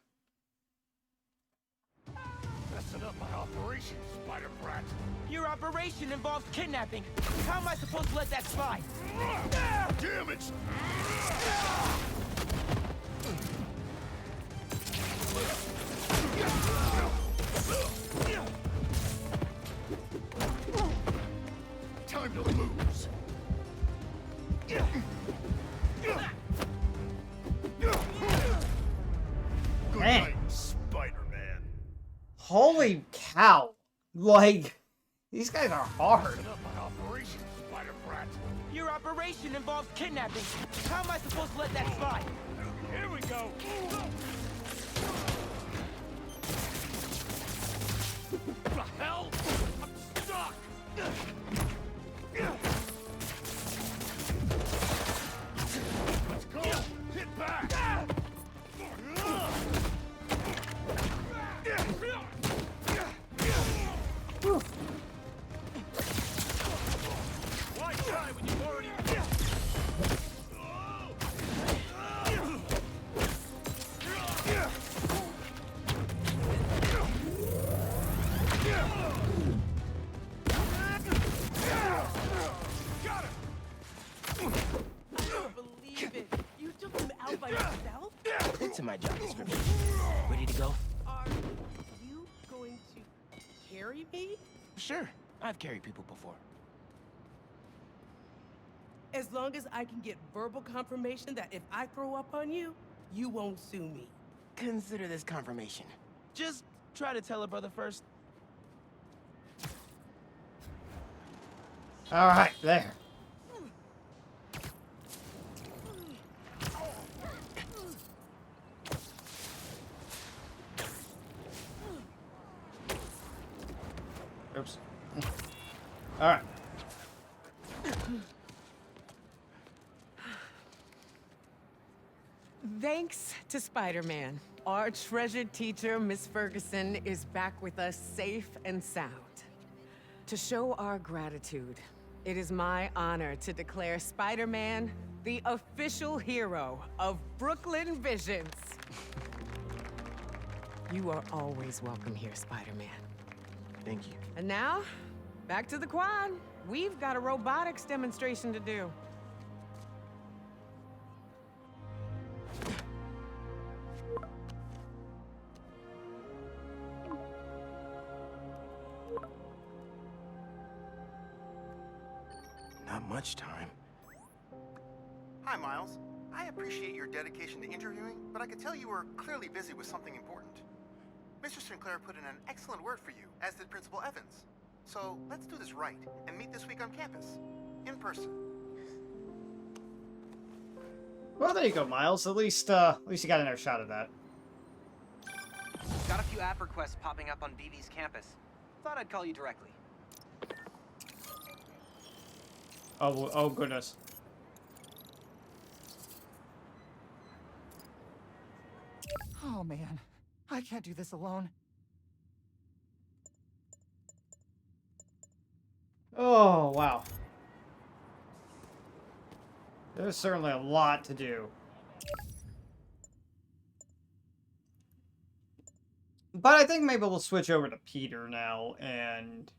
Messing up my operation, spider brat. Your operation involves kidnapping. How am I supposed to let that slide? Damage! Time to lose. Good Man. night, Spider-Man. Holy cow. Like, these guys are hard. Messing up my operation, spider brat. Your operation involves kidnapping. How am I supposed to let that slide? Here we go. The hell? I'm stuck. Let's go. Hit back. Why try when you've already... Got him! I don't believe it. You took him out by yourself? It's in my job description. Ready to go? Are you going to carry me? Sure. I've carried people before. As long as I can get verbal confirmation that if I throw up on you, you won't sue me. Consider this confirmation. Just try to tell a brother first. Alright, there. Oops. Alright. Thanks to Spider-Man, our treasured teacher, Miss Ferguson, is back with us safe and sound. To show our gratitude, it is my honor to declare Spider-Man the official hero of Brooklyn Visions. You are always welcome here, Spider-Man. Thank you. And now, back to the quad. We've got a robotics demonstration to do. Not much time. Hi, Miles. I appreciate your dedication to interviewing, but I could tell you were clearly busy with something important. Mr. Sinclair put in an excellent word for you, as did Principal Evans. So let's do this right and meet this week on campus, in person. Well, there you go, Miles. At least you got another shot at that. Got a few app requests popping up on VV's campus. Thought I'd call you directly. Oh goodness. Oh man, I can't do this alone. Oh, wow. There's certainly a lot to do. But I think maybe we'll switch over to Peter now and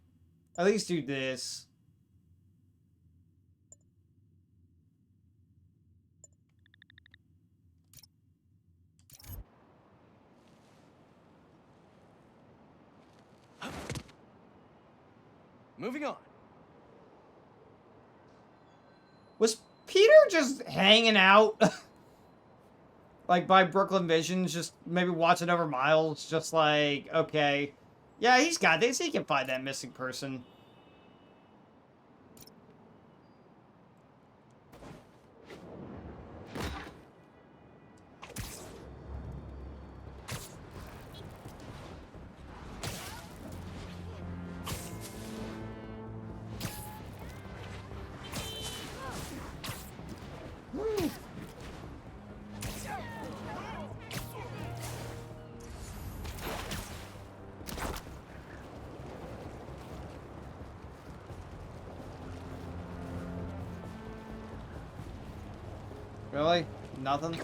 at least do this. Moving on. Was Peter just hanging out? Like, by Brooklyn Visions, just maybe watching over Miles, just like, okay. Yeah, he's got this. He can find that missing person. Really? Nothing?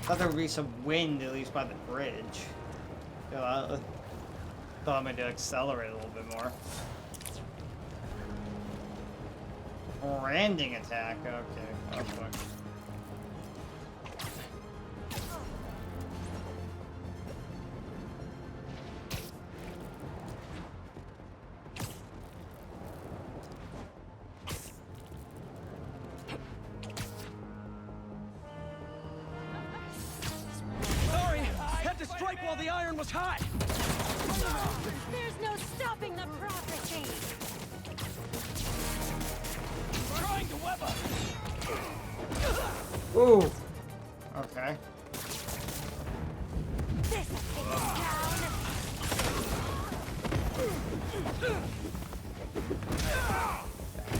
Thought there would be some wind at least by the bridge. Thought I might accelerate a little bit more. Branding attack. Okay. Oh fuck. Sorry, had to strike while the iron was hot. There's no stopping the prophecy. Trying to web us. Ooh. Okay. This will take us down.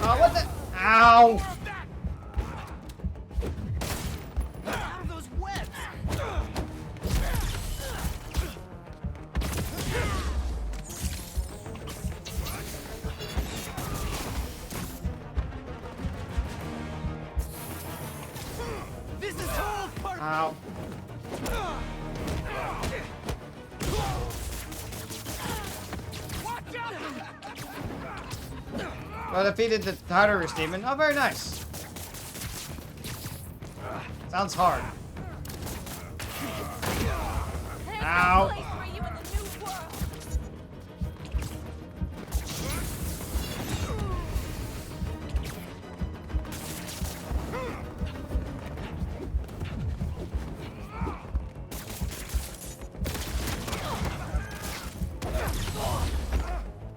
Oh, what the? Ow! Those webs. This is all part. Ow. Watch out! Well, defeated the Tartarus demon. Oh, very nice. Sounds hard. Ow.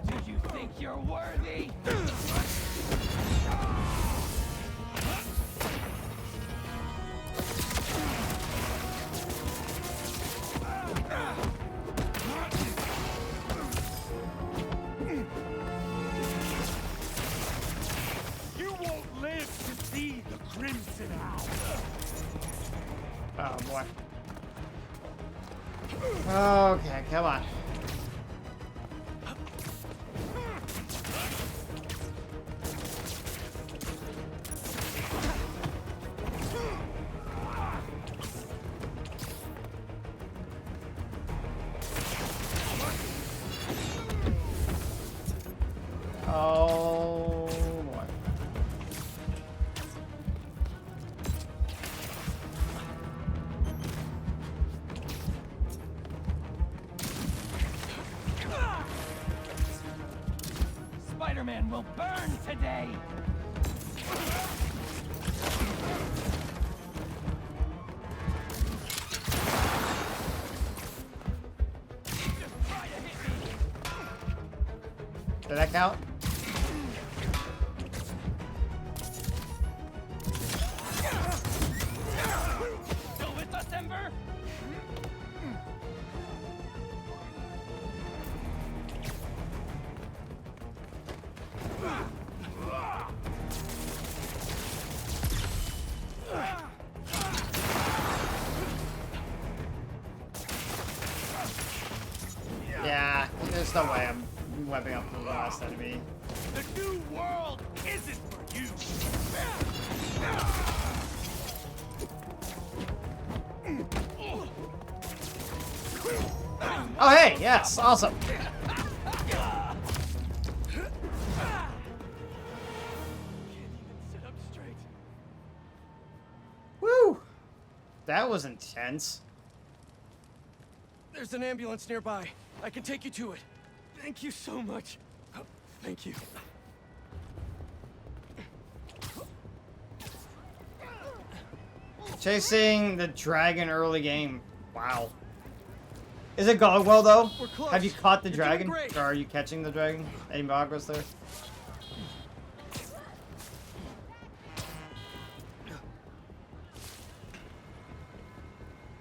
Do you think you're worthy? You won't live to see the Crimson Owl. Oh boy. Okay, come on. Oh boy. Spider-Man will burn today. Did that count? Still with us, Ember? Yeah, there's no way I'm webbing up the last enemy. The new world isn't for you. Oh, hey, yes, awesome. Sit up straight. Woo! That was intense. There's an ambulance nearby. I can take you to it. Thank you so much. Thank you. Chasing the dragon early game. Wow. Is it going well, though? We're close. Have you caught the You're doing dragon? great. Or are you catching the dragon? Any progress there?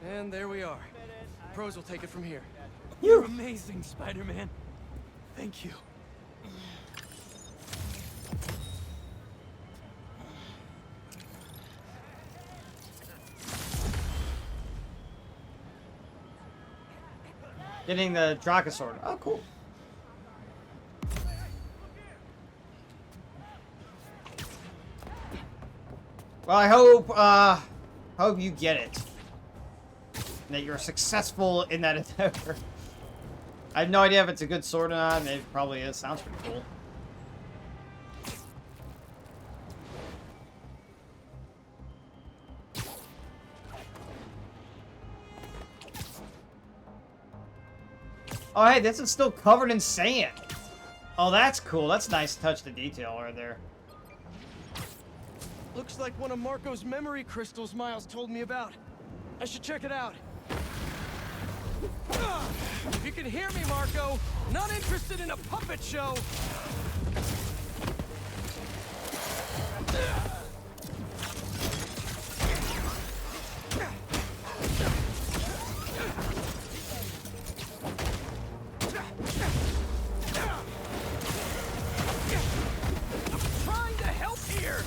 And there we are. Pros will take it from here. You're amazing, Spider-Man. Thank you. Getting the Draka sword. Oh, cool. Well, I hope you get it. And that you're successful in that endeavor. I have no idea if it's a good sword or not. It probably is. Sounds pretty cool. Oh, hey, this is still covered in sand. Oh, that's cool. That's a nice touch to detail right there. Looks like one of Marco's memory crystals Miles told me about. I should check it out. If you can hear me, Marco, not interested in a puppet show. I'm trying to help here.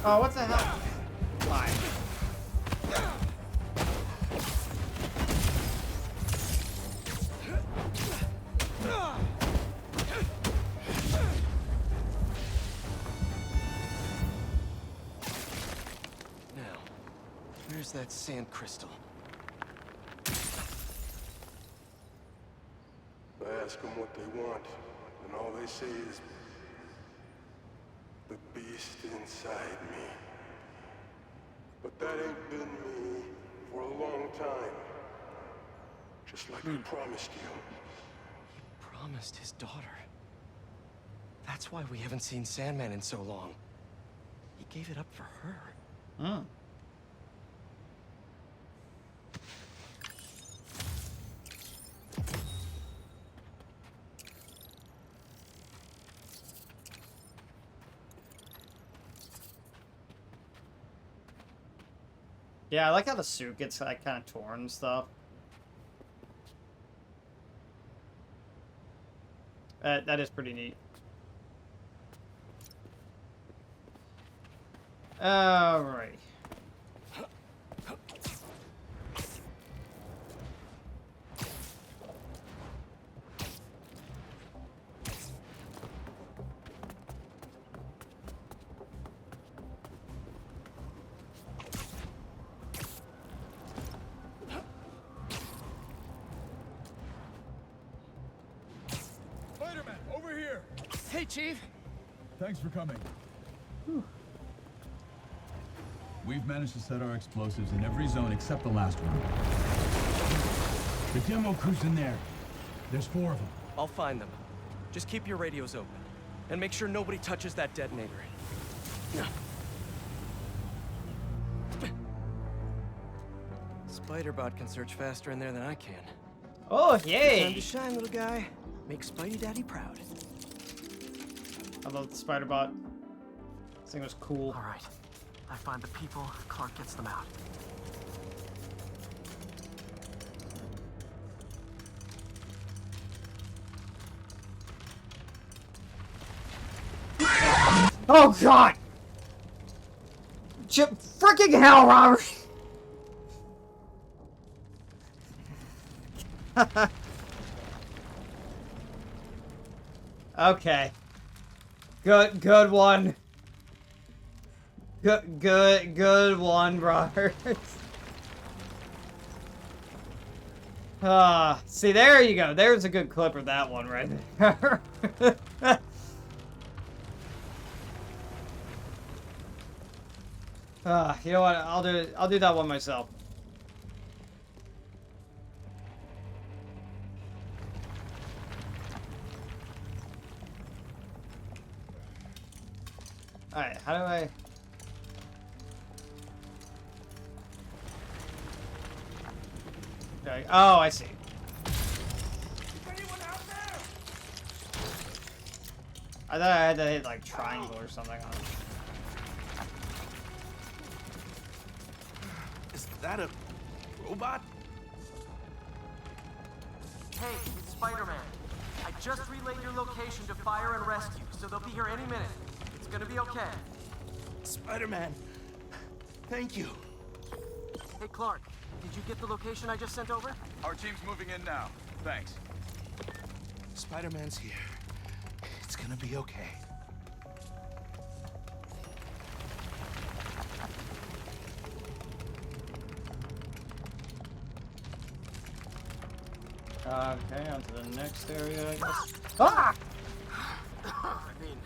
Oh, what the hell? Fine. Now, where's that sand crystal? I ask them what they want, and all they say is, the beast inside me. But that ain't been me for a long time. Just like I promised you. Promised his daughter. That's why we haven't seen Sandman in so long. He gave it up for her. Hmm. Yeah, I like how the suit gets like kind of torn and stuff. That is pretty neat. Alright. Hey, Chief. Thanks for coming. We've managed to set our explosives in every zone except the last one. The demo crew's in there. There's 4 of them. I'll find them. Just keep your radios open. And make sure nobody touches that detonator. Spider-Bot can search faster in there than I can. Oh, yay! Time to shine, little guy. Make Spidey Daddy proud. I love the Spider-Bot. This thing was cool. All right. I find the people, Clark gets them out. Oh, God! Freaking hell, Robert! Okay. Good one. Good one, Robert. See, there you go. There's a good clip of that one right there. You know what? I'll do that one myself. Alright, how do I... Okay. Oh, I see. I thought I had to hit, like, triangle or something on it. Is that a robot? Hey, it's Spider-Man. I just relayed your location to fire and rescue, so they'll be here any minute. It's gonna be okay. Spider-Man, thank you. Hey, Clark, did you get the location I just sent over? Our team's moving in now. Thanks. Spider-Man's here. It's gonna be okay. Okay, on to the next area, I guess. Ah! I mean,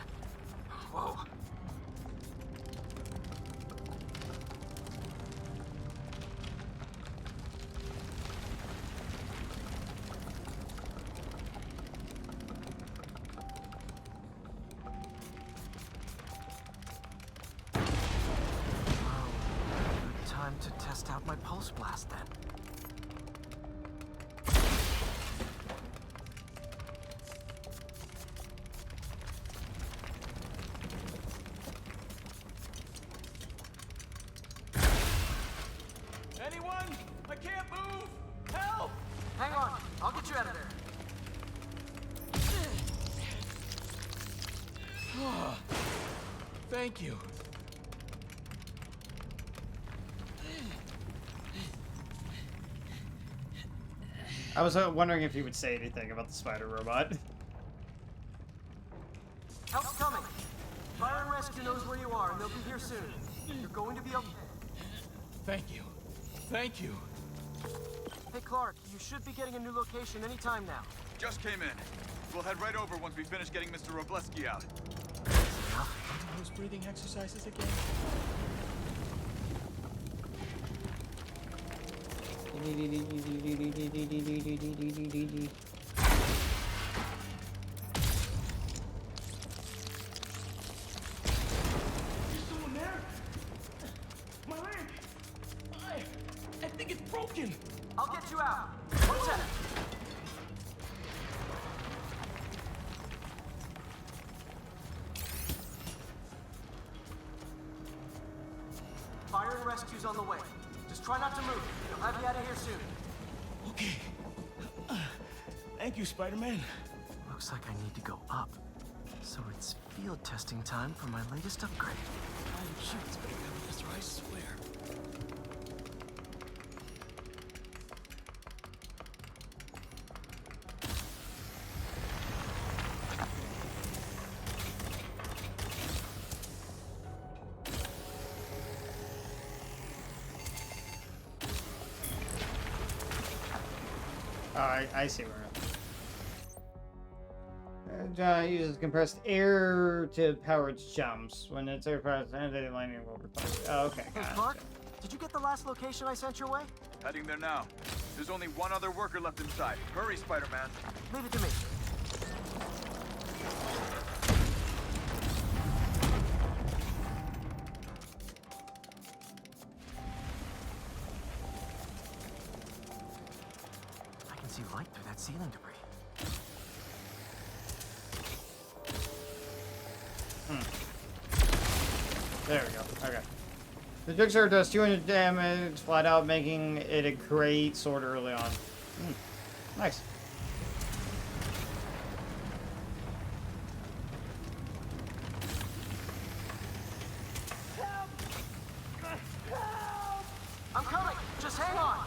whoa. Good time to test out my pulse blast then. Anyone? I can't move! Help! Hang on, I'll get you out of there. Thank you. I was wondering if he would say anything about the spider robot. Help's coming. Fire and Rescue knows where you are, and they'll be here soon. You're going to be okay. Thank you. Thank you. Hey, Clark, you should be getting a new location any time now. Just came in. We'll head right over once we finish getting Mr. Robleski out. Those breathing exercises again? There's someone there. My leg. I think it's broken. I'll get you out. One second. Fire and Rescue's on the way. Just try not to move. They'll have you out of here soon. Okay. Thank you, Spider-Man. Looks like I need to go up. So it's field testing time for my latest upgrade. I'm sure it's better than this, I swear. Oh, I see where. uses compressed air to power its jumps. When it's air powered, the lightning will replace it. Oh, okay. Hey, Clark, did you get the last location I sent your way? Heading there now. There's only one other worker left inside. Hurry, Spider-Man. Leave it to me. I can see light through that ceiling debris. There we go. Okay. The Trickster does 200 damage flat out, making it a great sword early on. Nice. I'm coming. Just hang on.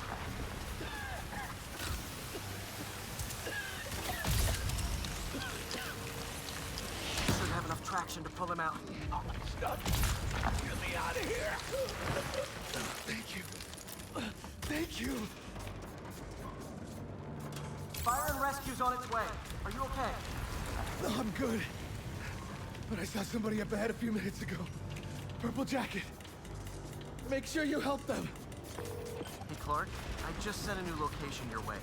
Should have enough traction to pull him out. Stop! Get me out of here! Thank you. Thank you. Fire and rescue's on its way. Are you okay? No, I'm good. But I saw somebody up ahead a few minutes ago. Purple jacket. Make sure you help them. Hey, Clark, I just sent a new location your way.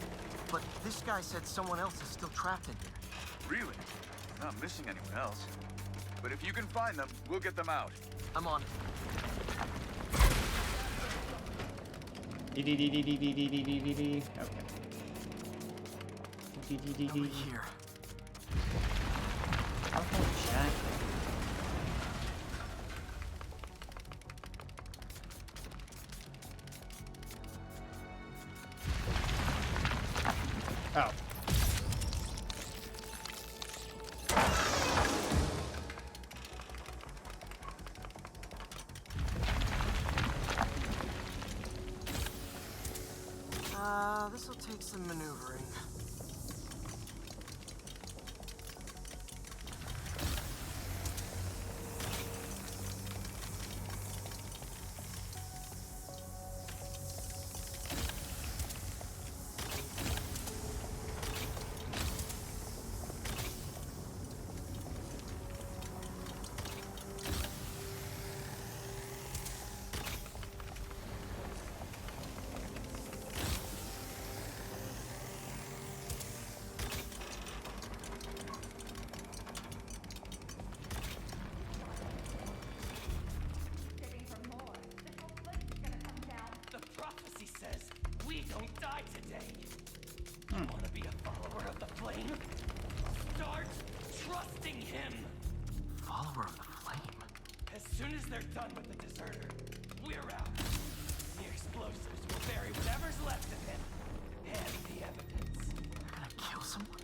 But this guy said someone else is still trapped in here. Really? We're not missing anyone else. But if you can find them, we'll get them out. I'm on it. Okay. Over here. Purple jacket. Oh. This'll take some maneuvering. We don't die today. You want to be a follower of the flame? Start trusting him. Follower of the flame? As soon as they're done with the deserter, we're out. The explosives will bury whatever's left of him and the evidence. They're gonna kill someone?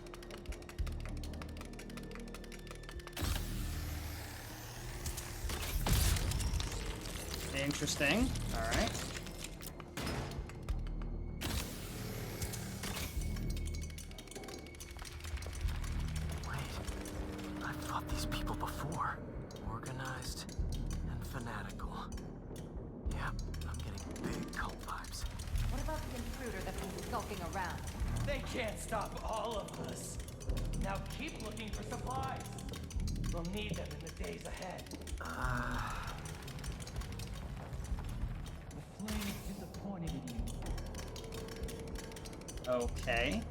Interesting. All right. These people before. Organized and fanatical. Yeah, I'm getting big cult vibes. What about the intruder that's been skulking around? They can't stop all of us. Now keep looking for supplies. We'll need them in the days ahead. The flame is disappointed in you. Okay.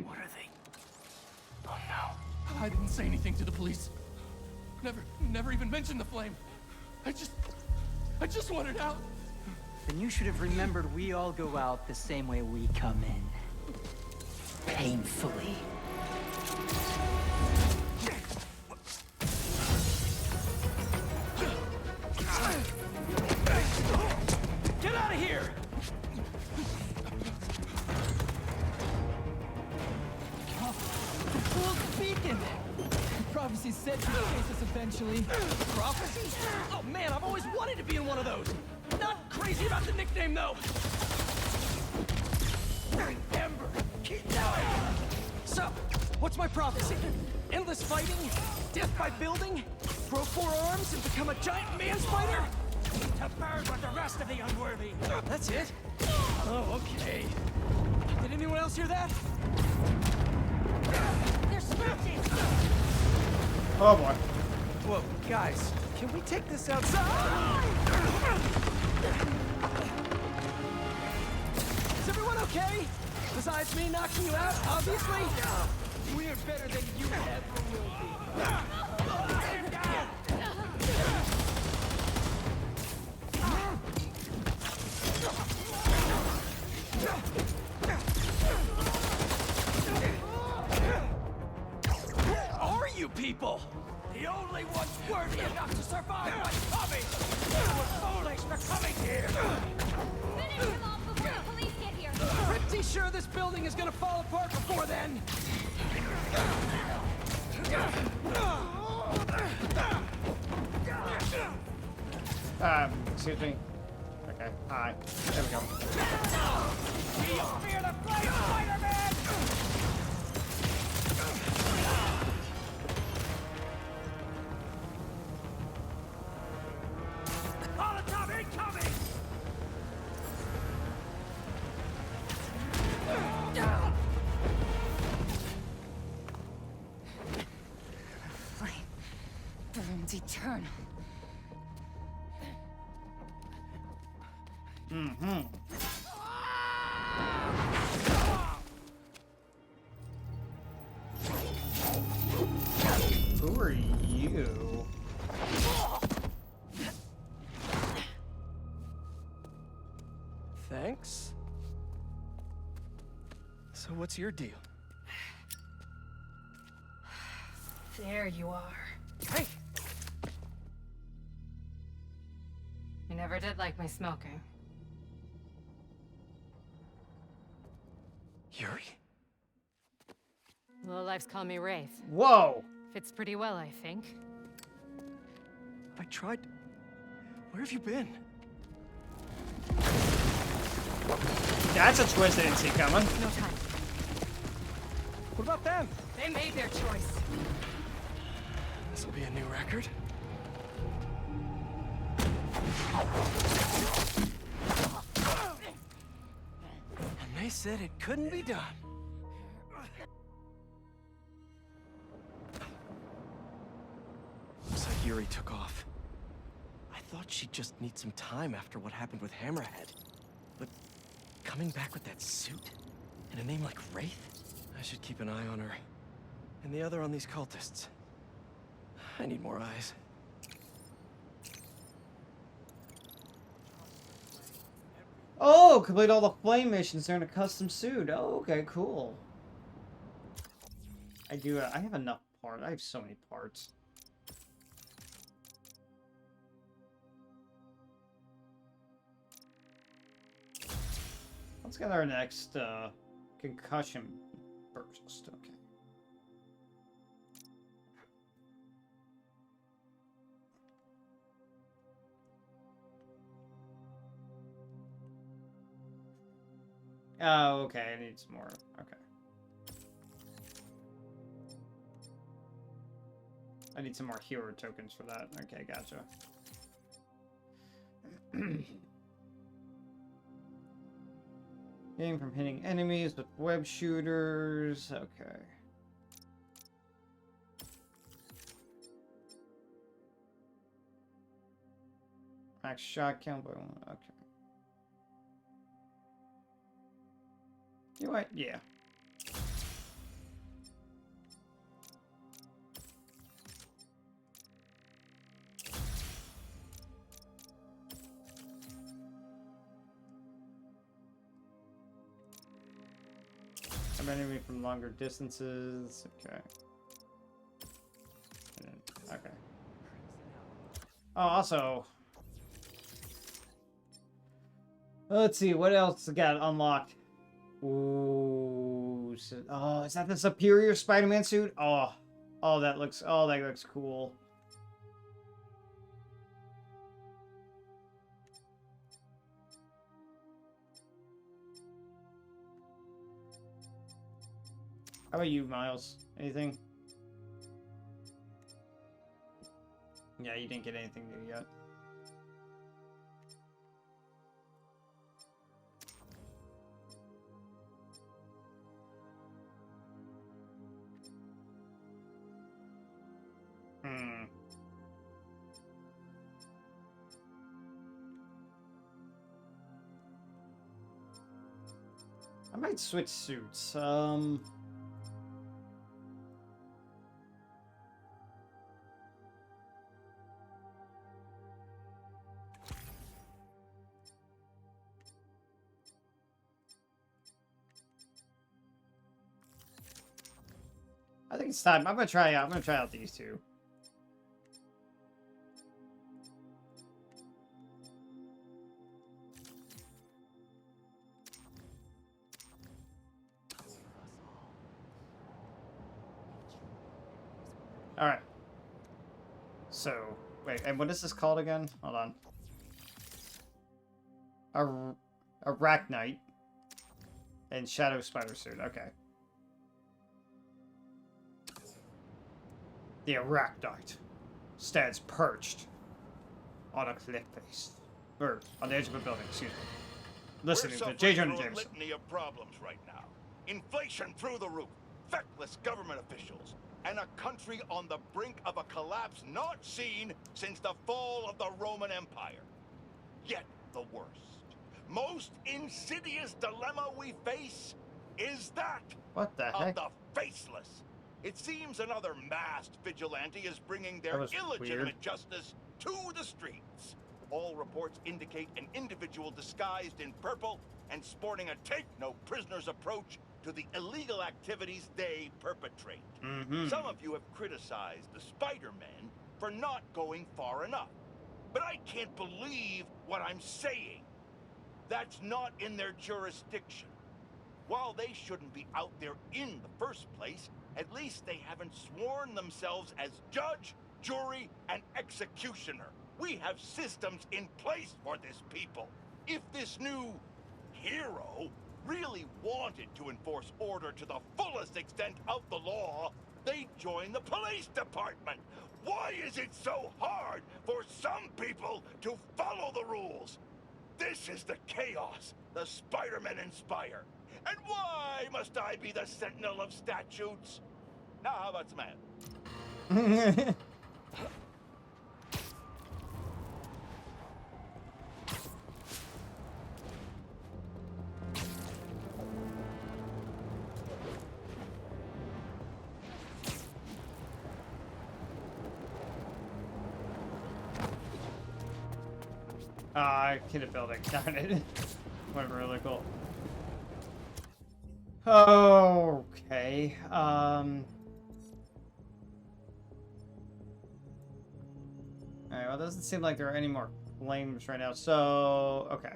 What are they? Oh no. I didn't say anything to the police. Never even mentioned the flame. I just wanted out. Then you should have remembered we all go out the same way we come in. Painfully. Get out of here! Beacon! Prophecy said she'd chase us eventually. Prophecy? Oh man, I've always wanted to be in one of those. Not crazy about the nickname though. Ember, keep going. So, what's my prophecy? Endless fighting? Death by building? Grow 4 arms and become a giant man spider? To burn with the rest of the unworthy. That's it? Oh, okay. Did anyone else hear that? Oh boy. Whoa, guys, can we take this outside? Is everyone okay? Besides me knocking you out, obviously? We're better than you ever will be. Who are you people? The only ones worthy enough to survive what's coming! You were foolish for coming here! Finish him off before the police get here! Pretty sure this building is gonna fall apart before then. Excuse me. Okay, hi. There we go. Do you fear the flame, Spider-Man? Molotov incoming! Flame burns eternal. Mm-hmm. Who are you? Thanks. So what's your deal? There you are. Hey! You never did like my smoking. Yuri? Lowlifes call me Wraith. Whoa! Fits pretty well, I think. I tried... Where have you been? That's a twist I didn't see coming. No time. What about them? They made their choice. This'll be a new record. And they said it couldn't be done. Looks like Yuri took off. I thought she'd just need some time after what happened with Hammerhead. But coming back with that suit? And a name like Wraith? I should keep an eye on her. And the other on these cultists. I need more eyes. Oh, complete all the flame missions. They're in a custom suit. Oh, okay, cool. I do. I have enough parts. I have so many parts. Let's get our next concussion burst. Okay. Oh, okay. I need some more. Okay. I need some more hero tokens for that. Okay, gotcha. Game from hitting enemies with web shooters. Okay. Max shot count by one. Okay. You know what? Yeah. I'm enemy from longer distances. Okay. Okay. Oh, also. Let's see, what else got unlocked? Ooh. Oh, is that the superior Spider-Man suit? Oh. Oh, that looks cool. How about you, Miles? Anything? Yeah, you didn't get anything new yet. Hmm. I might switch suits. I think it's time. I'm gonna try out these two. All right. So, wait, and what is this called again? Hold on. Arachnite and Shadow Spider Suit. Okay. The Arachnite stands perched on a cliff face, or on the edge of a building. Excuse me. Listening to J. Jonah Jameson. Litany of problems right now. Inflation through the roof, feckless government officials, and a country on the brink of a collapse not seen since the fall of the Roman Empire. Yet the worst, most insidious dilemma we face is that what the heck? Of the faceless. It seems another masked vigilante is bringing their illegitimate justice to the streets. All reports indicate an individual disguised in purple and sporting a take-no-prisoners approach to the illegal activities they perpetrate. Some of you have criticized the Spider-Men for not going far enough. But I can't believe what I'm saying. That's not in their jurisdiction. While they shouldn't be out there in the first place, at least they haven't sworn themselves as judge, jury, and executioner. We have systems in place for this people. If this new hero really wanted to enforce order to the fullest extent of the law, they'd join the police department. Why is it so hard for some people to follow the rules? This is the chaos the Spider-Men inspire. And why must I be the sentinel of statutes? Now, how about some ads? I hit a building. Darn it. Went really cool. Okay. Alright, well, it doesn't seem like there are any more flames right now, so... Okay.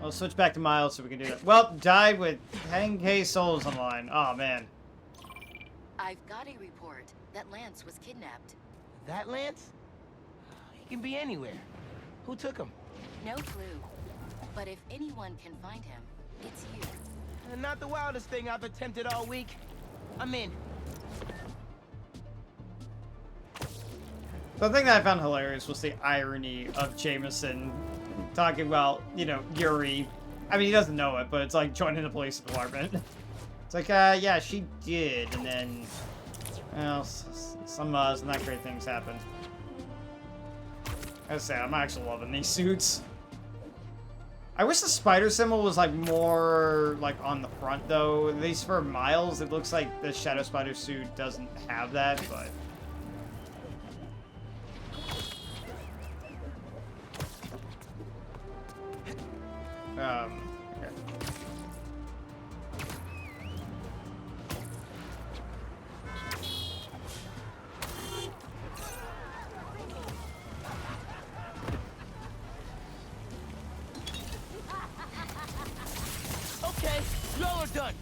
I'll switch back to Miles so we can do that. Well, died with 10k souls on the line. Oh, man. I've got a report that Lance was kidnapped. That Lance? He can be anywhere. Who took him? No clue. But if anyone can find him, it's you. Not the wildest thing I've attempted all week. I'm in. The thing that I found hilarious was the irony of Jameson talking about, you know, Yuri. I mean, he doesn't know it, but it's like joining the police department. It's like, yeah, she did, and then, well, some not great things happened. I say, I'm actually loving these suits. I wish the spider symbol was, like, more, like, on the front, though. At least for Miles, it looks like the Shadow Spider suit doesn't have that, but... okay. Okay, y'all are done.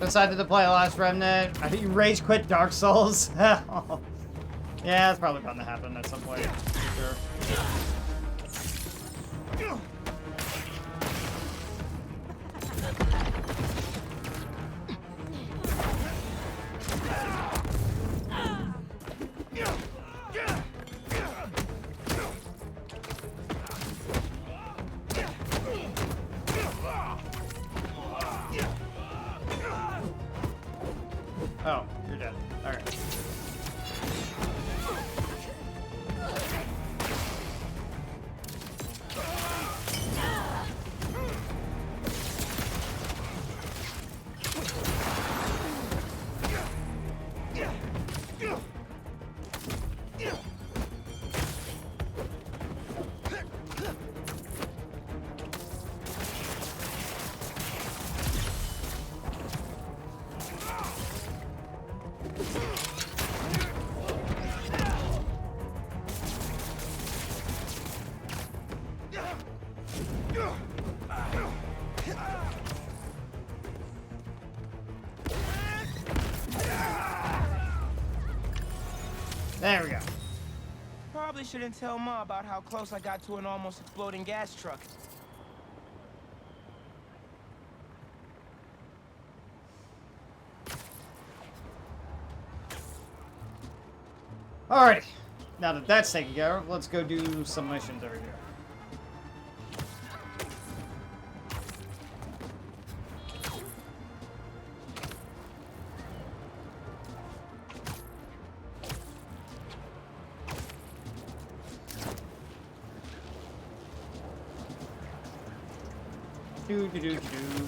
decided to play Last Remnant. I think you rage quit Dark Souls. Yeah, that's probably bound to happen at some point. For sure. Oh, you're dead. Alright. There we go. Probably shouldn't tell Ma about how close I got to an almost exploding gas truck. Alrighty. Now that that's taken care of, let's go do some missions over here.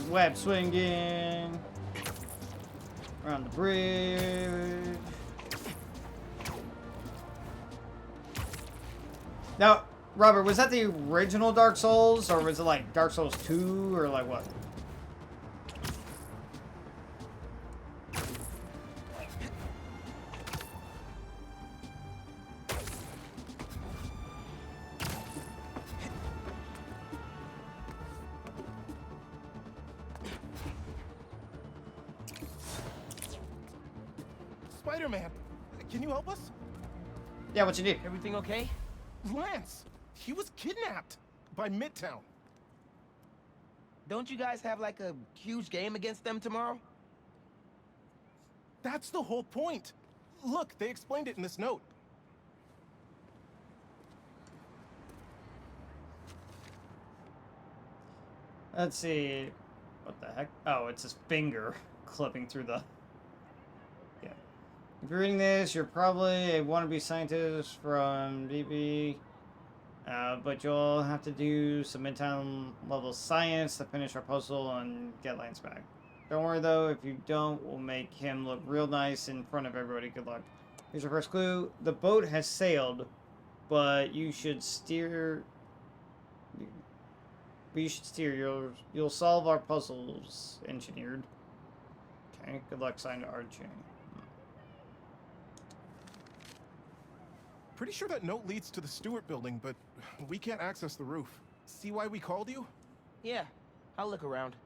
Web swinging around the bridge. Now, Robert, was that the original Dark Souls, or was it like Dark Souls 2, or like what? Spider-Man, can you help us? Yeah, what you need? Everything okay? Lance, he was kidnapped by Midtown. Don't you guys have like a huge game against them tomorrow? That's the whole point. Look, they explained it in this note. Let's see. What the heck? Oh, it's his finger clipping through the... Yeah. If you're reading this, you're probably a wannabe scientist from BB. But you'll have to do some midtown level science to finish our puzzle and get Lance back. Don't worry though, if you don't, we'll make him look real nice in front of everybody. Good luck. Here's your first clue. The boat has sailed, but you should steer... But you should steer. You'll solve our puzzles, engineered. Okay, good luck, signed RJ. Pretty sure that note leads to the Stewart building, but we can't access the roof. See why we called you? Yeah, I'll look around.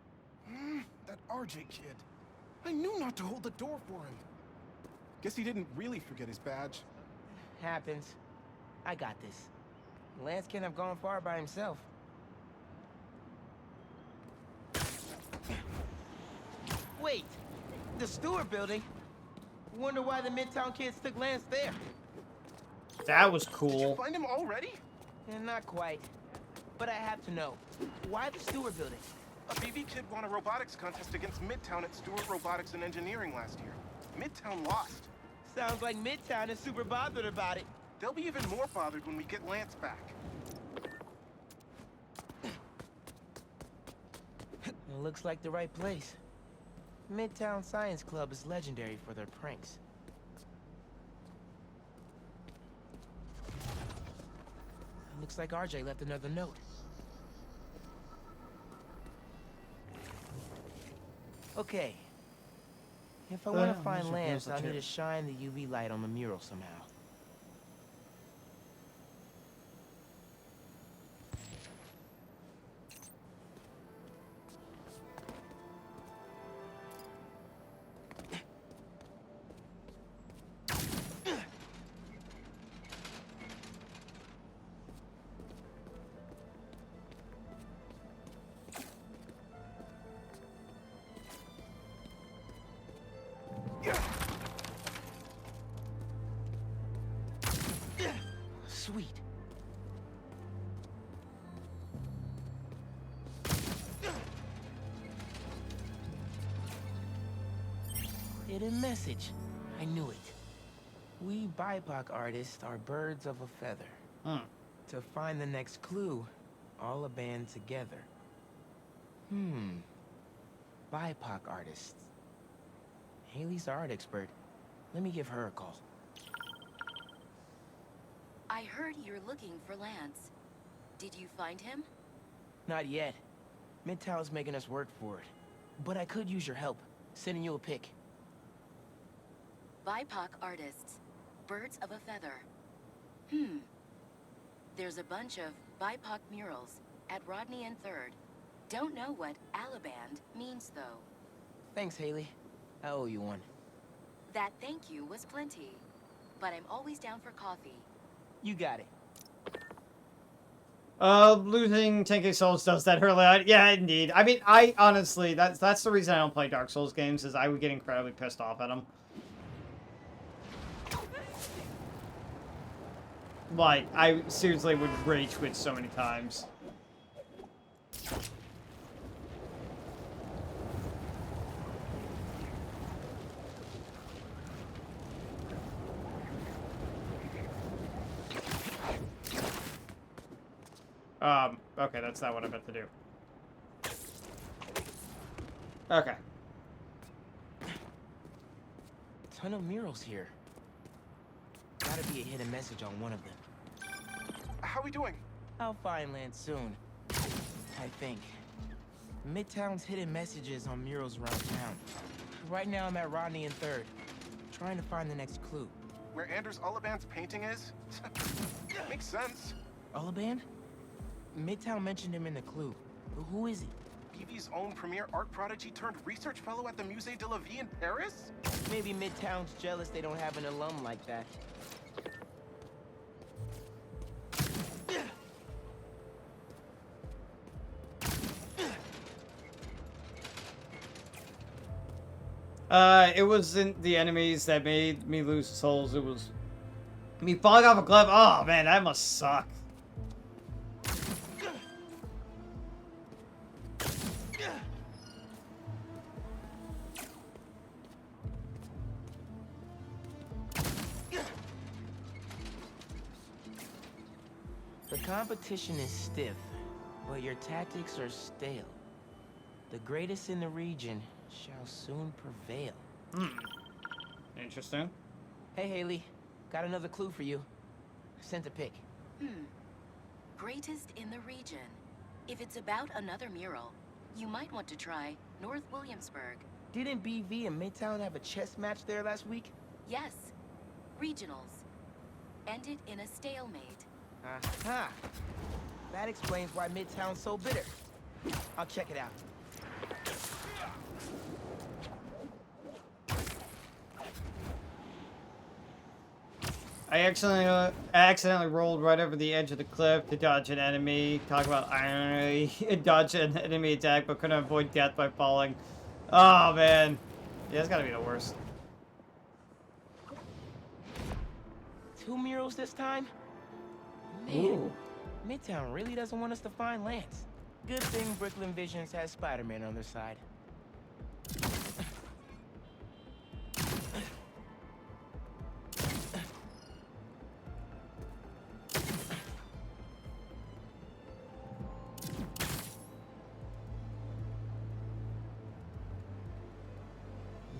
That RJ kid. I knew not to hold the door for him. Guess he didn't really forget his badge. Happens. I got this. Lance can't have gone far by himself. Wait, the Stewart building? Wonder why the Midtown kids took Lance there. That was Did cool. you find him already? Not quite. But I have to know. Why the Stewart building? A BB kid won a robotics contest against Midtown at Stewart Robotics and Engineering last year. Midtown lost. Sounds like Midtown is super bothered about it. They'll be even more bothered when we get Lance back. It looks like the right place. Midtown Science Club is legendary for their pranks. Looks like RJ left another note. Okay. If I want to find Lance, I'll need to shine the UV light on the mural somehow. Sweet. Hidden message. I knew it. We BIPOC artists are birds of a feather. To find the next clue, all a band together. BIPOC artists. Haley's the art expert. Let me give her a call. I heard you're looking for Lance. Did you find him? Not yet. Midtown's making us work for it. But I could use your help. Sending you a pic. BIPOC artists. Birds of a feather. There's a bunch of BIPOC murals at Rodney and 3rd. Don't know what Alaband means, though. Thanks, Haley. I owe you one. That thank you was plenty. But I'm always down for coffee. You got it. Losing 10k souls does that early on. Yeah, indeed. I mean, I honestly, that's the reason I don't play Dark Souls games, is I would get incredibly pissed off at them. Like, I seriously would rage quit so many times. Okay, that's not what I meant to do. Okay. Ton of murals here. Gotta be a hidden message on one of them. How we doing? I'll find Lance soon. I think. Midtown's hidden messages on murals around town. Right now I'm at Rodney and 3rd, trying to find the next clue. Where Anders Ullaband's painting is? Makes sense. Ullaband? Midtown mentioned him in the clue. But who is he? BV's own premier art prodigy turned research fellow at the Musée de la Vie in Paris? Maybe Midtown's jealous they don't have an alum like that. It wasn't the enemies that made me lose souls. It was me falling off a cliff. Oh man, that must suck. The competition is stiff, but your tactics are stale. The greatest in the region shall soon prevail. Interesting. Hey, Haley. Got another clue for you. Sent a pic. Greatest in the region. If it's about another mural, you might want to try North Williamsburg. Didn't BV and Midtown have a chess match there last week? Yes. Regionals. Ended in a stalemate. Aha! That explains why Midtown's so bitter. I'll check it out. I accidentally rolled right over the edge of the cliff to dodge an enemy. Talk about irony. Dodge an enemy attack, but couldn't avoid death by falling. Oh, man. Yeah, that's gotta be the worst. 2 murals this time? Man, Midtown really doesn't want us to find Lance. Good thing Brooklyn Visions has Spider-Man on their side.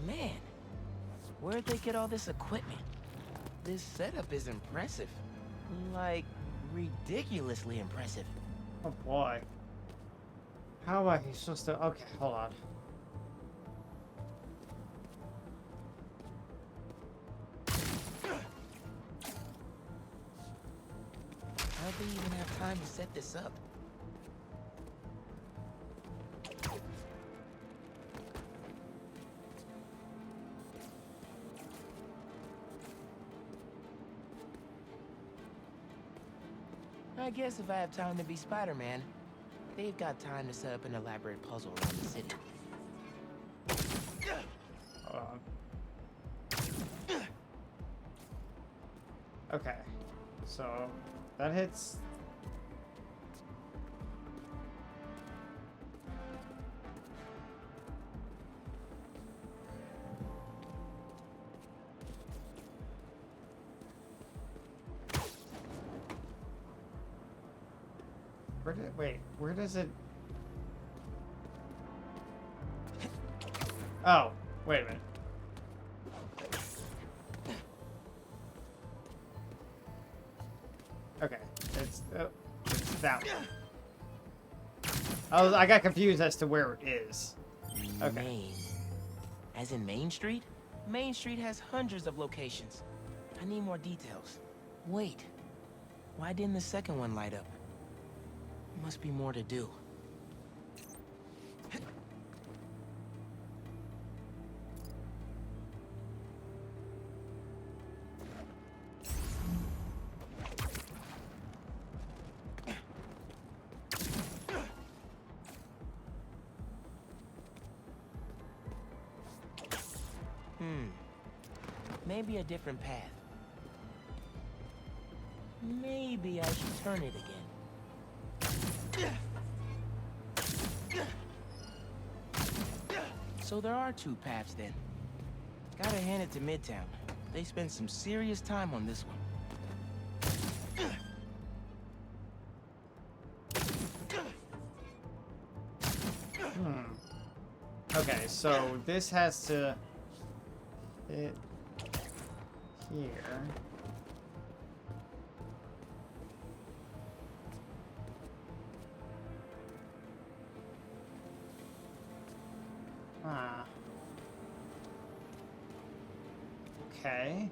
Man, where'd they get all this equipment? This setup is impressive. Like, ridiculously impressive. Oh boy. How am I supposed to... Okay, hold on. How'd they even have time to set this up? I guess if I have time to be Spider-Man, they've got time to set up an elaborate puzzle around the city. Hold on. Okay. So that hits. Wait, where does it? Oh, wait a minute. Okay, it's that one. I got confused as to where it is. Okay. Main. As in Main Street? Main Street has hundreds of locations. I need more details. Wait. Why didn't the second one light up? Must be more to do. Maybe a different path. Maybe I should turn it again. So there are two paths then. Gotta hand it to Midtown. They spent some serious time on this one. Okay, so this has to fit here. Ah. Okay.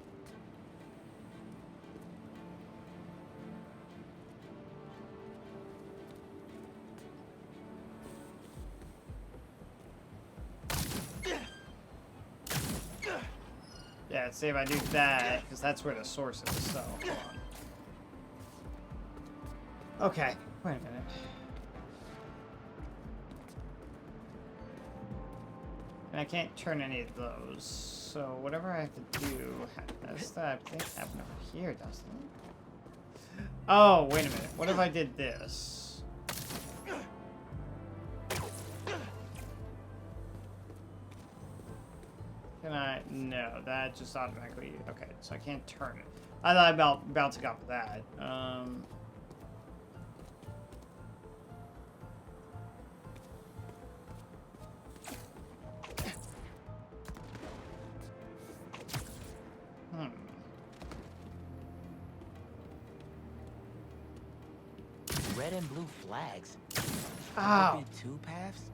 Yeah, let's see if I do that, because that's where the source is, so hold on. Okay, wait a minute. And I can't turn any of those, so whatever I have to do has to, I think, happen over here, doesn't it? Oh, wait a minute. What if I did this? Can I? No, that just automatically... Okay, so I can't turn it. I thought about bouncing off of that. Red and blue flags. Oh. Could be two paths?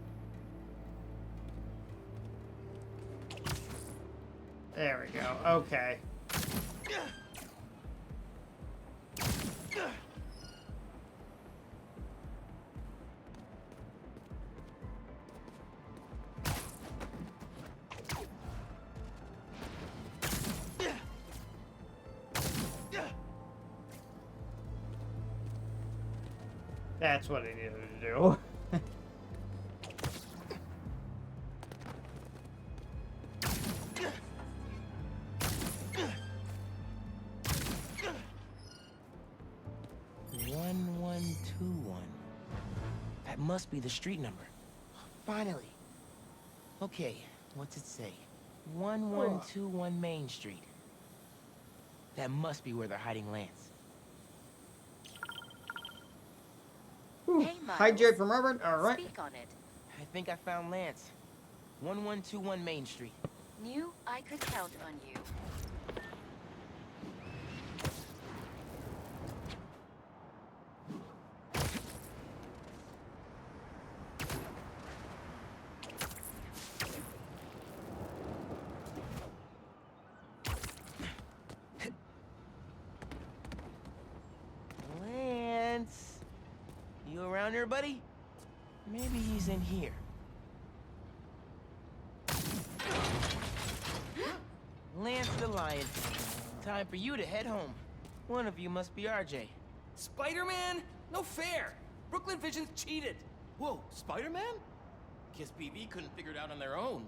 There we go. Okay. That's what I needed to do. That must be the street number. Finally. Okay, what's it say? 1121 Main Street. That must be where they're hiding Lance. Hey, Miles. Hi, Jay from Robert. All right. Speak on it. I think I found Lance. 1121 Main Street. Knew I could count on you. Lance? You around here, buddy? Maybe he's in here. Lance the Lion. Time for you to head home. One of you must be RJ. Spider-Man? No fair! Brooklyn Vision's cheated! Whoa, Spider-Man? Guess BB couldn't figure it out on their own.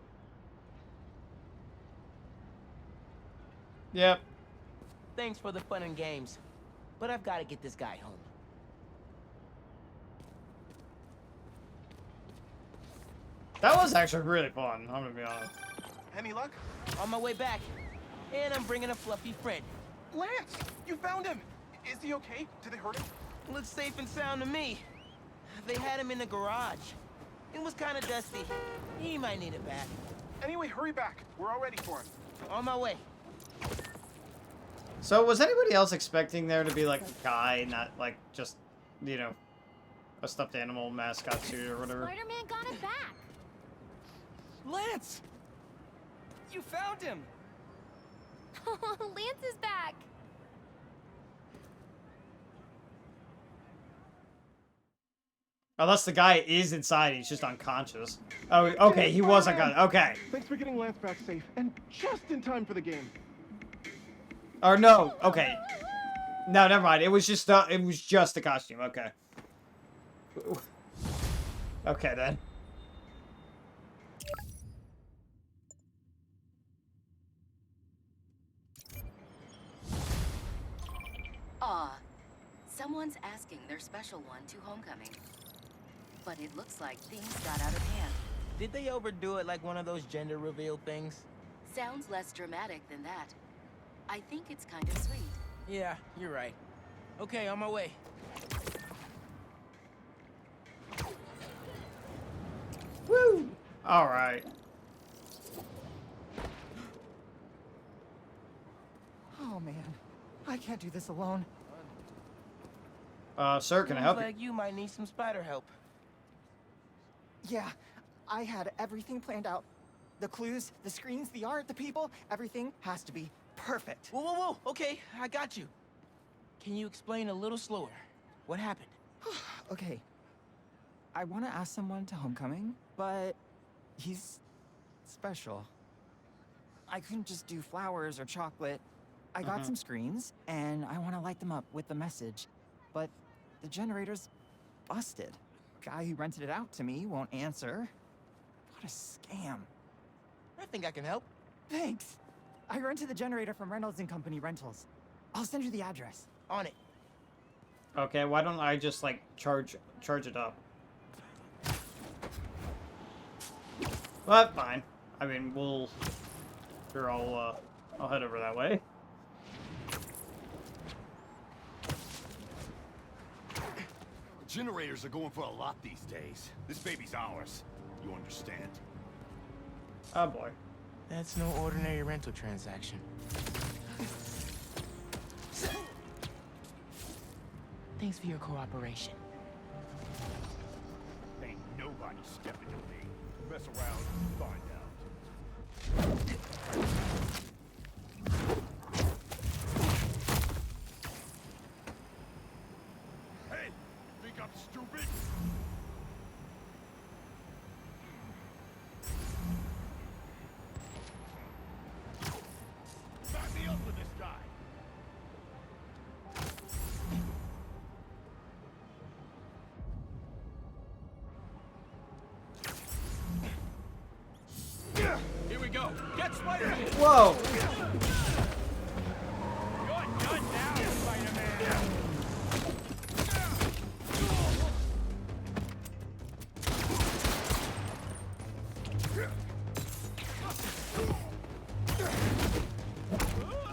Yep. Thanks for the fun and games. but I've got to get this guy home. That was actually really fun, I'm gonna be honest. Any luck? On my way back, and I'm bringing a fluffy friend. Lance, you found him. Is he okay? Did they hurt him? Looks safe and sound to me. They had him in the garage. It was kind of dusty. He might need it back. Anyway, hurry back. We're all ready for him. On my way. So was anybody else expecting there to be like a guy, not like just, you know, a stuffed animal mascot suit or whatever? Spider-Man got it back. Lance! You found him! Lance is back. Unless the guy is inside, he's just unconscious. Oh, okay, he was unconscious. Okay. Thanks for getting Lance back safe, and just in time for the game. Or no, okay. No, never mind. It was just a costume. Okay. Okay then. Aw, someone's asking their special one to homecoming. But it looks like things got out of hand. Did they overdo it like one of those gender reveal things? Sounds less dramatic than that. I think it's kind of sweet. Yeah, you're right. Okay, on my way. Woo! Alright. Oh man, I can't do this alone. Sir, can I help you? Like you might need some spider help. Yeah, I had everything planned out. The clues, the screens, the art, the people, everything has to be perfect. Whoa, whoa, whoa! Okay, I got you. Can you explain a little slower? What happened? Okay. I want to ask someone to homecoming, but he's special. I couldn't just do flowers or chocolate. I got some screens, and I want to light them up with the message, but the generator's busted. Guy who rented it out to me won't answer. What a scam. I think I can help. Thanks. I rented the generator from Reynolds and Company Rentals. I'll send you the address. On it. Okay, why don't I just like charge it up? Well, fine. I mean, sure, I'll head over that way. Generators are going for a lot these days. This baby's ours. You understand? Oh boy. That's no ordinary rental transaction. Thanks for your cooperation. Ain't nobody stepping to me. Mess around, find out. Hey, think I'm stupid? Back me up with this guy. Here we go. Get Spider-Man. Whoa. You're done now, Spider-Man.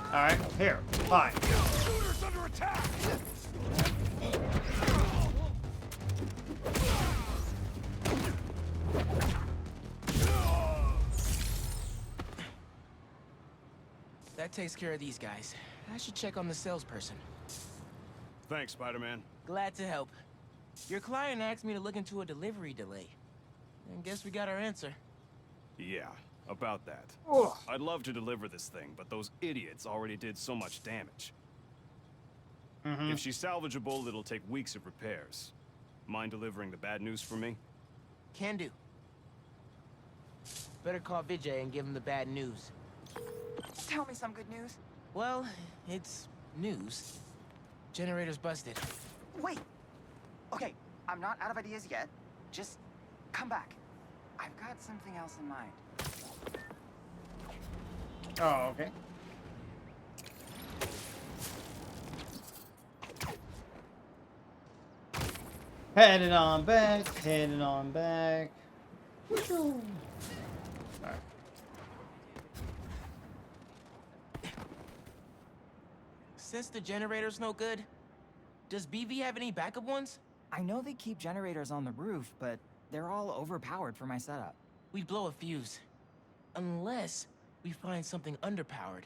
All right, here, fine. Shooter's under attack. That takes care of these guys. I should check on the salesperson. Thanks, Spider-Man. Glad to help. Your client asked me to look into a delivery delay. And guess we got our answer. Yeah, about that. Ugh. I'd love to deliver this thing, but those idiots already did so much damage. If she's salvageable, it'll take weeks of repairs. Mind delivering the bad news for me? Can do. Better call Vijay and give him the bad news. Tell me some good news. Well, it's news. Generator's busted. Wait. Okay, I'm not out of ideas yet. Just come back. I've got something else in mind. Oh, okay. Heading on back. Heading on back. Alright. Since the generator's no good, does BV have any backup ones? I know they keep generators on the roof, but they're all overpowered for my setup. We'd blow a fuse. Unless we find something underpowered.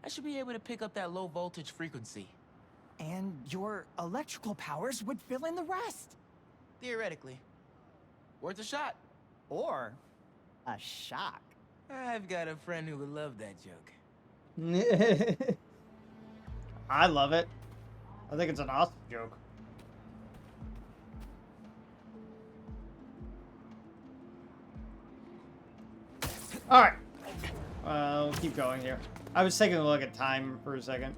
I should be able to pick up that low voltage frequency. And your electrical powers would fill in the rest. Theoretically. Worth a shot. Or a shock. I've got a friend who would love that joke. I love it. I think it's an awesome joke. Alright. We'll keep going here. I was taking a look at time for a second.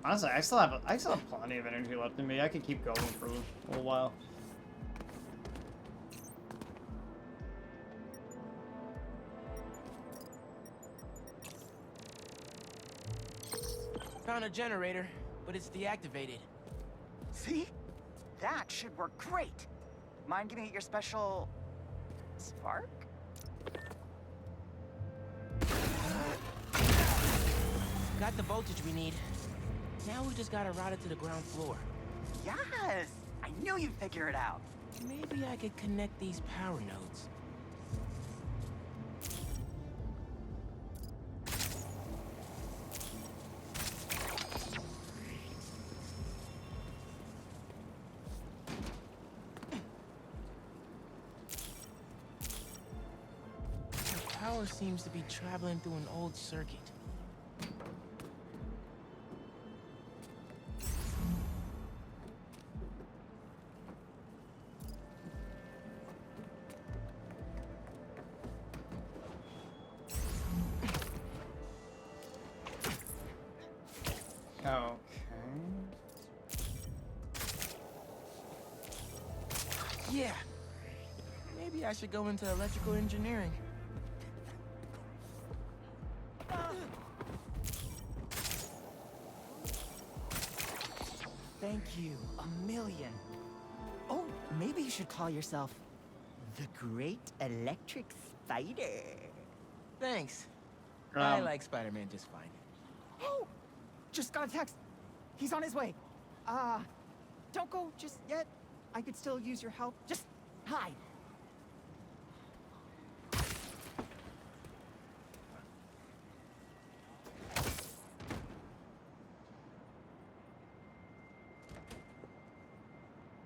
Honestly, I still have plenty of energy left in me. I could keep going for a little while. Found a generator, but it's deactivated. See? That should work great. Mind giving it your special... spark? Got the voltage we need. Now we just gotta route it to the ground floor. Yes! I knew you'd figure it out. Maybe I could connect these power nodes. The power seems to be traveling through an old circuit. Yeah. Maybe I should go into electrical engineering. Thank you a million. Oh, maybe you should call yourself the Great Electric Spider. Thanks. I like Spider-Man just fine. Oh! Just got a text. He's on his way. Don't go just yet. I could still use your help. Just hide.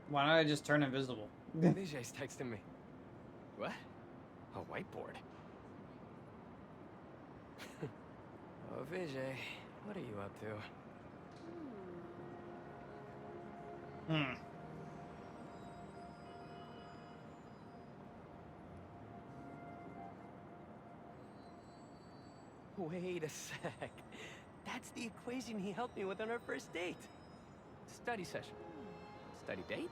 Why don't I just turn invisible? Vijay's texting me. What? A whiteboard? Oh, Vijay, what are you up to? Wait a sec. That's the equation he helped me with on our first date. Study session. Study date?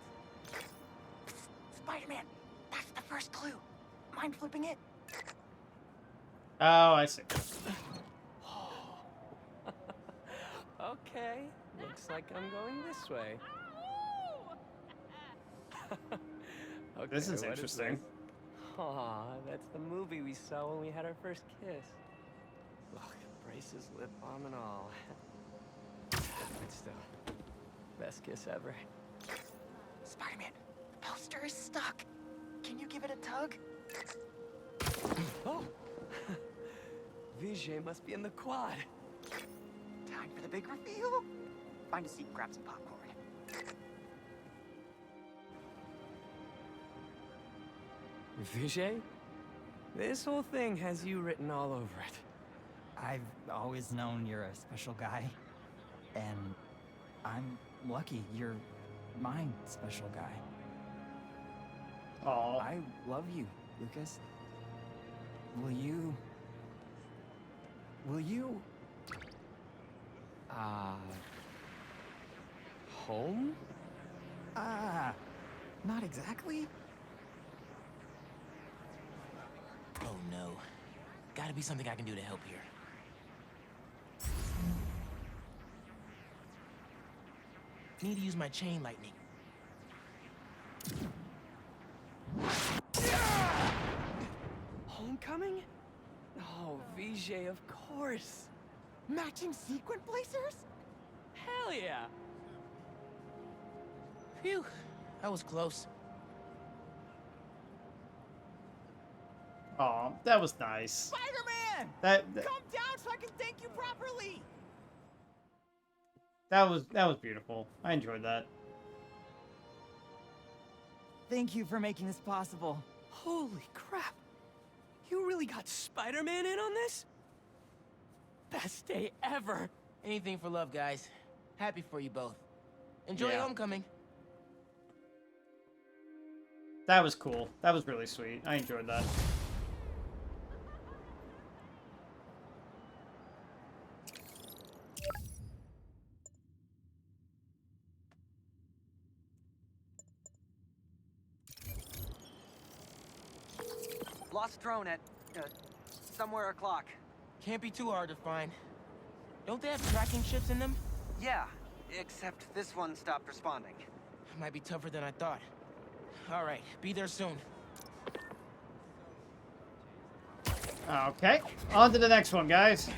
Spider-Man, that's the first clue. Mind flipping it? Oh, I see. Okay, looks like I'm going this way. Okay, This is what interesting. this? Aw, that's the movie we saw when we had our first kiss. Look, braces, lip balm, and all. But still, best kiss ever. Spider-Man, the poster is stuck. Can you give it a tug? Oh! Vijay must be in the quad. Time for the big reveal. Find a seat and grab some popcorn. Vijay? This whole thing has you written all over it. I've always known you're a special guy. And I'm lucky you're my special guy. Oh, I love you, Lucas. Will you... Home? Not exactly. Oh no. Gotta be something I can do to help here. Need to use my chain lightning. Homecoming? Oh, VJ, of course. Matching sequin blazers? Hell yeah. Phew, that was close. Oh, that was nice. Spider-Man! That Come down so I can thank you properly! that was beautiful. I enjoyed that. Thank you for making this possible. Holy crap. You really got Spider-Man in on this? Best day ever. Anything for love, guys. Happy for you both. Enjoy Yeah. Homecoming. That was cool. That was really sweet. I enjoyed that. Lost drone at, somewhere o'clock. Can't be too hard to find. Don't they have tracking chips in them? Yeah, except this one stopped responding. Might be tougher than I thought. All right, be there soon. Okay, on to the next one, guys.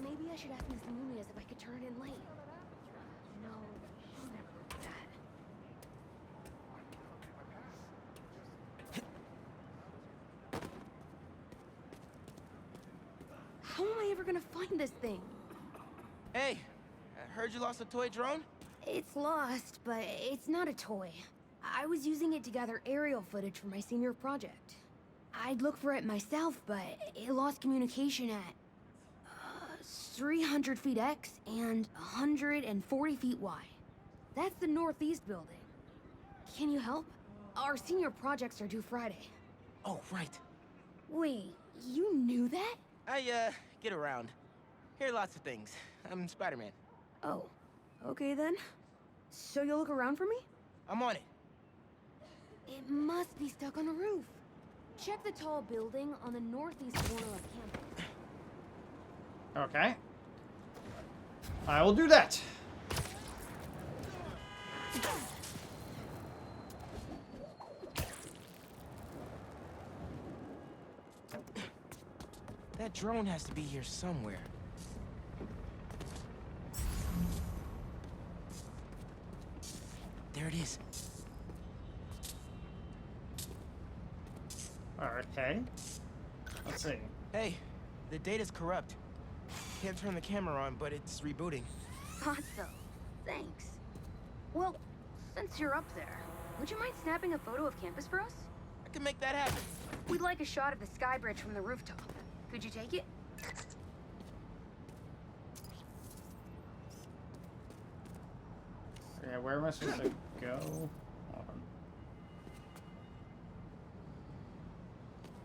Maybe I should ask Miss Nunez if I could turn in late. No, she'll never do that. How am I ever gonna find this thing? Hey, I heard you lost a toy drone? It's lost, but it's not a toy. I was using it to gather aerial footage for my senior project. I'd look for it myself, but it lost communication at 300 feet X and 140 feet Y. That's the northeast building. Can you help? Our senior projects are due Friday. Oh, right. Wait, you knew that? I, get around. Hear lots of things. I'm Spider-Man. Oh, okay then. So you'll look around for me? I'm on it. It must be stuck on a roof. Check the tall building on the northeast corner of campus. Okay. I will do that. That drone has to be here somewhere. There it is. Okay. Let's see. Hey, the data's corrupt. Can't turn the camera on, but it's rebooting. Thought so. Thanks. Well, since you're up there, would you mind snapping a photo of campus for us? I can make that happen. We'd like a shot of the sky bridge from the rooftop. Could you take it? Yeah, where am I supposed to go? Hold on.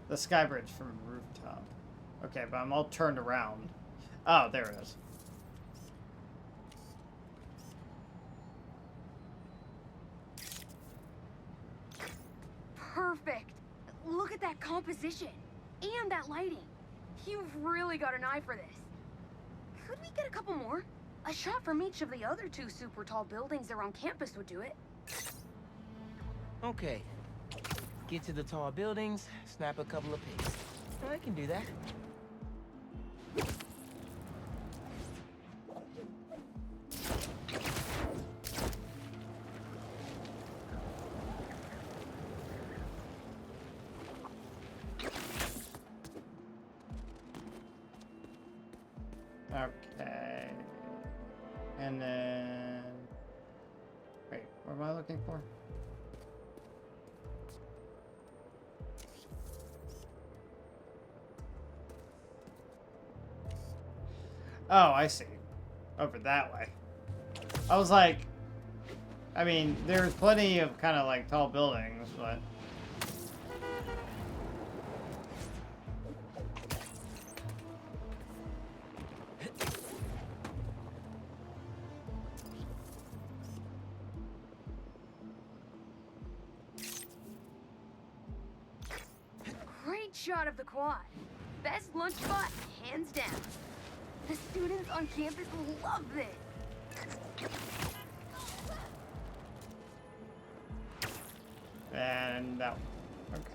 The sky bridge from rooftop. Okay, but I'm all turned around. Oh, there it is. Perfect. Look at that composition and that lighting. You've really got an eye for this. Could we get a couple more? A shot from each of the other two super tall buildings around campus would do it. Okay. Get to the tall buildings, snap a couple of pics. I can do that. Okay. And then... Wait, what am I looking for? Oh, I see. Over that way. I was like... I mean, there's plenty of kind of like tall buildings, but... Great shot of the quad. Best lunch spot, hands down. The students on campus will love this. And that one. Okay.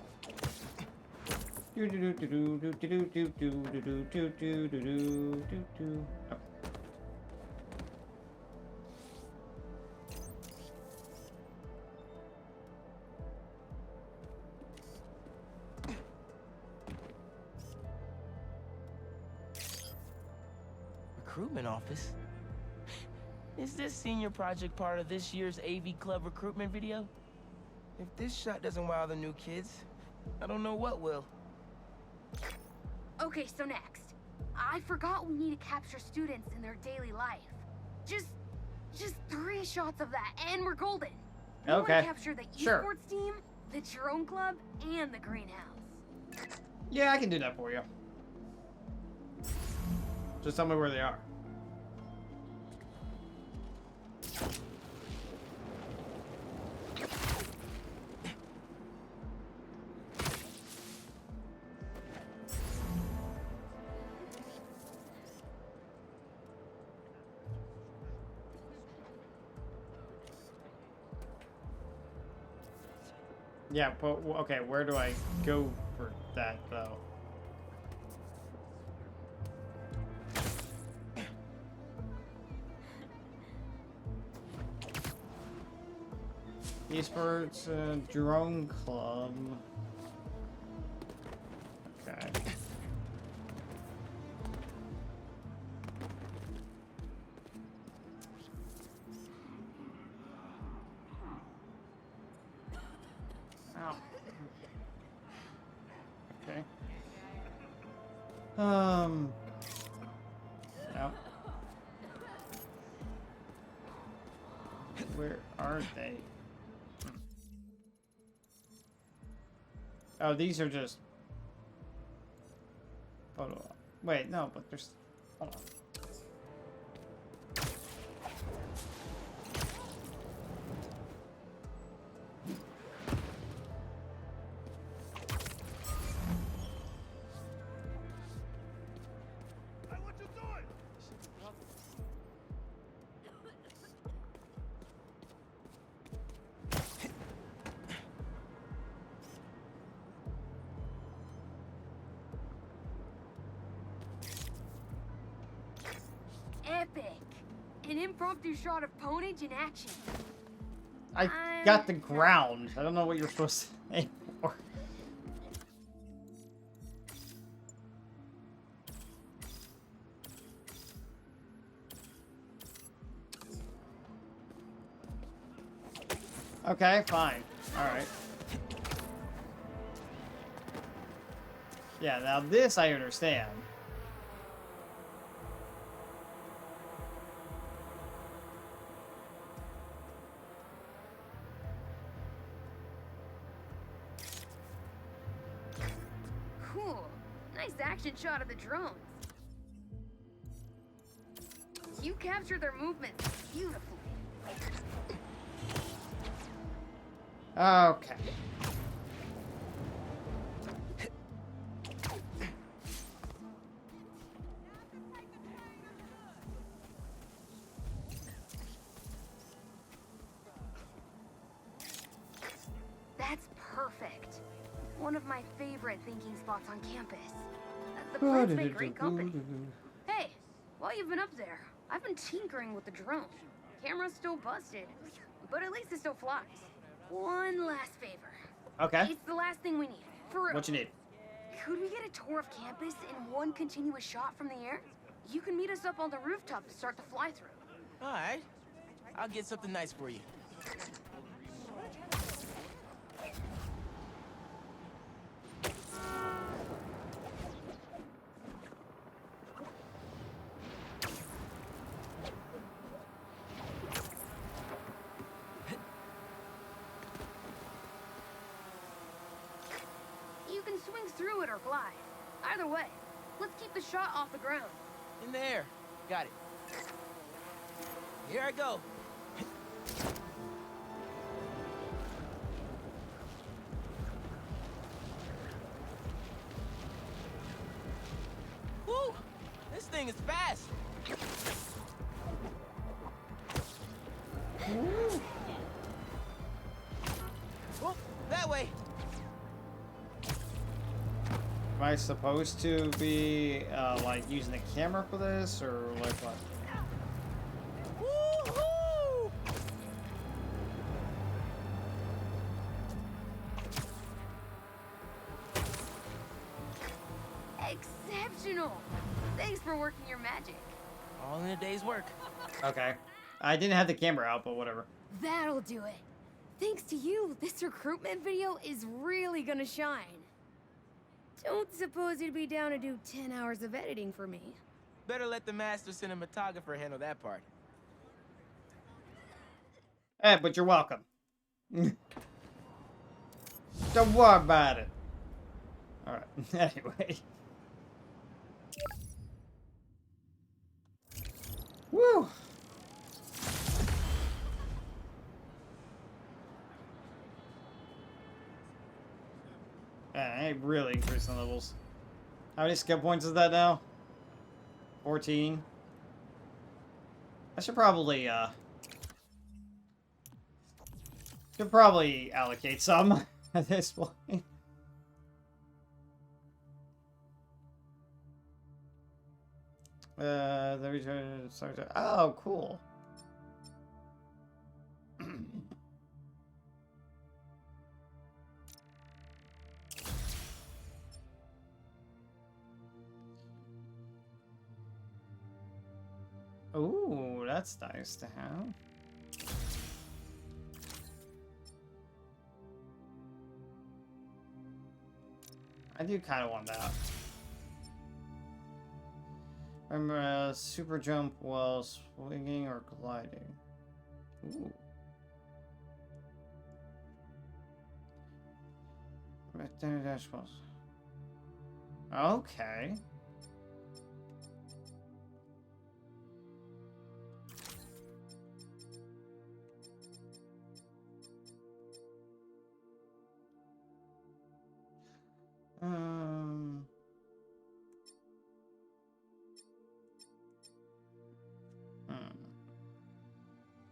Recruitment office? Is this senior project part of this year's AV Club recruitment video? If this shot doesn't wow the new kids, I don't know what will. Okay, so next. I forgot we need to capture students in their daily life. Just 3 shots of that, and we're golden. We want Okay. to capture the Sure. esports team, the drone club, and the greenhouse. Yeah, I can do that for you. Just tell me where they are. Yeah, but okay, where do I go for that though? Esports drone club. Okay. Ow. Okay. No. Where are they? Oh, these are just photo. Wait, no, but there's. Hold on. Epic! An impromptu shot of Ponage in action. I got the ground. I don't know what you're supposed to aim for. Okay, fine. Alright. Yeah, now this I understand. Cool. Nice action shot of the drones. You capture their movements beautifully. Okay. That's perfect. One of my favorite thinking spots on campus. The plants make great company. Hey, while you've been up there, I've been tinkering with the drone. Camera's still busted, but at least it still flies. One last favor. Okay. It's the last thing we need. For real. What you need? Could we get a tour of campus in one continuous shot from the air? You can meet us up on the rooftop to start the fly-through. All right. I'll get something nice for you. You can swing through it or glide. Either way, let's keep the shot off the ground. In the air. Got it. Here I go. Woo! This thing is fast. Oh, that way. Am I supposed to be, like, using the camera for this, or like what? Woohoo! Exceptional! Thanks for working your magic. All in a day's work. Okay. I didn't have the camera out, but whatever. That'll do it. Thanks to you, this recruitment video is really gonna shine. Don't suppose you'd be down to do 10 hours of editing for me. Better let the master cinematographer handle that part. Hey, but you're welcome. Don't worry about it. Alright, anyway. Woo! I really increasing the levels. How many skill points is that now? 14. I should probably allocate some at this point. The return. Oh, cool. Ooh, that's nice to have. I do kind of want that. Remember, super jump while swinging or gliding. Ooh. Right there, dash balls. Okay.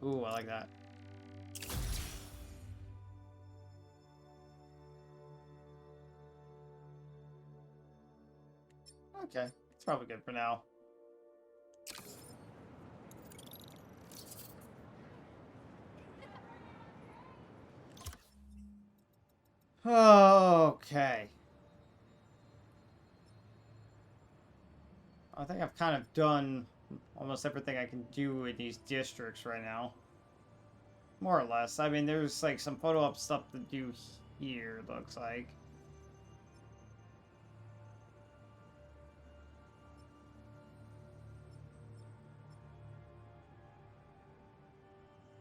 Ooh, I like that. Okay, it's probably good for now. Okay. I think I've kind of done almost everything I can do in these districts right now. More or less. I mean, there's like some photo op stuff to do here, looks like.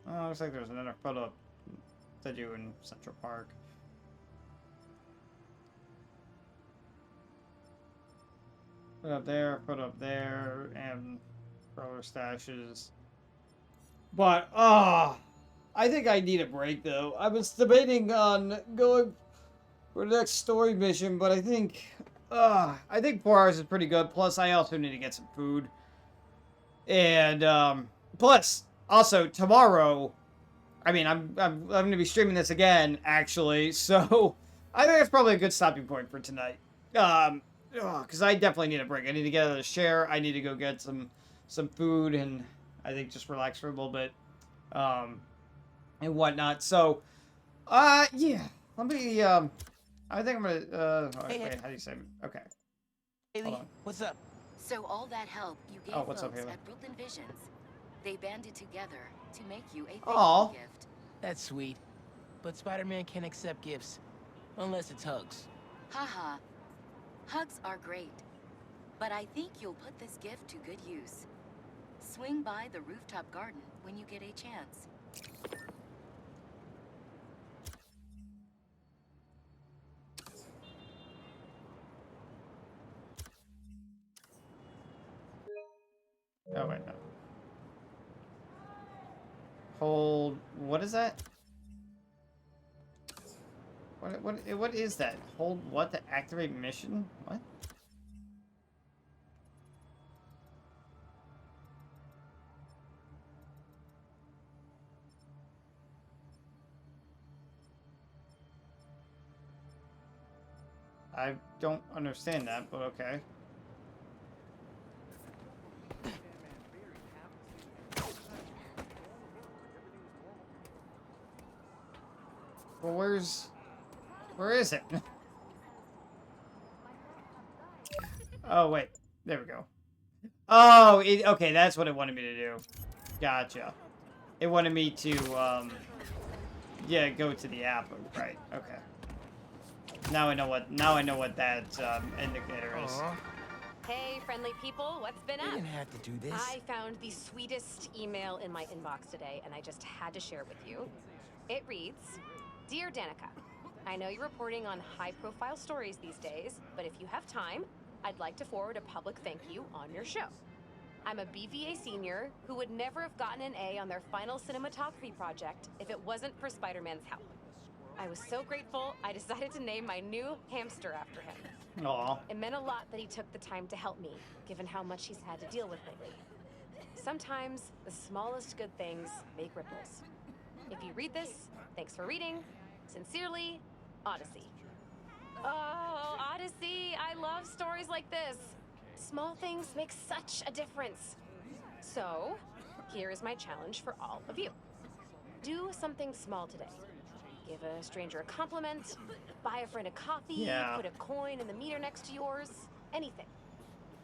Oh, looks like there's another photo op to do in Central Park. Put up there, and roller stashes. But, I think I need a break, though. I was debating on going for the next story mission, but I think 4 hours is pretty good. Plus, I also need to get some food. And, plus, also, tomorrow, I mean, I'm going to be streaming this again, actually, so I think that's probably a good stopping point for tonight. Because I definitely need a break. I need to get out of the share. I need to go get some food and I think just relax for a little bit, and whatnot. So, yeah. Let me, I think I'm gonna, wait, how do you say it? Okay. Haley, what's up? So all that help you gave what's up, folks Haley? at Brooklyn Visions, they banded together to make you a thank Aw. you gift. That's sweet. But Spider-Man can't accept gifts. Unless it's hugs. Haha. Hugs are great. But I think you'll put this gift to good use. Swing by the rooftop garden when you get a chance. Oh, wait, no. Hold, what is that? What is that? Hold what to activate mission? What? I don't understand that, but okay. Well, where is it? Oh, wait. There we go. Oh, okay, that's what it wanted me to do. Gotcha. It wanted me to, yeah, go to the app. Right, okay. Now I know what that, indicator is. Hey, friendly people, what's been up? You didn't have to do this. I found the sweetest email in my inbox today, and I just had to share it with you. It reads, Dear Danica, I know you're reporting on high-profile stories these days, but if you have time, I'd like to forward a public thank you on your show. I'm a BVA senior who would never have gotten an A on their final cinematography project if it wasn't for Spider-Man's help. I was so grateful, I decided to name my new hamster after him. Aw. It meant a lot that he took the time to help me, given how much he's had to deal with lately. Sometimes, the smallest good things make ripples. If you read this, thanks for reading. Sincerely, Odyssey. Oh, Odyssey, I love stories like this. Small things make such a difference. So, here is my challenge for all of you. Do something small today. Give a stranger a compliment, buy a friend a coffee, put a coin in the meter next to yours, anything.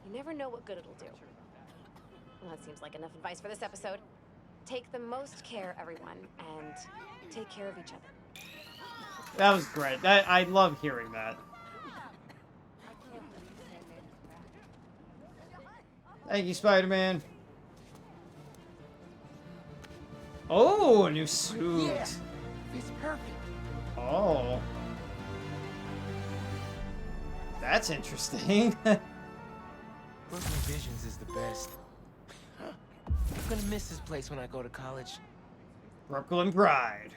You never know what good it'll do. Well, that seems like enough advice for this episode. Take the most care, everyone, and take care of each other. That was great. I love hearing that. Thank you, Spider-Man. Oh, a new suit. Yeah, it's perfect. Oh. That's interesting. Brooklyn Visions is the best. I'm gonna miss this place when I go to college. Brooklyn Pride.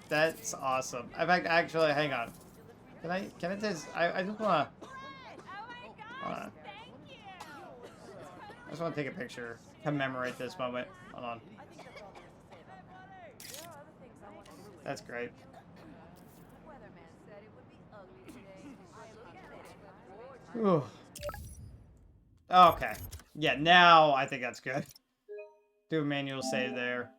That's awesome. In fact, actually, hang on. Can I just I just wanna I just wanna take a picture, commemorate this moment. Hold on. That's great. Ooh. Okay. Yeah, now I think that's good. Do a manual save there.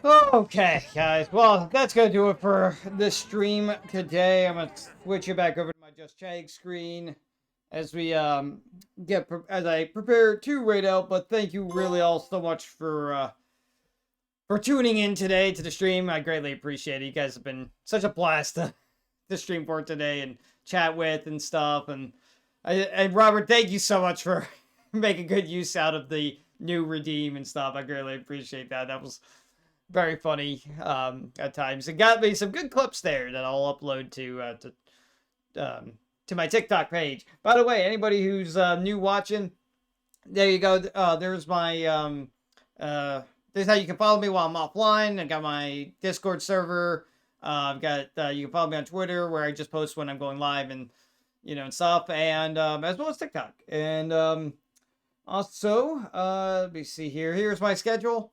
Okay, guys. Well, that's gonna do it for this stream today. I'm gonna switch it back over to my Just Chatting screen as we as I prepare to raid out. But thank you really all so much for tuning in today to the stream. I greatly appreciate it. You guys have been such a blast to stream for today and chat with and stuff. And Robert, thank you so much for making good use out of the new redeem and stuff. I greatly appreciate that. That was very funny at times. It got me some good clips there that I'll upload to my TikTok page. By the way, anybody who's new watching, there you go. There's my this is how you can follow me while I'm offline. I got my Discord server. I've got you can follow me on Twitter where I just post when I'm going live and and stuff, and as well as TikTok. And also, let me see here. Here's my schedule.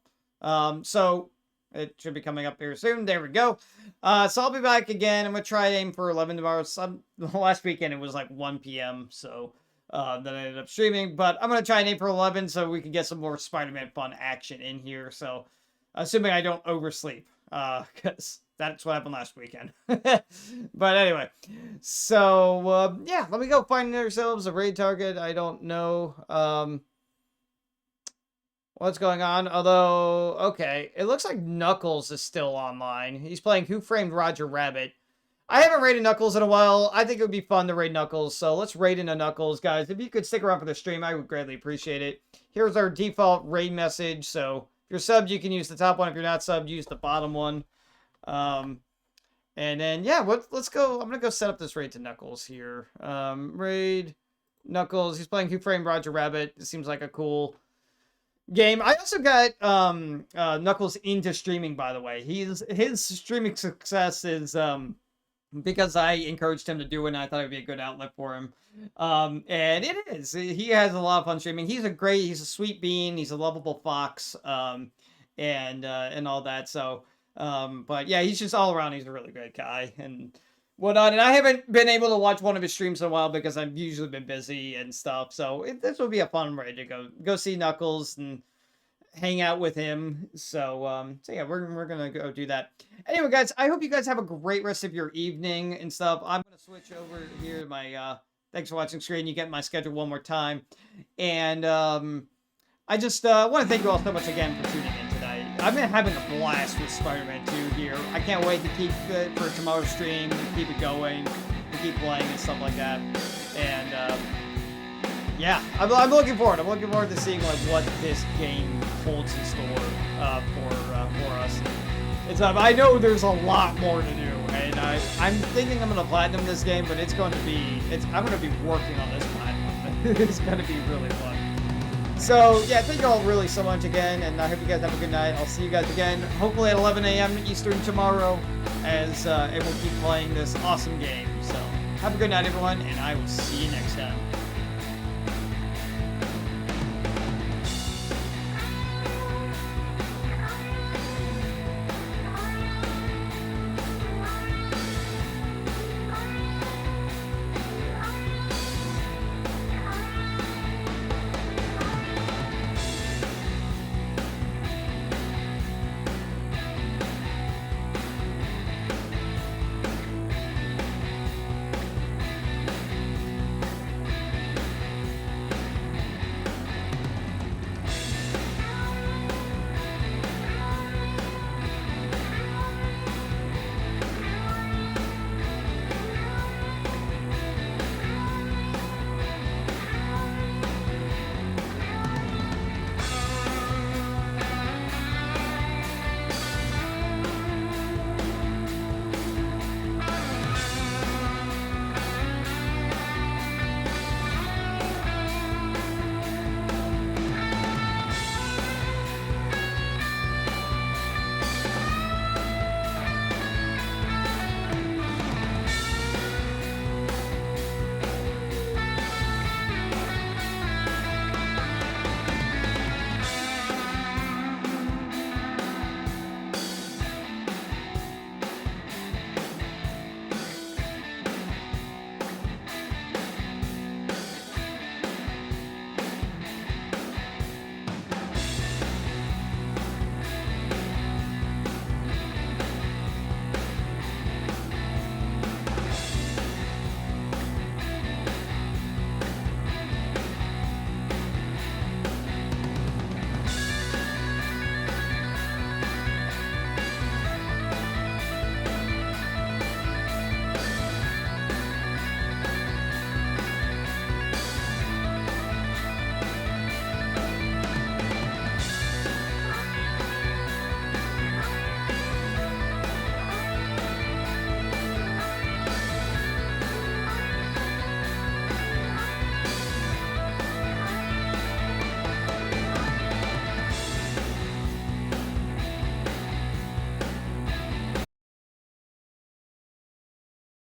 So it should be coming up here soon. There we go. So I'll be back again. I'm gonna try to aim for 11 tomorrow. Last weekend it was like 1 p.m. So then I ended up streaming, but I'm gonna try and aim for 11 so we can get some more Spider-Man fun action in here. So assuming I don't oversleep, because that's what happened last weekend. But anyway, so yeah, let me go find ourselves a raid target. I don't know what's going on, although, okay, it looks like Knuckles is still online. He's playing Who Framed Roger Rabbit. I haven't raided Knuckles in a while. I think it would be fun to raid Knuckles, so let's raid into Knuckles, guys. If you could stick around for the stream, I would greatly appreciate it. Here's our default raid message, so if you're subbed, you can use the top one. If you're not subbed, use the bottom one. And then, yeah, let's go. I'm going to go set up this raid to Knuckles here. Raid Knuckles. He's playing Who Framed Roger Rabbit. It seems like a cool game. I also got Knuckles into streaming, by the way. His streaming success is because I encouraged him to do it, and I thought it would be a good outlet for him. And it is. He has a lot of fun streaming. He's a sweet bean. He's a lovable fox, and all that. So, but yeah, he's just all around. He's a really great guy and whatnot. And I haven't been able to watch one of his streams in a while because I've usually been busy and stuff. So this will be a fun way to go see Knuckles and hang out with him. So yeah, we're gonna go do that. Anyway, guys, I hope you guys have a great rest of your evening and stuff. I'm gonna switch over here to my thanks for watching screen. You get my schedule one more time, and I just want to thank you all so much again for tuning in tonight. I've been having a blast with Spider-Man 2 here. I can't wait to keep it for tomorrow's stream and keep it going and keep playing and stuff like that. And yeah, I'm looking forward. I'm looking forward to seeing like what this game holds in store for us. It's I know there's a lot more to do, and I'm thinking I'm gonna platinum this game, but it's going to be I'm gonna be working on this platinum. It's gonna be really fun. So yeah, thank you all really so much again, and I hope you guys have a good night. I'll see you guys again, hopefully at 11 a.m. Eastern tomorrow, as and we'll keep playing this awesome game. So have a good night, everyone, and I will see you next time.